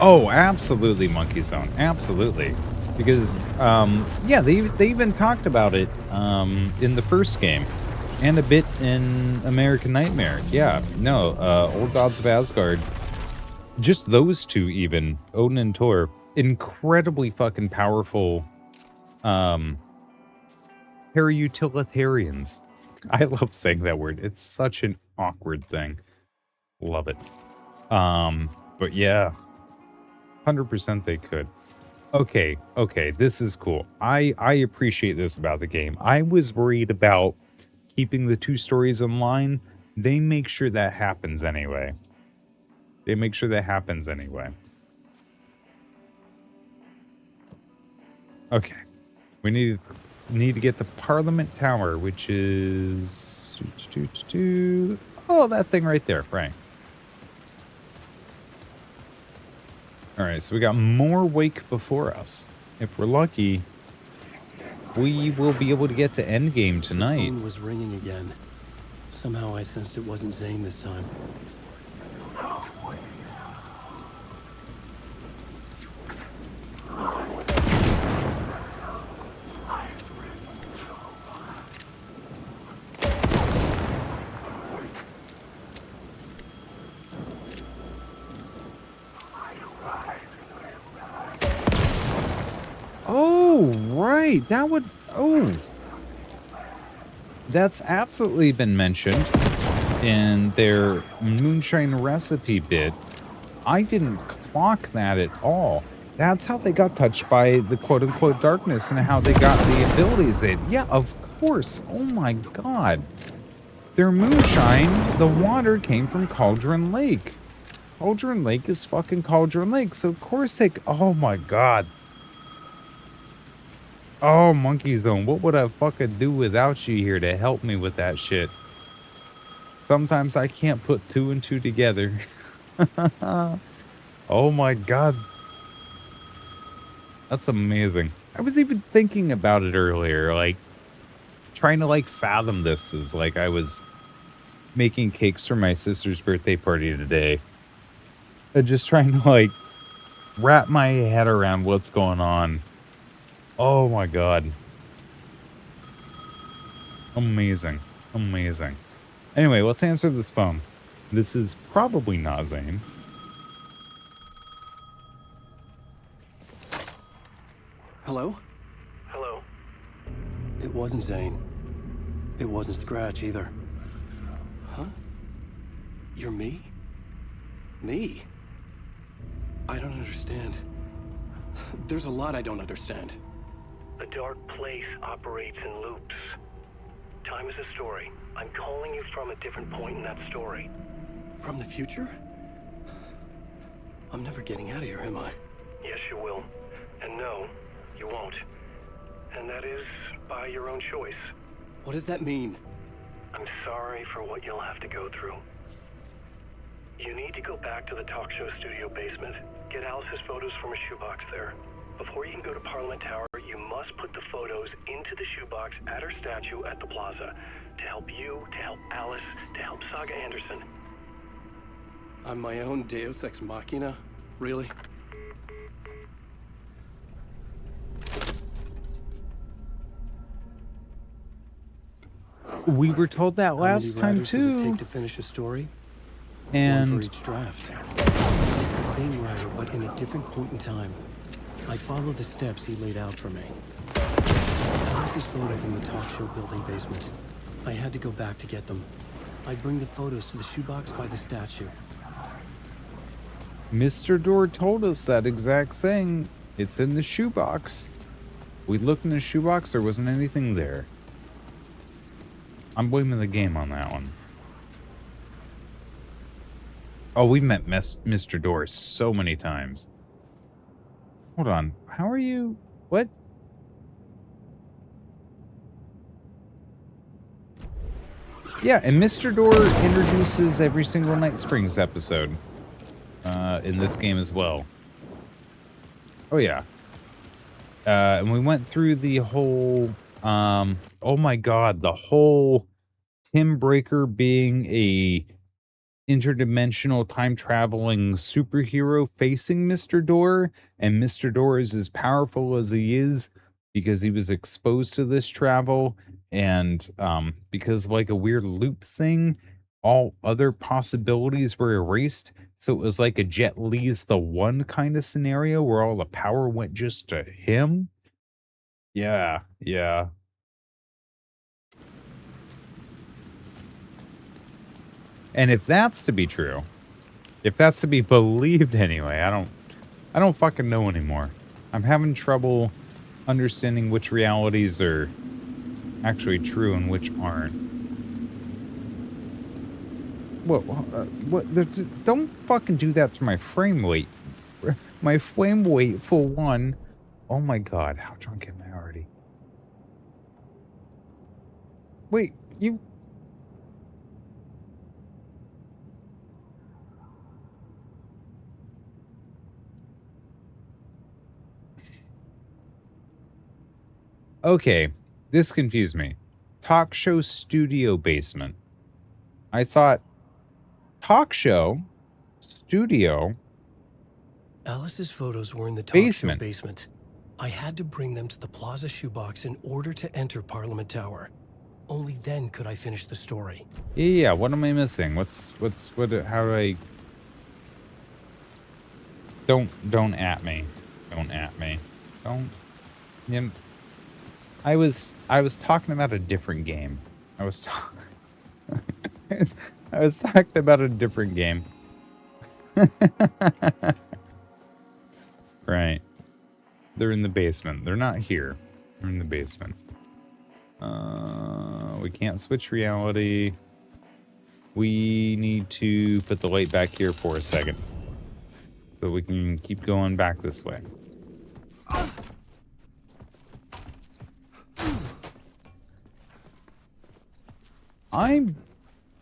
Oh, absolutely, Monkey Zone. Absolutely. Because, yeah, they even talked about it in the first game. And a bit in American Nightmare. Yeah, no, Old Gods of Asgard. Just those two even, Odin and Thor, incredibly fucking powerful para-utilitarians. I love saying that word. It's such an awkward thing. Love it. But yeah, 100% they could. Okay, this is cool. I appreciate this about the game. I was worried about keeping the two stories in line. They make sure that happens anyway. Okay. We need to get the Parliament Tower, which is... Oh, that thing right there, right. Alright, so we got more Wake before us. If we're lucky, we will be able to get to Endgame The tonight. phone was ringing again. Somehow I sensed it wasn't Zane this time. Oh, right. That would... Oh. That's absolutely been mentioned in their moonshine recipe bit. I didn't clock that at all. That's how they got touched by the quote-unquote darkness and how they got the abilities. Yeah, of course. Oh my god. Their moonshine, the water came from Cauldron Lake. Cauldron Lake is fucking Cauldron Lake, so of course they... Oh my god. Oh, Monkey Zone, what would I fucking do without you here to help me with that shit? Sometimes I can't put two and two together. Oh my god. That's amazing. I was even thinking about it earlier, like, trying to, like, fathom this as, like, I was making cakes for my sister's birthday party today. And just trying to, like, wrap my head around what's going on. Oh my god. Amazing. Amazing. Anyway, let's answer this phone. This is probably not Zane. Hello? Hello? It wasn't Zane. It wasn't Scratch either. Huh? You're me? Me? I don't understand. There's a lot I don't understand. The dark place operates in loops. Time is a story. I'm calling you from a different point in that story. From the future? I'm never getting out of here, am I? Yes, you will. And no, you won't. And that is by your own choice. What does that mean? I'm sorry for what you'll have to go through. You need to go back to the talk show studio basement. Get Alice's photos from a shoebox there. Before you can go to Parliament Tower, you must put the photos into the shoebox at her statue at the plaza. To help you, to help Alice, to help Saga Anderson. I'm my own Deus Ex Machina? Really? We were told that last How time many writers does it too. take to finish a story? And One for each draft. It's the same writer, but in a different point in time. I follow the steps he laid out for me. Alice's photo from the talk show building basement. I had to go back to get them. I'd bring the photos to the shoebox by the statue. Mr. Door told us that exact thing. It's in the shoebox. We looked in the shoebox, there wasn't anything there. I'm blaming the game on that one. Oh, we met Mr. Door so many times. Hold on. How are you? What? Yeah, and Mr. Door introduces every single Night Springs episode in this game as well. Oh, yeah. And we went through the whole... oh my god, the whole Tim Breaker being a interdimensional time-traveling superhero facing Mr. Door, and Mr. Door is as powerful as he is because he was exposed to this travel, and because of like a weird loop thing, all other possibilities were erased, so it was like a Jet Li's the One kind of scenario where all the power went just to him. Yeah, yeah. And if that's to be true, if that's to be believed anyway, I don't fucking know anymore. I'm having trouble understanding which realities are actually true and which aren't. What? Don't fucking do that to my frame rate. My frame rate for one. Oh my god, how drunk am I already? Wait, you... Okay, this confused me. Talk show studio basement. I thought talk show studio Alice's photos were in the talk basement. show basement. I had to bring them to the Plaza shoebox in order to enter Parliament Tower. Only then could I finish the story. Yeah, what am I missing? What, how do I... Don't at me. Don't at me. Don't, you know, I was talking about a different game. I was talking about a different game. Right. They're in the basement. They're not here. They're in the basement. We can't switch reality. We need to put the light back here for a second, so we can keep going back this way. I'm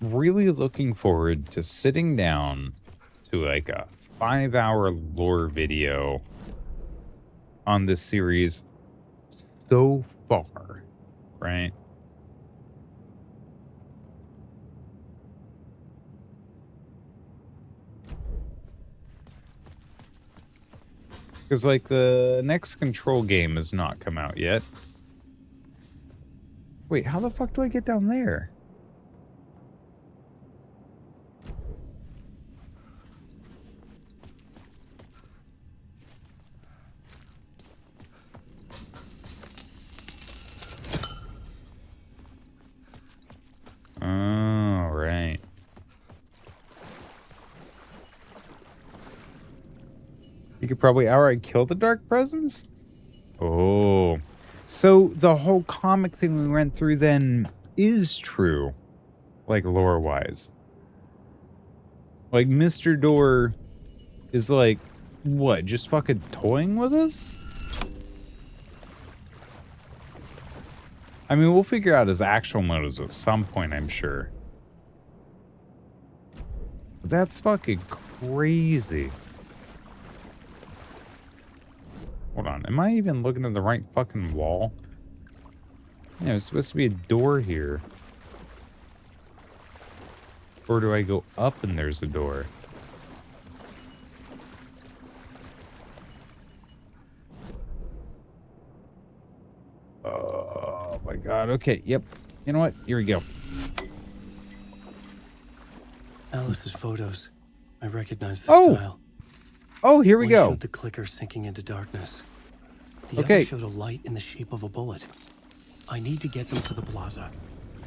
really looking forward to sitting down to like a 5-hour lore video on this series so far, right? Because, like, the next Control game has not come out yet. Wait, how the fuck do I get down there? Oh, right. You could probably outright kill the Dark Presence? Oh. So the whole comic thing we went through then is true. Like, lore-wise. Like, Mr. Door is like, what, just fucking toying with us? I mean, we'll figure out his actual motives at some point, I'm sure. But that's fucking crazy. Hold on, am I even looking at the right fucking wall? Yeah, there's supposed to be a door here. Or do I go up and there's a door? Oh my god, okay, yep. You know what? Here we go. Alice's photos. I recognize the style. Oh, here we One go. showed the clicker sinking into darkness. The Okay. other showed a light in the shape of a bullet. I need to get them to the plaza.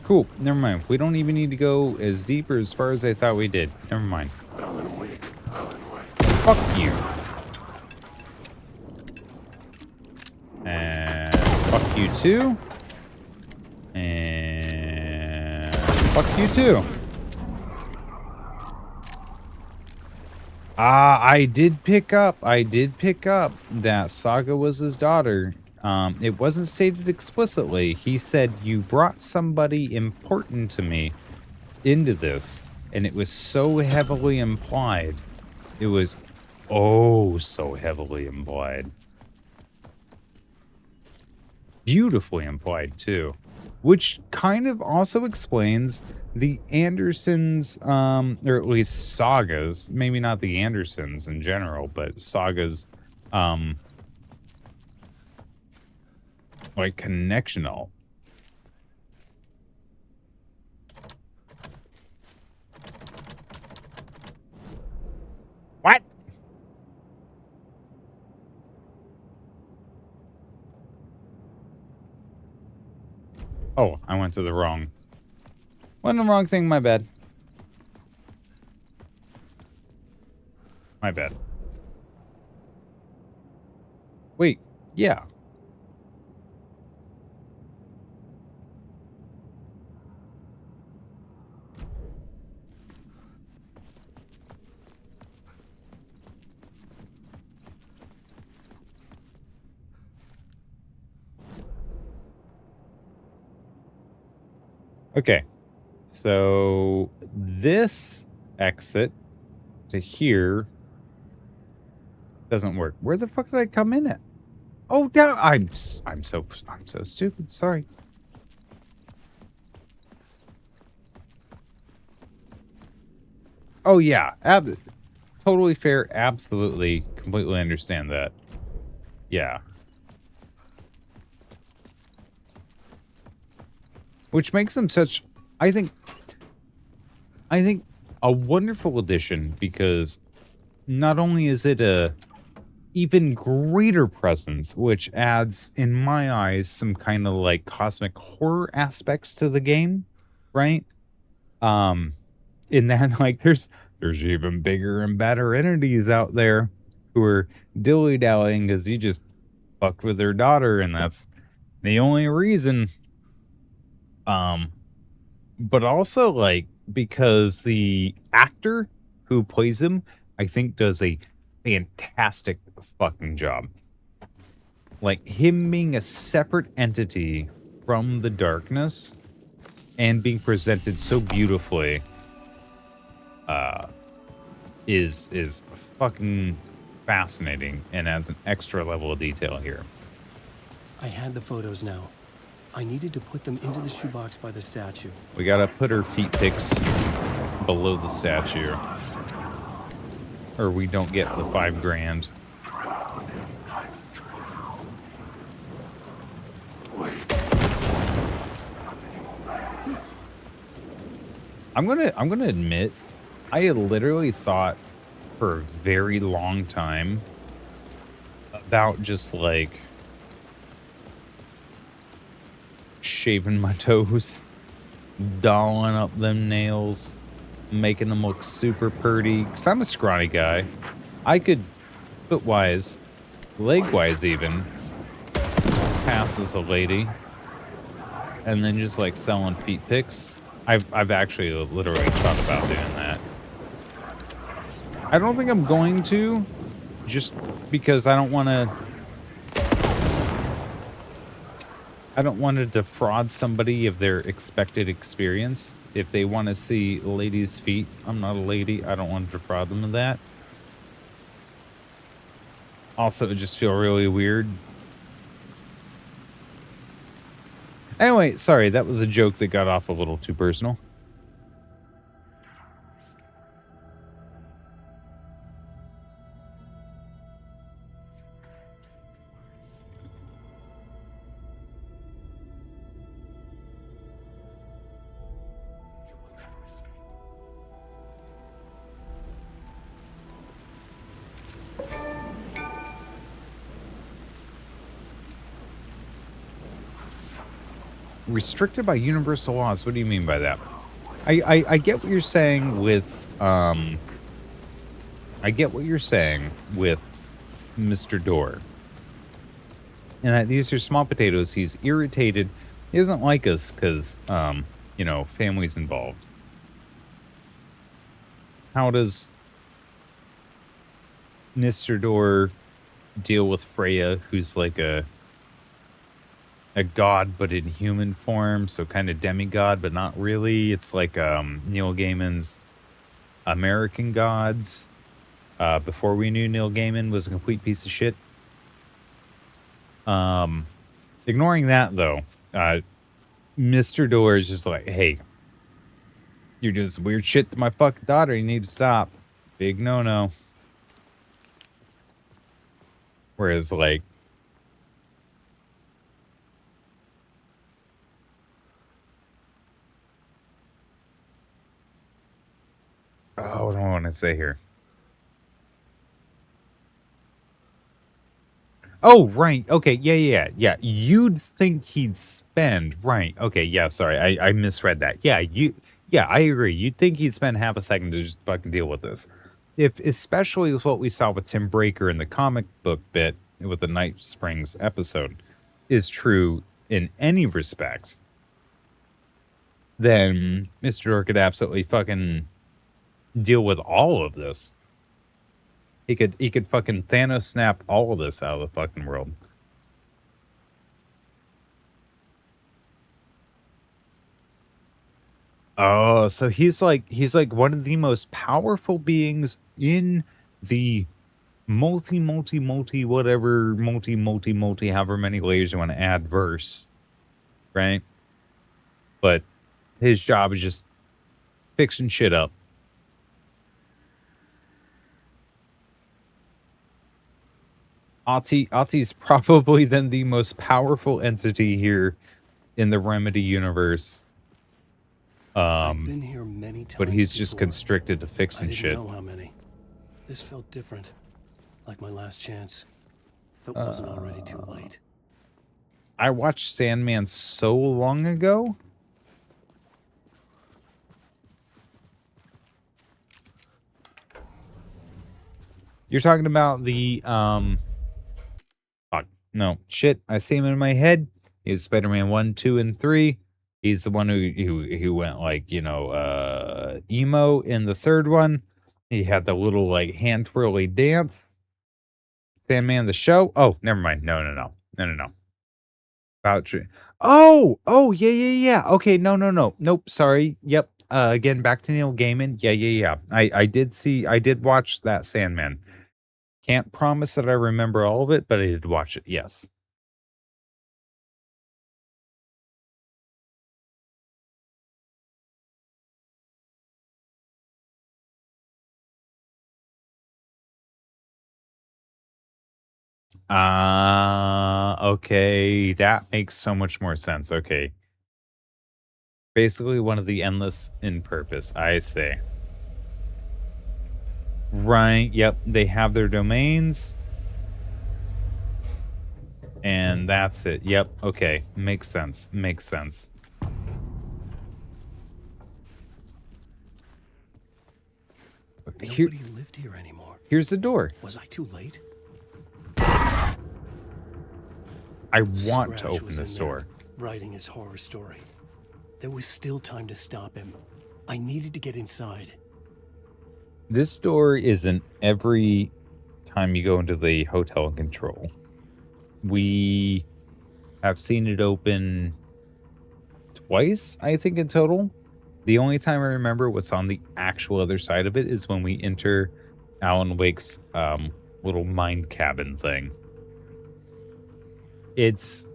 Cool, never mind. We don't even need to go as deep or as far as I thought we did. Never mind. Alan Wake. Fuck you. And fuck you too. And fuck you too. I did pick up that Saga was his daughter. It wasn't stated explicitly. He said, you brought somebody important to me into this, and it was so heavily implied. It was so heavily implied. Beautifully implied, too. Which kind of also explains the Andersons, or at least Saga's, maybe not the Andersons in general, but Saga's, like, connectional. What? Oh, I went to the wrong thing, my bad. My bad. Wait, yeah. Okay. So this exit to here doesn't work. Where the fuck did I come in at? Oh, no, I'm so stupid. Sorry. Oh yeah, totally fair. Absolutely, completely understand that. Yeah. Which makes them such, I think a wonderful addition, because not only is it a even greater presence, which adds, in my eyes, some kind of like cosmic horror aspects to the game, right? In that, like, there's even bigger and better entities out there who are dilly-dallying because you just fucked with their daughter, and that's the only reason. But also, like, because the actor who plays him, I think, does a fantastic fucking job. Like, him being a separate entity from the darkness and being presented so beautifully is fucking fascinating and adds an extra level of detail here. I had the photos now. I needed to put them into the shoebox by the statue. We gotta put her feet pics below the statue, or we don't get the $5 grand. I'm gonna admit, I had literally thought for a very long time about just like shaving my toes, dolling up them nails, making them look super pretty. Cause I'm a scrawny guy. I could, foot-wise, leg-wise even, pass as a lady, and then just like selling feet pics. I've actually literally thought about doing that. I don't think I'm going to, just because I don't want to defraud somebody of their expected experience. If they want to see ladies' feet, I'm not a lady. I don't want to defraud them of that. Also, it just feel really weird. Anyway, sorry, that was a joke that got off a little too personal. Restricted by universal laws. What do you mean by that? I get what you're saying with I get what you're saying with Mr. Door. And that these are small potatoes. He's irritated. He doesn't like us because you know, family's involved. How does Mr. Door deal with Freya, who's like a god but in human form, so kind of demigod but not really? It's like Neil Gaiman's American Gods, before we knew Neil Gaiman was a complete piece of shit. Ignoring that though, Mr. Door is just like, hey, you're doing some weird shit to my fucking daughter, you need to stop. Big no-no. Whereas like oh, what do I want to say here? Oh, right. Okay. Yeah. You'd think he'd spend. Right. Okay. Yeah. Sorry. I misread that. Yeah. I agree. You'd think he'd spend half a second to just fucking deal with this. Especially with what we saw with Tim Breaker in the comic book bit with the Night Springs episode is true in any respect, then Mr. Door could absolutely fucking deal with all of this. He could fucking Thanos snap all of this out of the fucking world. Oh, so he's like one of the most powerful beings in the multi, whatever, however many layers you want to add verse, right? But his job is just fixing shit up. Ahti's probably then the most powerful entity here in the Remedy universe. I've been here many times But he's just before. constricted to fixing I didn't shit. know how many. This felt different, like my last chance. If it wasn't already too late. I watched Sandman so long ago. You're talking about the fuck. No, shit. I see him in my head. He's Spider-Man 1, 2, and 3. He's the one who went like, you know, emo in the third one. He had the little like hand twirly dance. Sandman the show. Oh, never mind. No. About yeah. Okay, no. Nope, sorry. Yep. Again, back to Neil Gaiman. Yeah. I did watch that Sandman. Can't promise that I remember all of it, but I did watch it. Yes. Okay. That makes so much more sense. Okay. Basically one of the endless in purpose, I say. Right, yep. They have their domains. And that's it. Yep, okay. Makes sense. Nobody lived here anymore. Here's the door. Was I too late? I want to Scratch open was this in there, door. writing his horror story. There was still time to stop him. I needed to get inside. This door isn't every time you go into the hotel control. We have seen it open twice, I think, in total. The only time I remember what's on the actual other side of it is when we enter Alan Wake's little mind cabin thing. It's...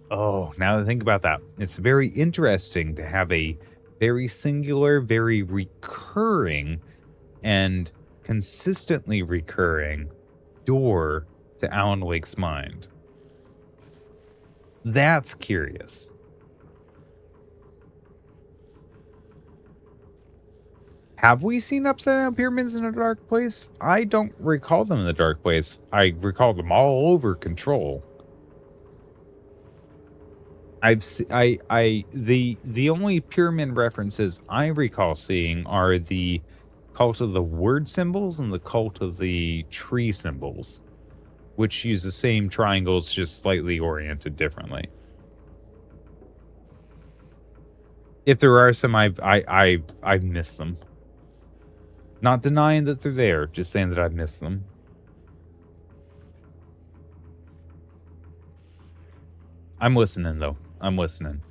Oh, now that I think about that, it's very interesting to have a very singular, very recurring, and consistently recurring door to Alan Wake's mind. That's curious. Have we seen upside down pyramids in a dark place? I don't recall them in the dark place. I recall them all over Control. The only pyramid references I recall seeing are the Cult of the Word symbols and the Cult of the Tree symbols, which use the same triangles, just slightly oriented differently. If there are some, I've missed them. Not denying that they're there, just saying that I've missed them. I'm listening, though. I'm listening.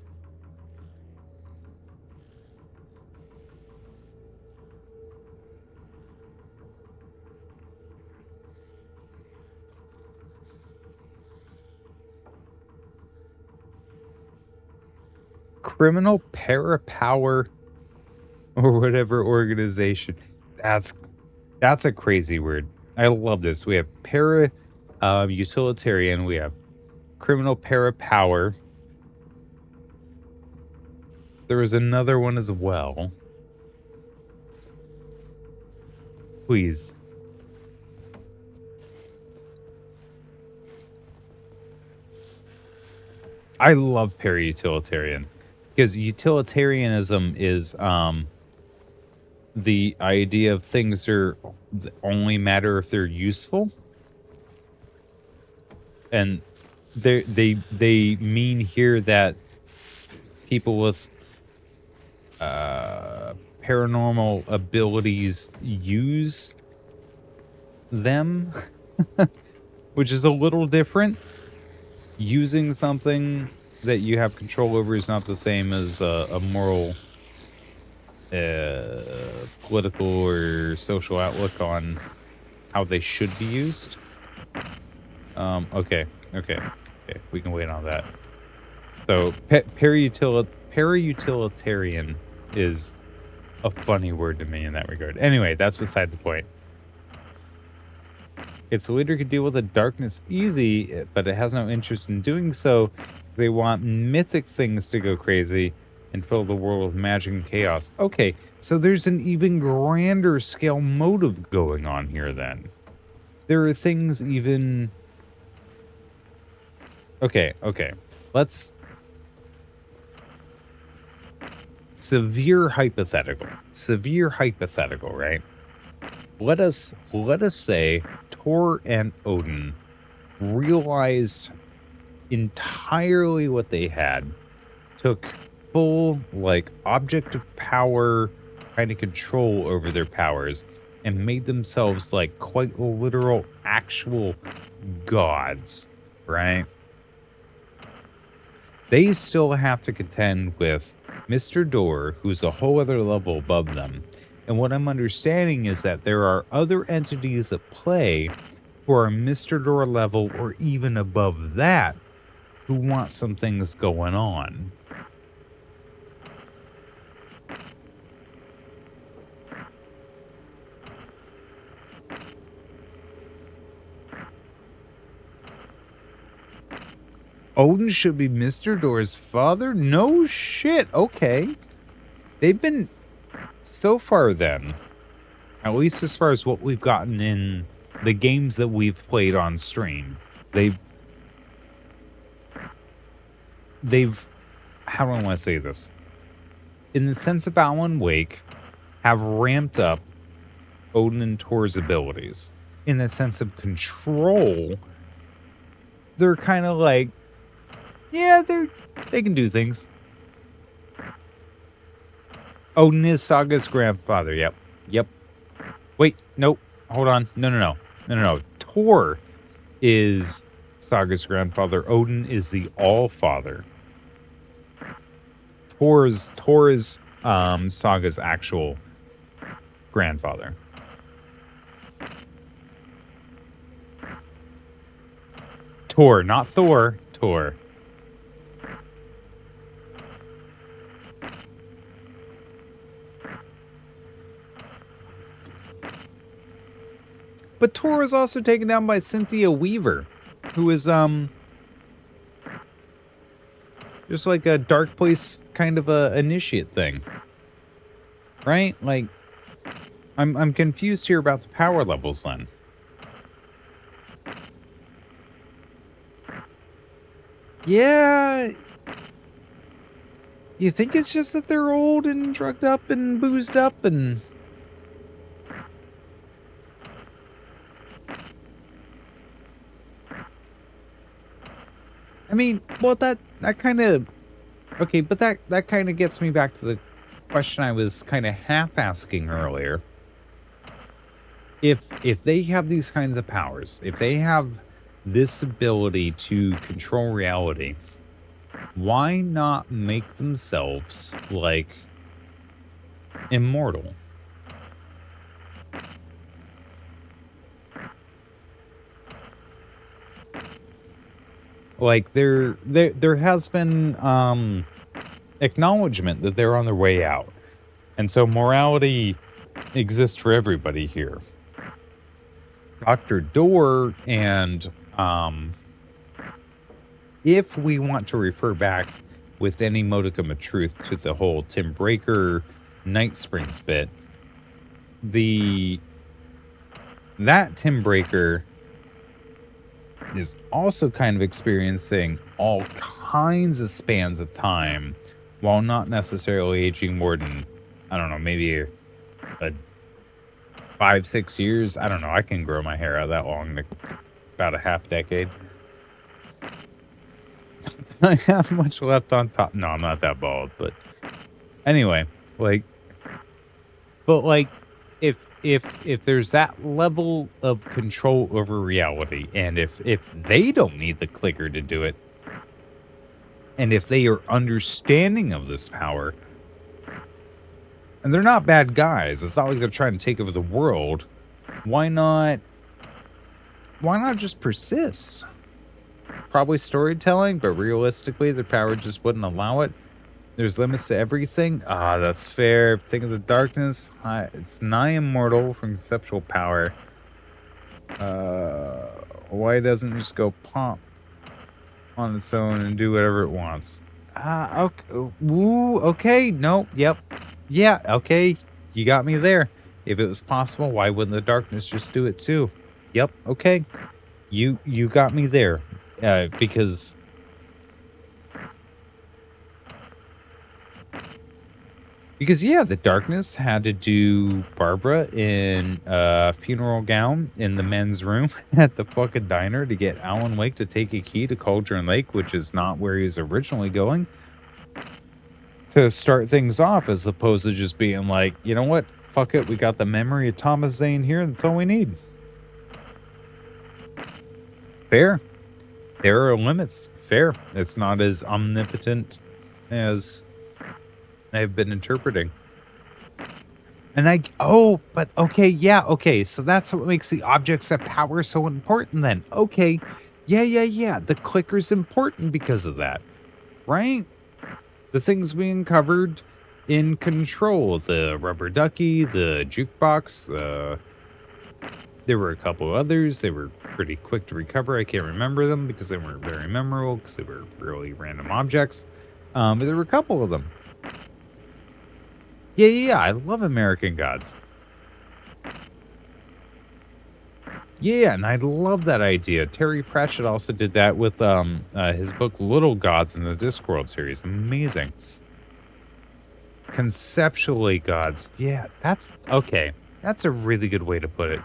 Criminal Parapower or whatever organization. That's a crazy word. I love this. We have utilitarian. We have criminal parapower. There was another one as well. Please. I love para-utilitarian because utilitarianism is the idea of things are only matter if they're useful, and they mean here that people with paranormal abilities use them, which is a little different. Using something that you have control over is not the same as a moral, political, or social outlook on how they should be used. Okay. We can wait on that. So parautilitarian is a funny word to me in that regard. Anyway, that's beside the point. Its leader could deal with the darkness easy, but it has no interest in doing so. They want mythic things to go crazy and fill the world with magic and chaos. Okay, so there's an even grander scale motive going on here then. There are things even... Okay. Let's... Severe hypothetical, right? Let us say Thor and Odin realized entirely what they had, took full, like, object of power kind of control over their powers, and made themselves, like, quite literal, actual gods, right? They still have to contend with Mr. Door, who's a whole other level above them. And what I'm understanding is that there are other entities at play who are Mr. Door level or even above that who want some things going on. Odin should be Mr. Door's father? No shit. Okay. They've been... So far then, at least as far as what we've gotten in the games that we've played on stream, they've... How do I want to say this? In the sense of Alan Wake, have ramped up Odin and Thor's abilities. In the sense of control, they're kind of like, yeah, they can do things. Odin is Saga's grandfather. Yep. Wait, nope. Hold on. No. Thor is Saga's grandfather. Odin is the All-Father. Thor is Saga's actual grandfather. Thor, not Thor. Thor. But Thor is also taken down by Cynthia Weaver, who is just like a Dark Place kind of a initiate thing. Right? Like, I'm confused here about the power levels then. Yeah. You think it's just that they're old and drugged up and boozed up and... I mean, well, that kind of... Okay, but that kind of gets me back to the question I was kind of half-asking earlier. If they have these kinds of powers, if they have this ability to control reality, why not make themselves, like, immortal? Like, there has been acknowledgement that they're on their way out. And so morality exists for everybody here. Dr. Door and if we want to refer back with any modicum of truth to the whole Tim Breaker Night Springs bit, that Tim Breaker is also kind of experiencing all kinds of spans of time while not necessarily aging more than, I don't know, maybe a 5-6 years. I don't know. I can grow my hair out that long, about a half decade. I have much left on top. No, I'm not that bald, but anyway, like, but like, if there's that level of control over reality, and if they don't need the clicker to do it, and if they are understanding of this power, and they're not bad guys, it's not like they're trying to take over the world, why not why not just persist? Probably storytelling, but realistically, the power just wouldn't allow it. There's limits to everything. Ah, that's fair. Think of the darkness. It's nigh immortal from conceptual power. Why doesn't it just go pop on its own and do whatever it wants? Okay. Woo, okay. Nope. Yep. Yeah, okay. You got me there. If it was possible, why wouldn't the darkness just do it too? Yep. Okay. You got me there. Because yeah, the darkness had to do Barbara in a funeral gown in the men's room at the fucking diner to get Alan Wake to take a key to Cauldron Lake, which is not where he's originally going, to start things off, as opposed to just being like, you know what, fuck it, we got the memory of Thomas Zane here, that's all we need. Fair. There are limits. Fair. It's not as omnipotent as I've been interpreting. And but okay, yeah, okay. So that's what makes the objects of power so important then. Okay. Yeah. The clicker's important because of that. Right? The things we uncovered in Control. The rubber ducky, the jukebox, there were a couple others. They were pretty quick to recover. I can't remember them because they weren't very memorable because they were really random objects. But there were a couple of them. Yeah. I love American Gods. Yeah, and I love that idea. Terry Pratchett also did that with his book Little Gods in the Discworld series. Amazing. Conceptually gods. Yeah, that's okay. That's a really good way to put it.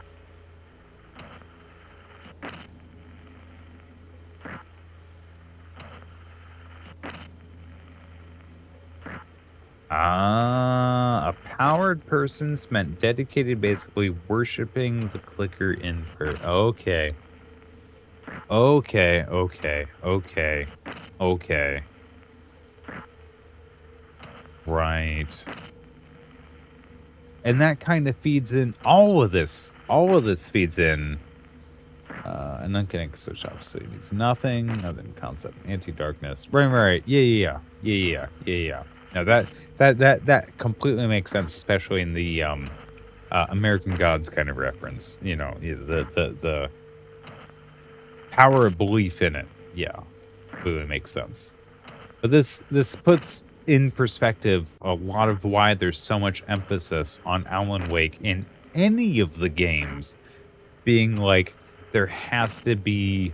A powered person's meant dedicated, basically worshiping the clicker in prayer. Okay. Right. And that kind of feeds in all of this. All of this feeds in. An unconnected switch obviously means nothing. Nothing concept. Anti-darkness. Right. Yeah. Now that completely makes sense, especially in the American Gods kind of reference. You know, the power of belief in it. Yeah, completely makes sense. But this puts in perspective a lot of why there's so much emphasis on Alan Wake in any of the games, being like there has to be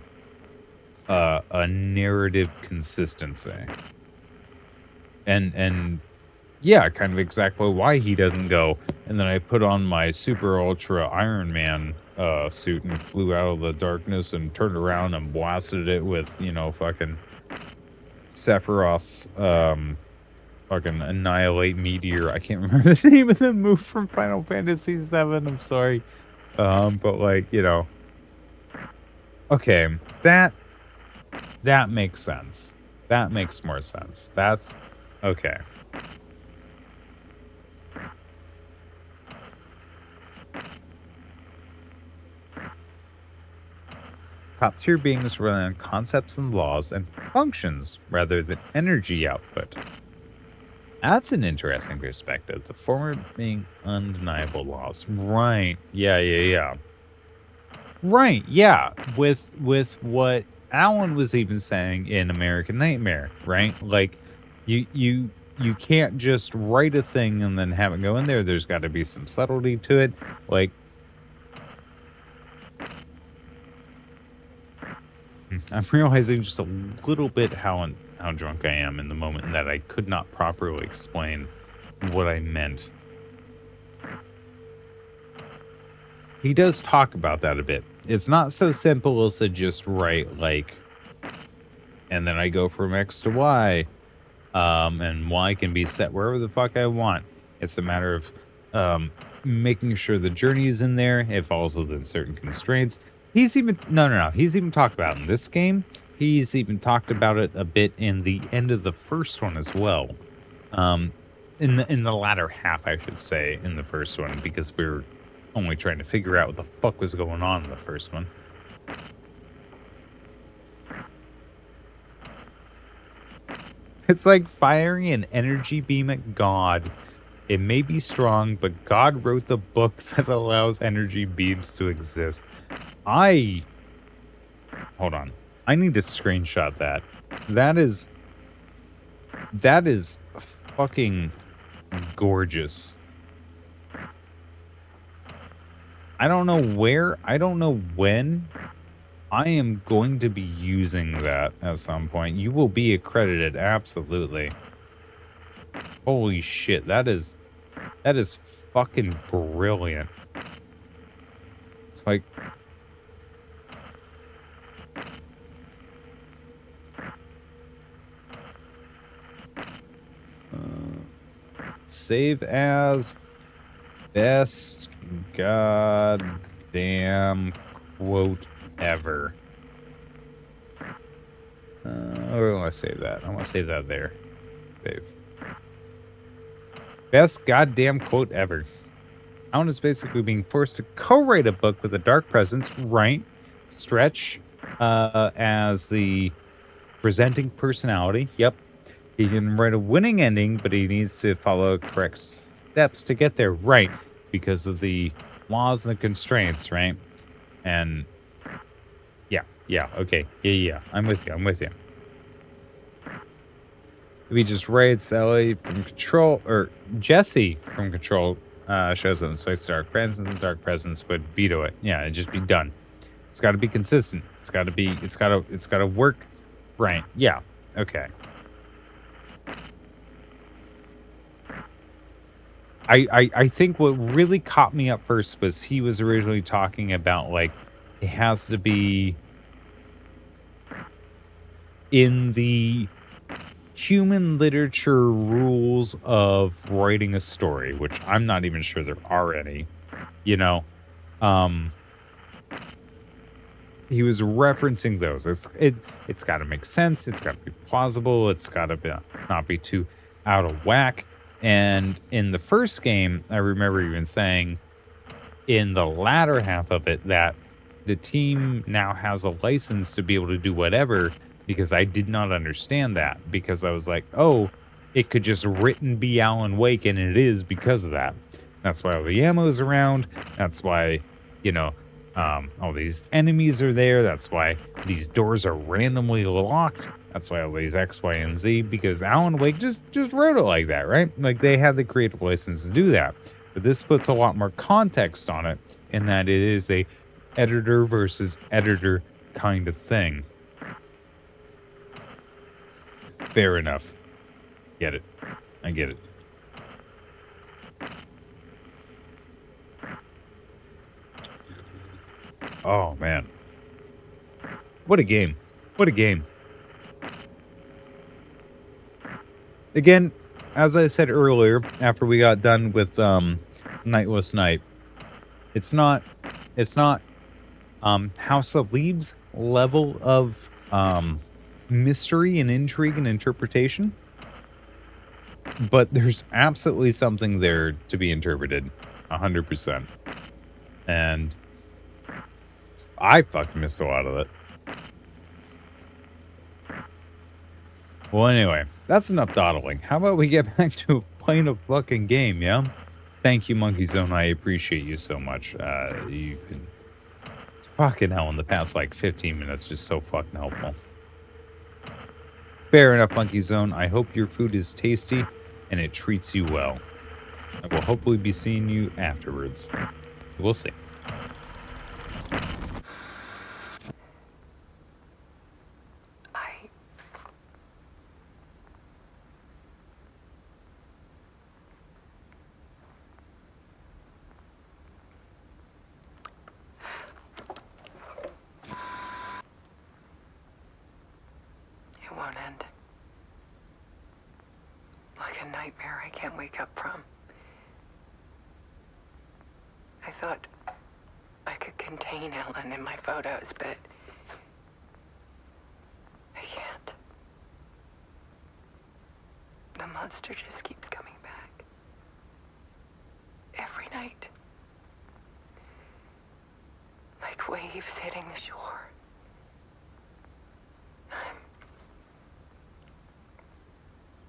a narrative consistency. And yeah, kind of exactly why he doesn't go, and then I put on my super ultra Iron Man suit and flew out of the darkness and turned around and blasted it with, you know, fucking Sephiroth's fucking Annihilate Meteor. I can't remember the name of the move from Final Fantasy VII. I'm sorry. But like, you know. Okay, that makes sense. That makes more sense. That's okay. Top-tier beings rely on concepts and laws and functions rather than energy output. That's an interesting perspective. The former being undeniable laws. Right. Yeah. Right, yeah. With what Alan was even saying in American Nightmare, right? Like, you can't just write a thing and then have it go in there. There's got to be some subtlety to it. Like, I'm realizing just a little bit how drunk I am in the moment, and that I could not properly explain what I meant. He does talk about that a bit. It's not so simple as to just write, like, and then I go from X to Y, and Y can be set wherever the fuck I want. It's a matter of making sure the journey is in there. It falls within certain constraints. He's even He's even talked about it in this game. He's even talked about it a bit in the end of the first one as well. In the latter half, I should say, in the first one, because we were only trying to figure out what the fuck was going on in the first one. It's like firing an energy beam at God. It may be strong, but God wrote the book that allows energy beams to exist. Hold on. I need to screenshot that. That is fucking gorgeous. I don't know where, I don't know when. I am going to be using that at some point. You will be accredited, absolutely. Holy shit, that is fucking brilliant. It's like save as best goddamn quote ever. Or I want to save that. I want to save that there. Save. Best goddamn quote ever. Alan is basically being forced to co-write a book with a dark presence, right? Stretch as the presenting personality. Yep. He can write a winning ending, but he needs to follow correct steps to get there, right? Because of the laws and the constraints, right? And yeah, okay. Yeah. I'm with you. If he just writes Ellie from Control, or Jesse from Control, shows up and swipes Dark Presence, and the Dark Presence would veto it. Yeah, it'd just be done. It's got to be consistent. It's got to work right. Yeah, okay. I think what really caught me up first was he was originally talking about, like, it has to be in the human literature rules of writing a story, which I'm not even sure there are any, you know. He was referencing those. It's got to make sense. It's got to be plausible. It's got to not be too out of whack. And in the first game, I remember even saying in the latter half of it that the team now has a license to be able to do whatever, because I did not understand that, because I was like, oh, it could just written be Alan Wake, and it is because of that. That's why all the ammo's around. That's why, you know, all these enemies are there. That's why these doors are randomly locked. That's why all these X, Y, and Z, because Alan Wake just wrote it like that, right? Like, they had the creative license to do that. But this puts a lot more context on it, in that it is a editor versus editor kind of thing. Fair enough. Get it. I get it. Oh, man. What a game. What a game. Again, as I said earlier, after we got done with Nightless Night, it's not House of Leaves level of mystery and intrigue and interpretation, but there's absolutely something there to be interpreted 100%. And I fucking missed a lot of it. Well, anyway, that's enough dawdling. How about we get back to playing a fucking game, yeah? Thank you, Monkey Zone. I appreciate you so much. You've been fucking hell in the past, like, 15 minutes. Just so fucking helpful. Fair enough, Monkey Zone. I hope your food is tasty and it treats you well. I will hopefully be seeing you afterwards. We'll see. It won't end. Like a nightmare I can't wake up from. I thought I could contain Ellen in my photos, but I can't. The monster just keeps coming back. Every night. Like waves hitting the shore.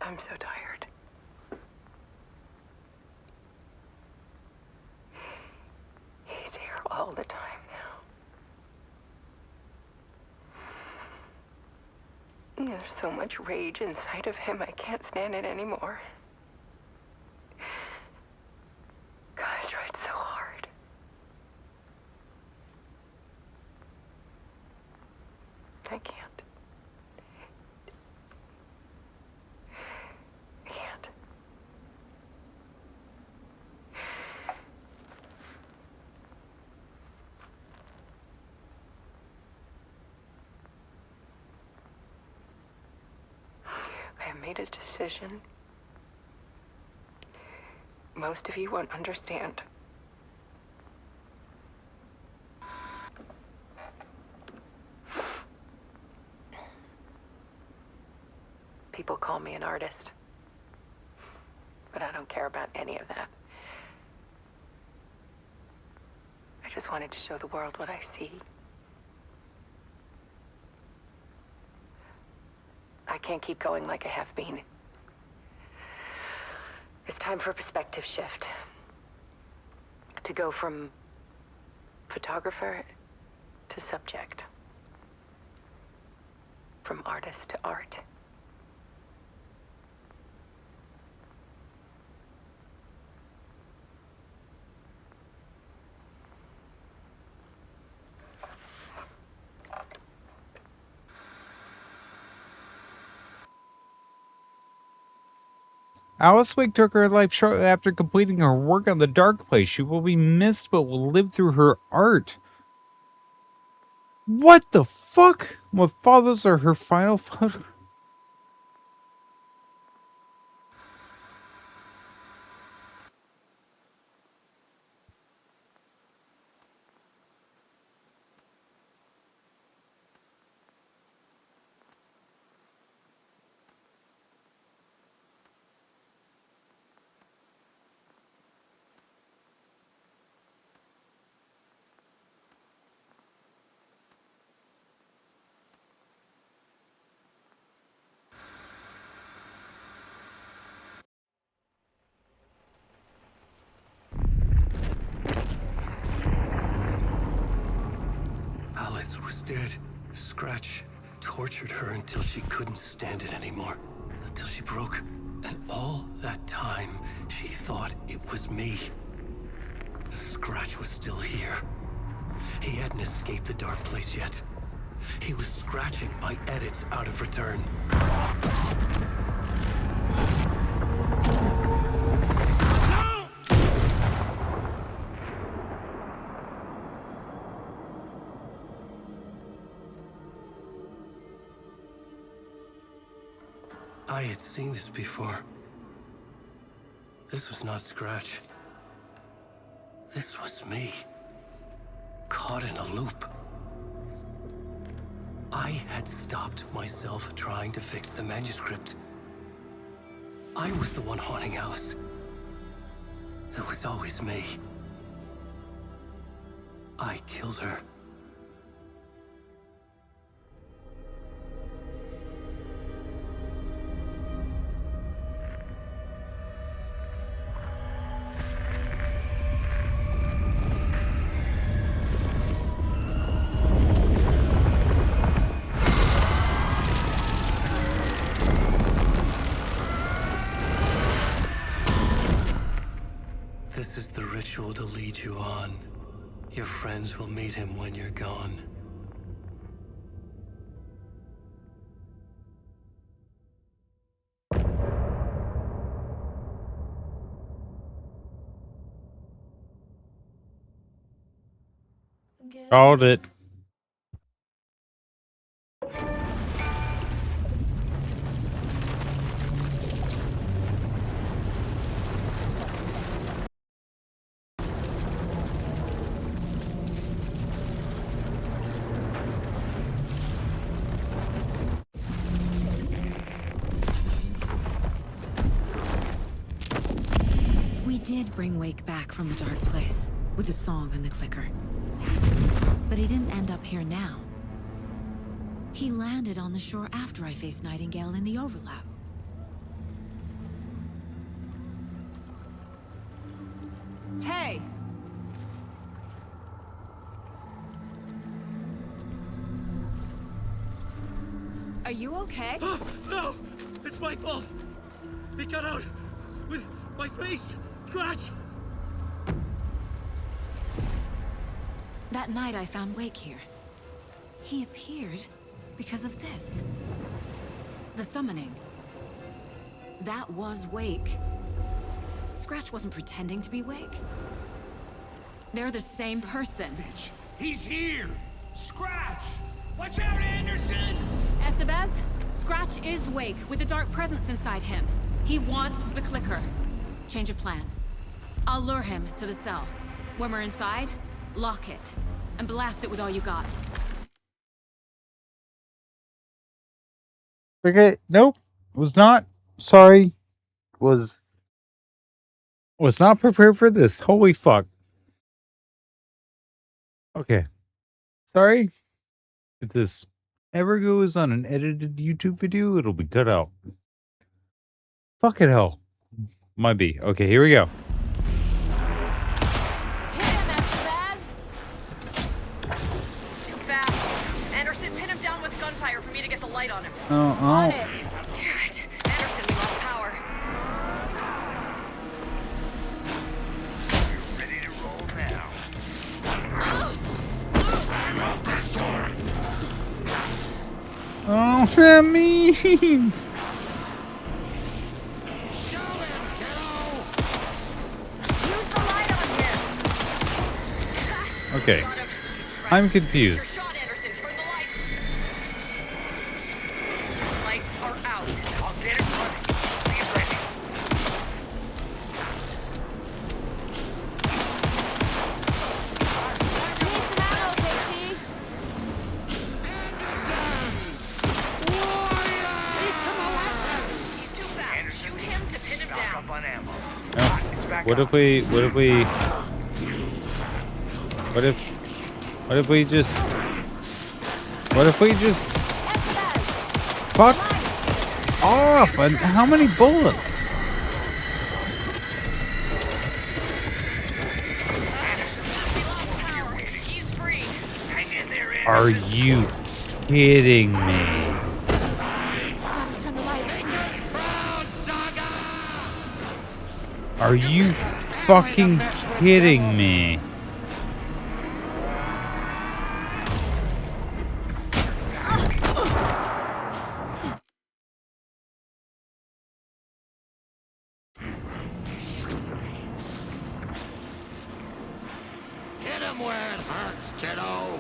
I'm so tired. He's here all the time now. There's so much rage inside of him, I can't stand it anymore. God, I tried so hard. I can't. I can't. I have made a decision. Most of you won't understand. People call me an artist, but I don't care about any of that. I just wanted to show the world what I see. I can't keep going like I have been. It's time for a perspective shift. To go from photographer to subject. From artist to art. Alice Wake took her life shortly after completing her work on the Dark Place. She will be missed, but will live through her art. What the fuck? What follows are her final photo. Alice was dead. Scratch tortured her until she couldn't stand it anymore. Until she broke. And all that time, she thought it was me. Scratch was still here. He hadn't escaped the Dark Place yet. He was scratching my edits out of return. I had seen this before. This was not Scratch. This was me. Caught in a loop. I had stopped myself trying to fix the manuscript. I was the one haunting Alice. It was always me. I killed her. This is the ritual to lead you on. Your friends will meet him when you're gone. Called it. We did bring Wake back from the Dark Place with the song and the clicker. But he didn't end up here now. He landed on the shore after I faced Nightingale in the overlap. Hey! Are you okay? No! It's my fault! He got out with my face! Scratch! That night I found Wake here. He appeared because of this. The summoning. That was Wake. Scratch wasn't pretending to be Wake. They're the same person. He's here! Scratch! Watch out, Anderson! Estevez, Scratch is Wake with a dark presence inside him. He wants the clicker. Change of plan. I'll lure him to the cell. When we're inside, lock it. And blast it with all you got. Okay, nope. Was not. Sorry. Was not prepared for this. Holy fuck. Okay. Sorry. If this ever goes on an edited YouTube video, it'll be cut out. Fucking hell. Might be. Okay, here we go. He's too fast. Anderson, pin him down with gunfire for me to get the light on him. On it. Damn it. Anderson, we lost power. We're ready to roll now. Oh, that means. Okay. I'm confused. Lights are out. I'll get it running. Be ready. He's too fast. Shoot him to pin him down. Up on ammo. What if we just fuck off? And how many bullets? Are you kidding me? Are you fucking kidding me? Hit him where it hurts, kiddo.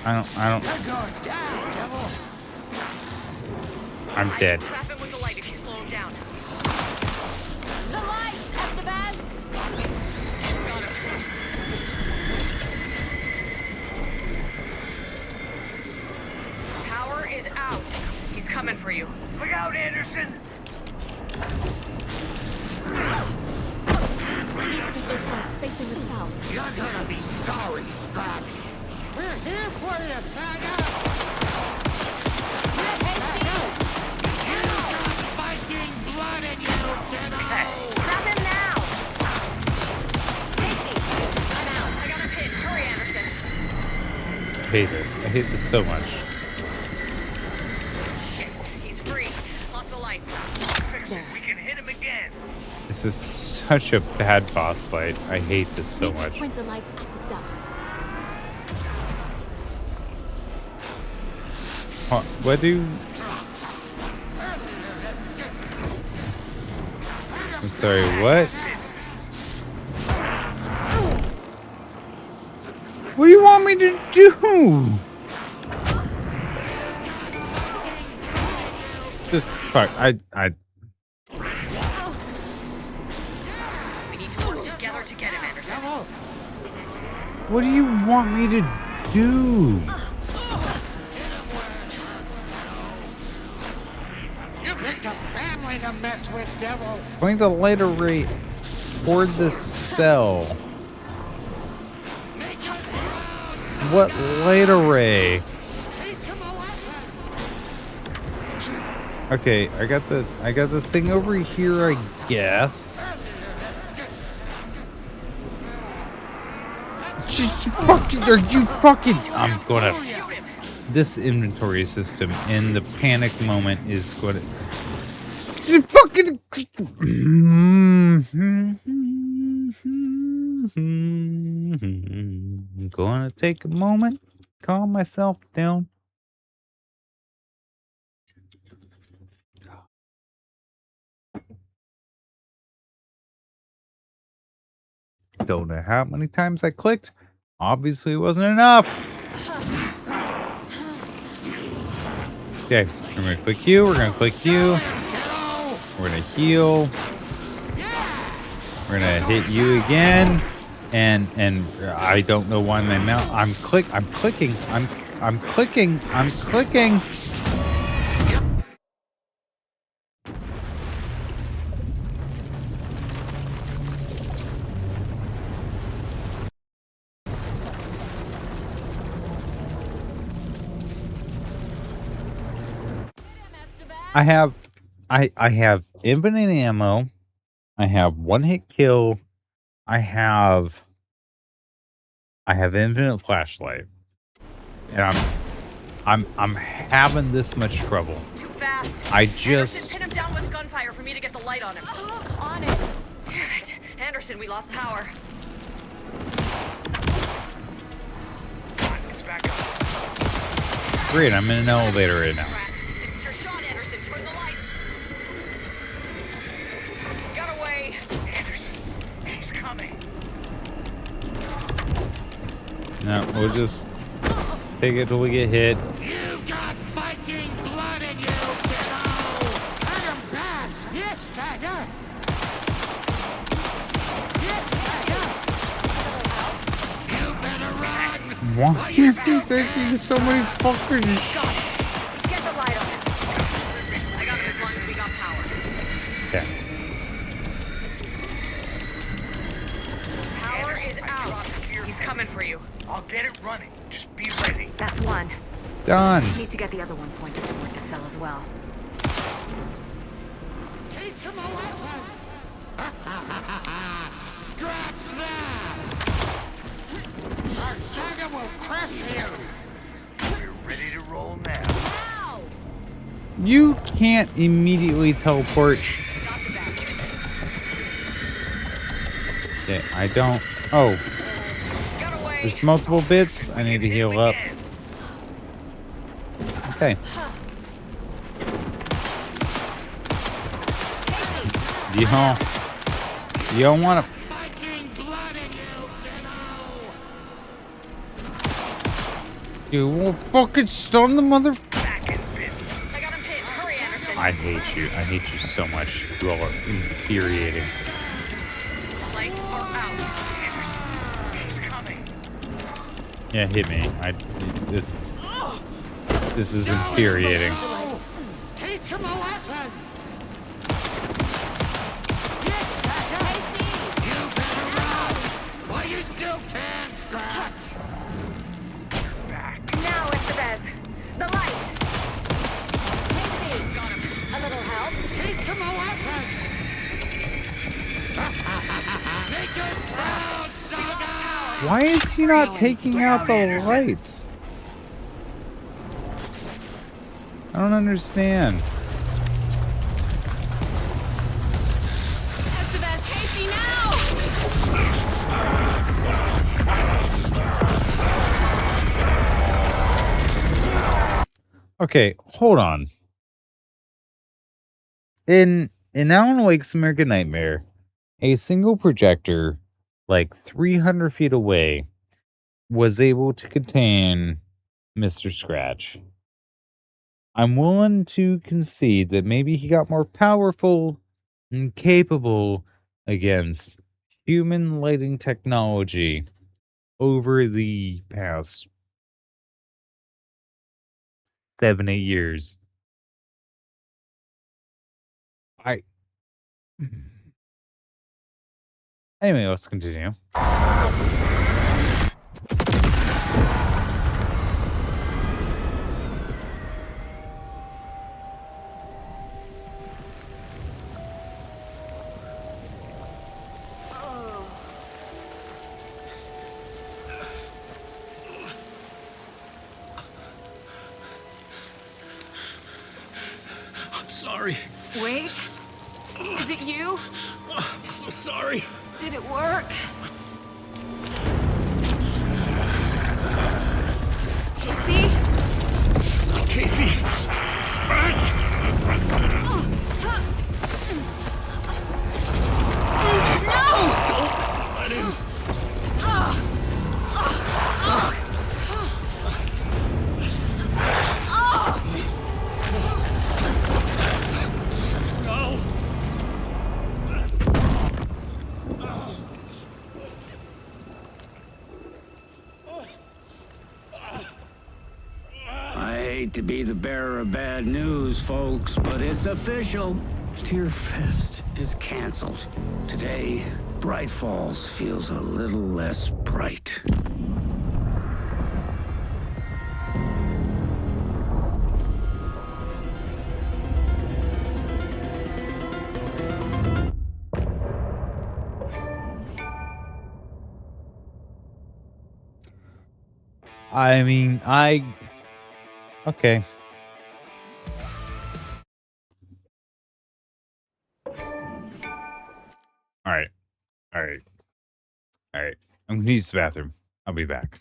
I don't. You're going down, devil. I'm dead. Trap him with the light if you slow him down. The lights, Estevez! Power is out. He's coming for you. Look out, Anderson! We need to get those lights facing the cell. You're gonna be sorry, Scratch. We're here for you, Saga. You got Viking blood in you, kiddo. Trap him now! Casey! I'm out. I got a pin. Hurry, Anderson. I hate this. I hate this so much. Shit. He's free. Lost the lights. Fix it. We can hit him again. This is such a bad boss fight. I hate this so much. Point the lights at the cell. What do? I'm sorry, what? What do you want me to do? Just fuck. We need to work together to get him, Anderson. What do you want me to do? You picked a family to mess with, devil. Point the light array toward the cell. What light array? Okay, I got the thing over here, I guess. Are you fucking? I'm gonna. This inventory system in the panic moment is gonna. Fucking. I'm gonna take a moment, calm myself down. Don't know how many times I clicked. Obviously, it wasn't enough. Okay, we're gonna click you. We're gonna click you. We're gonna heal. We're gonna hit you again. And I don't know why my mouth. I'm clicking. I'm clicking. I have infinite ammo. I have one hit kill. I have infinite flashlight. And I'm having this much trouble. It's too fast. I Anderson, just pin him down with gunfire for me to get the light on him. On it. Damn it. Anderson, we lost power. It's back up. great. I'm in an elevator right now. This is your shot, Anderson. Turn the light. Got away. Anderson, he's coming. No, we'll just take it till we get hit. You've got Viking blood in you, kiddo! Adam Bats! Yes, Tiger! Yes, Tiger! You better run! Why is he taking so many fuckers? Get the light on him. I got him as long as we got power. Okay. Power is out. He's coming for you. I'll get it running. Just be ready. That's one. Done. Need to get the other one pointed toward the cell as well. Teach him a lesson! Scratch that! Our saga will crush you! We're ready to roll now. You can't immediately teleport. Okay, I don't. Oh. There's multiple bits. I need to heal up. Okay. You don't want to. You will fucking stun the mother. I hate you. I hate you so much. You all are infuriating. Lights are out. He's coming. Yeah, hit me. This is infuriating. Teach him a lesson! You better run! While you still can, Scratch! Now, Estevez. The light. Casey. Got him. A little help. Teach him a lesson! Make us proud, Saga! Why is he not taking out the lights? I don't understand. Estevez, Casey, now! Okay, hold on. In Alan Wake's American Nightmare, a single projector, like 300 feet away, was able to contain Mr. Scratch. I'm willing to concede that maybe he got more powerful and capable against human lighting technology over the past 7-8 years. Anyway, let's continue. sorry. Wake? Is it you? I'm so sorry. Did it work? Casey? Casey! Scratch! No! Don't let him. No! I hate to be the bearer of bad news, folks, but it's official. Tearfest is canceled. Today, Bright Falls feels a little less bright. I mean, okay. All right. All right. All right. I'm going to use the bathroom. I'll be back.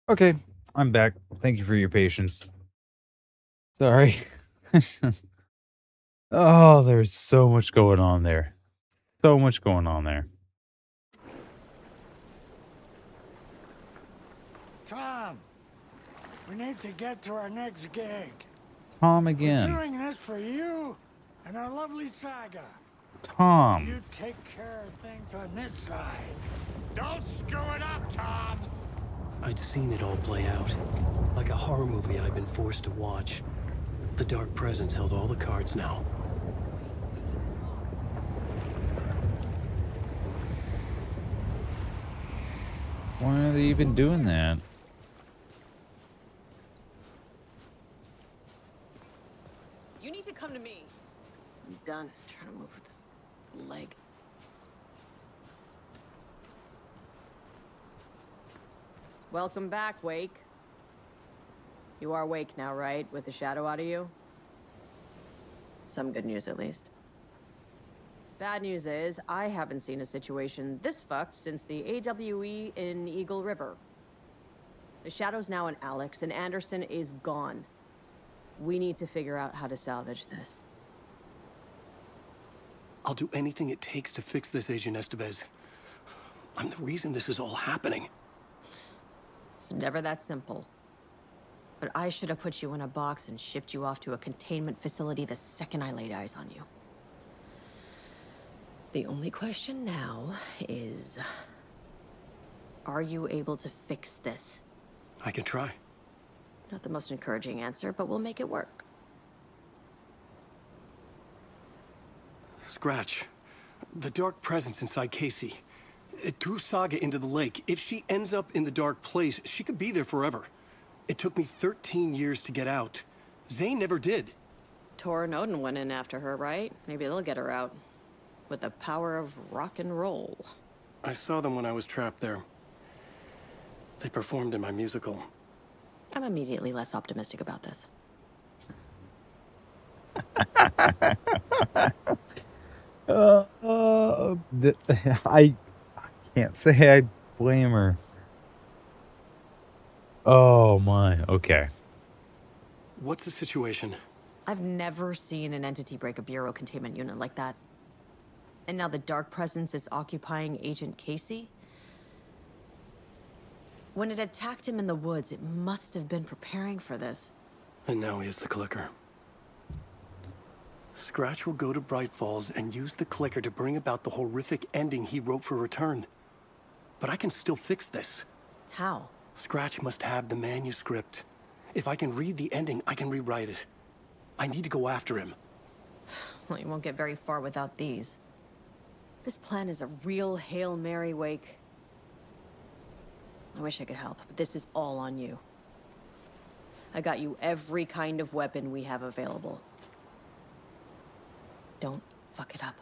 Okay, I'm back. Thank you for your patience. Sorry. Oh, there's so much going on there. So much going on there. Tom, we need to get to our next gig. Tom We're again. doing this for you and our lovely Saga. Tom. You take care of things on this side. Don't screw it up, Tom! I'd seen it all play out. Like a horror movie I'd been forced to watch. The Dark Presence held all the cards now. Why are they even doing that? You need to come to me. I'm done trying to move with this leg. Welcome back, Wake. You are Wake now, right? With the shadow out of you? Some good news, at least. Bad news is, I haven't seen a situation this fucked since the AWE in Eagle River. The shadow's now in Alex, and Anderson is gone. We need to figure out how to salvage this. I'll do anything it takes to fix this, Agent Estevez. I'm the reason this is all happening. It's never that simple. But I should have put you in a box and shipped you off to a containment facility the second I laid eyes on you. The only question now is... are you able to fix this? I can try. Not the most encouraging answer, but we'll make it work. Scratch. The Dark Presence inside Casey. It threw Saga into the lake. If she ends up in the Dark Place, she could be there forever. It took me 13 years to get out. Zane never did. Tor and Odin went in after her, right? Maybe they'll get her out. With the power of rock and roll. I saw them when I was trapped there. They performed in my musical. I'm immediately less optimistic about this. I can't say I blame her. Oh my. Okay. What's the situation? I've never seen an entity break a bureau containment unit like that. And now the Dark Presence is occupying Agent Casey? When it attacked him in the woods, it must have been preparing for this. And now he has the clicker. Scratch will go to Bright Falls and use the clicker to bring about the horrific ending he wrote for Return. But I can still fix this. How? Scratch must have the manuscript. If I can read the ending, I can rewrite it. I need to go after him. Well, you won't get very far without these. This plan is a real Hail Mary, Wake. I wish I could help, but this is all on you. I got you every kind of weapon we have available. Don't fuck it up.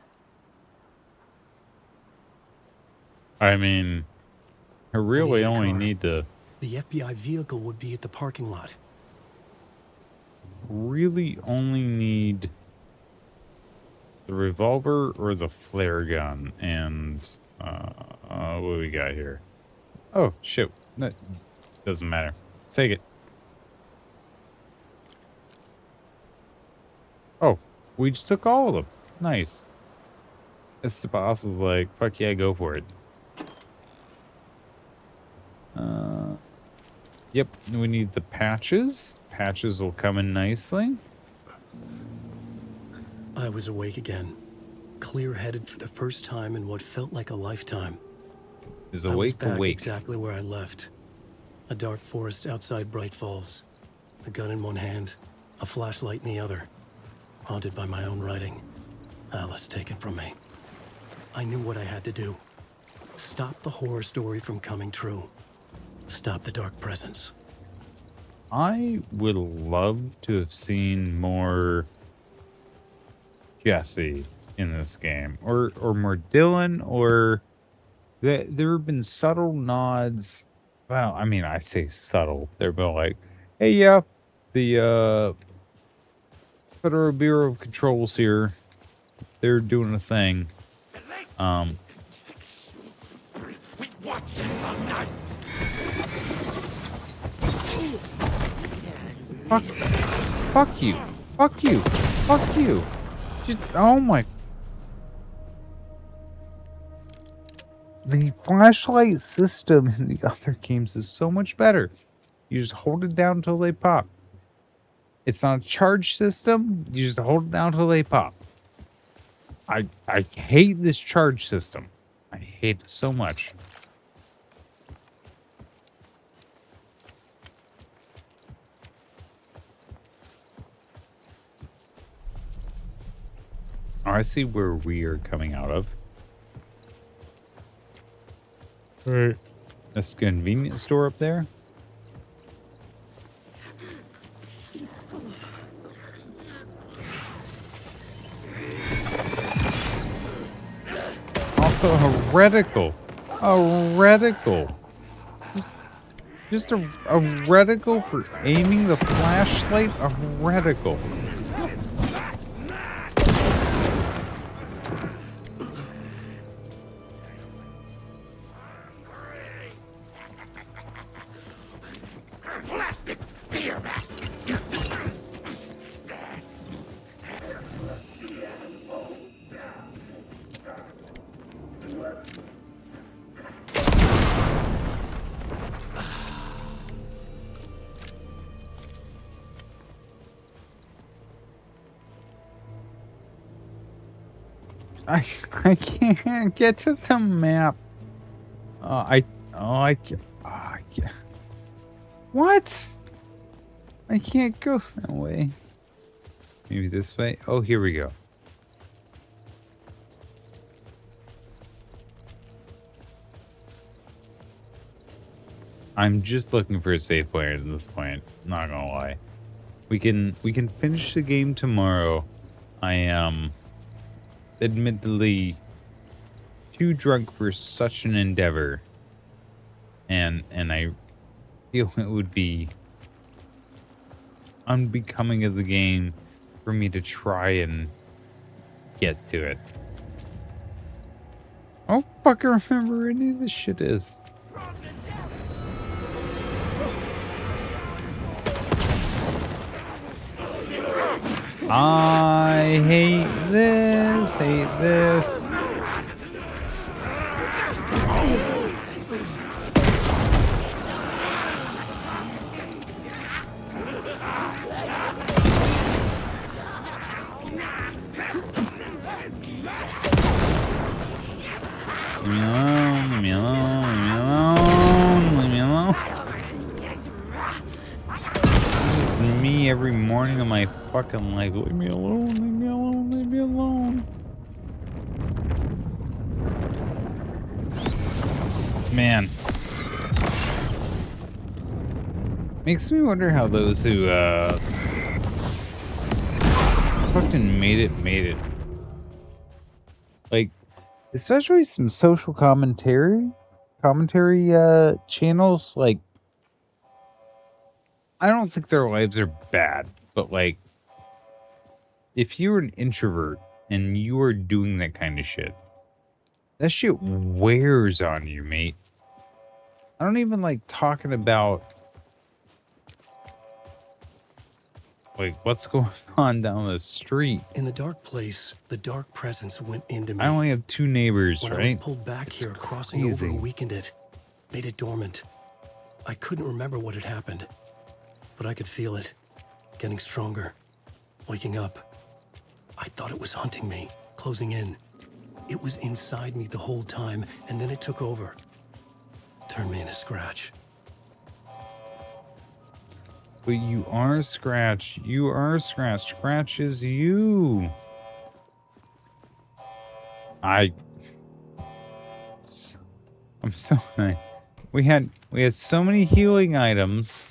I mean, I really only car. need to The FBI vehicle would be at the parking lot. really only need the revolver or the flare gun. And what do we got here? Oh shit, that doesn't matter. Let's take it. Oh, we just took all of them. Nice. This boss is like, fuck yeah, go for it. Yep, we need the patches. Patches will come in nicely. I was awake again. Clear-headed for the first time in what felt like a lifetime. Is I was awake back awake. exactly where I left. A dark forest outside Bright Falls. A gun in one hand, a flashlight in the other. Haunted by my own writing. Alice taken from me. I knew what I had to do. Stop the horror story from coming true. Stop the Dark Presence. I would love to have seen more Jesse in this game, or more Dylan, or there have been subtle nods. Well, I mean, I say subtle. They're been like, hey, yeah, the Federal Bureau of Control's here. They're doing a thing. Fuck you. Fuck you. Fuck you. Just, oh my. The flashlight system in the other games is so much better. You just hold it down until they pop. It's not a charge system. You just hold it down until they pop. I hate this charge system. I hate it so much. Oh, I see where we are coming out of. Right. That's a convenience store up there. Also a reticle. A reticle. Just a reticle for aiming the flashlight. A reticle. Plastic beer mask. I can't get to the map. I can't. What? I can't go that way. Maybe this way. Oh, here we go. I'm just looking for a safe player at this point. Not gonna lie. We can finish the game tomorrow. I am admittedly too drunk for such an endeavor. And I feel it would be unbecoming of the game for me to try and get to it. I don't fucking remember any of this shit is. I hate this, hate this. Leave me alone, leave me alone, leave me alone, leave me alone. This is me every morning of my fucking life. Leave me alone, leave me alone, leave me alone. Man. Makes me wonder how those who fucking made it. Like, especially some social commentary channels, like, I don't think their lives are bad, but like, if you're an introvert and you are doing that kind of shit, that shit wears on you, mate. I don't even like talking about like what's going on down the street. In the dark place, the dark presence went into me. I only have 2 neighbors, when right? I was pulled back It's here, crossing crazy. over weakened it, made it dormant. I couldn't remember what had happened, but I could feel it, getting stronger, waking up. I thought it was hunting me, closing in. It was inside me the whole time, and then it took over. Turned me into Scratch. But you are Scratch. You are Scratch. Scratch is you. I'm so we had so many healing items.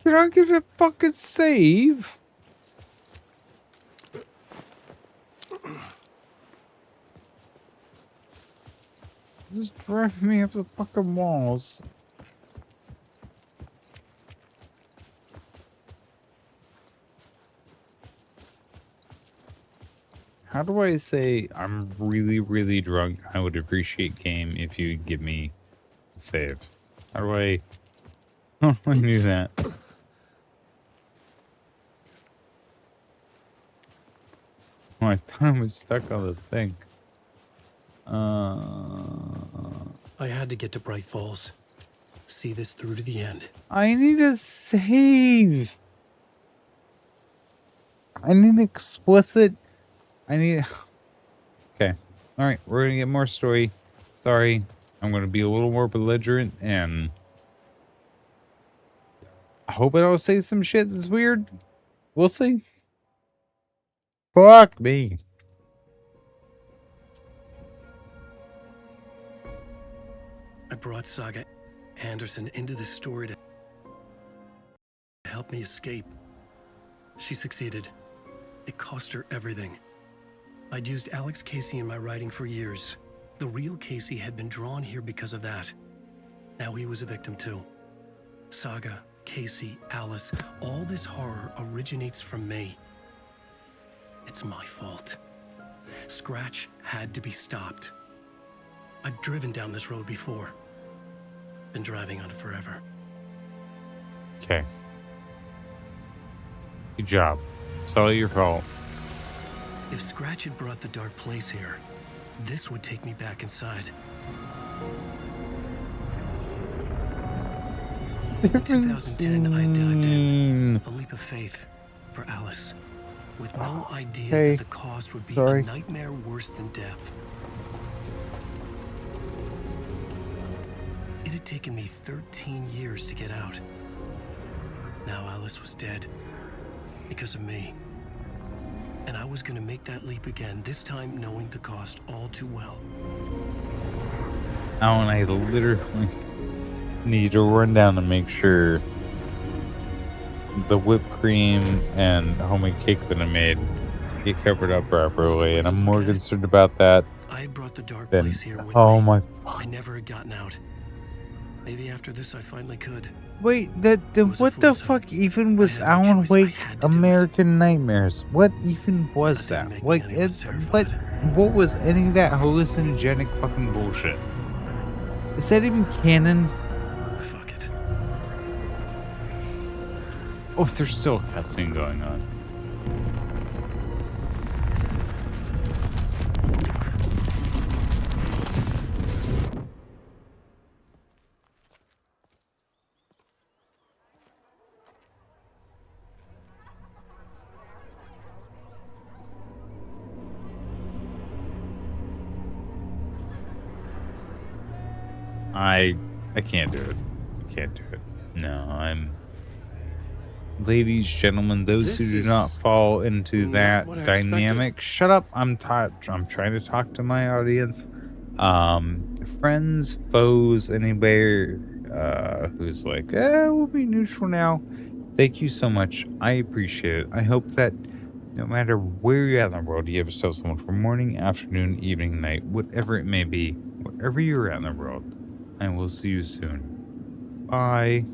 Did I get a fucking save? This is driving me up the fucking walls. How do I say I'm really, really drunk? I would appreciate game if you give me a save. How do I do that? Oh, I thought I was stuck on the thing. I had to get to Bright Falls. See this through to the end. I need a save. I need explicit. I need. Okay. All right. We're going to get more story. Sorry. I'm going to be a little more belligerent and I hope I don't say some shit that's weird. We'll see. Fuck me. I brought Saga Anderson into this story to help me escape. She succeeded. It cost her everything. I'd used Alex Casey in my writing for years. The real Casey had been drawn here because of that. Now he was a victim too. Saga, Casey, Alice, all this horror originates from me. It's my fault. Scratch had to be stopped. I've driven down this road before. Been driving on it forever. Okay. Good job. It's all your fault. If Scratch had brought the dark place here, this would take me back inside. In 2010, I dived in. A leap of faith for Alice. With no idea that the cost would be a nightmare worse than death. It had taken me 13 years to get out. Now Alice was dead. Because of me. And I was gonna make that leap again, this time knowing the cost all too well. Oh, and I literally need to run down to make sure the whipped cream and homemade cake that I made get covered up properly, and I'm more concerned about that I had brought the dark than, place here with oh me. my, I never had gotten out. Maybe after this I finally could. wait, what the fuck even was Alan Wake American Nightmares? What even was that? Like, what was any of that hallucinogenic fucking bullshit? Is that even canon? Fuck it. Oh, there's still a cutscene going on. I can't do it. I can't do it. No, ladies, gentlemen, those who do not fall into that dynamic, shut up. I'm trying to talk to my audience. Friends, foes, anybody who's like, we'll be neutral now. Thank you so much. I appreciate it. I hope that no matter where you're at in the world, you have yourself someone for morning, afternoon, evening, night, whatever it may be, wherever you're at in the world. And we'll see you soon. Bye.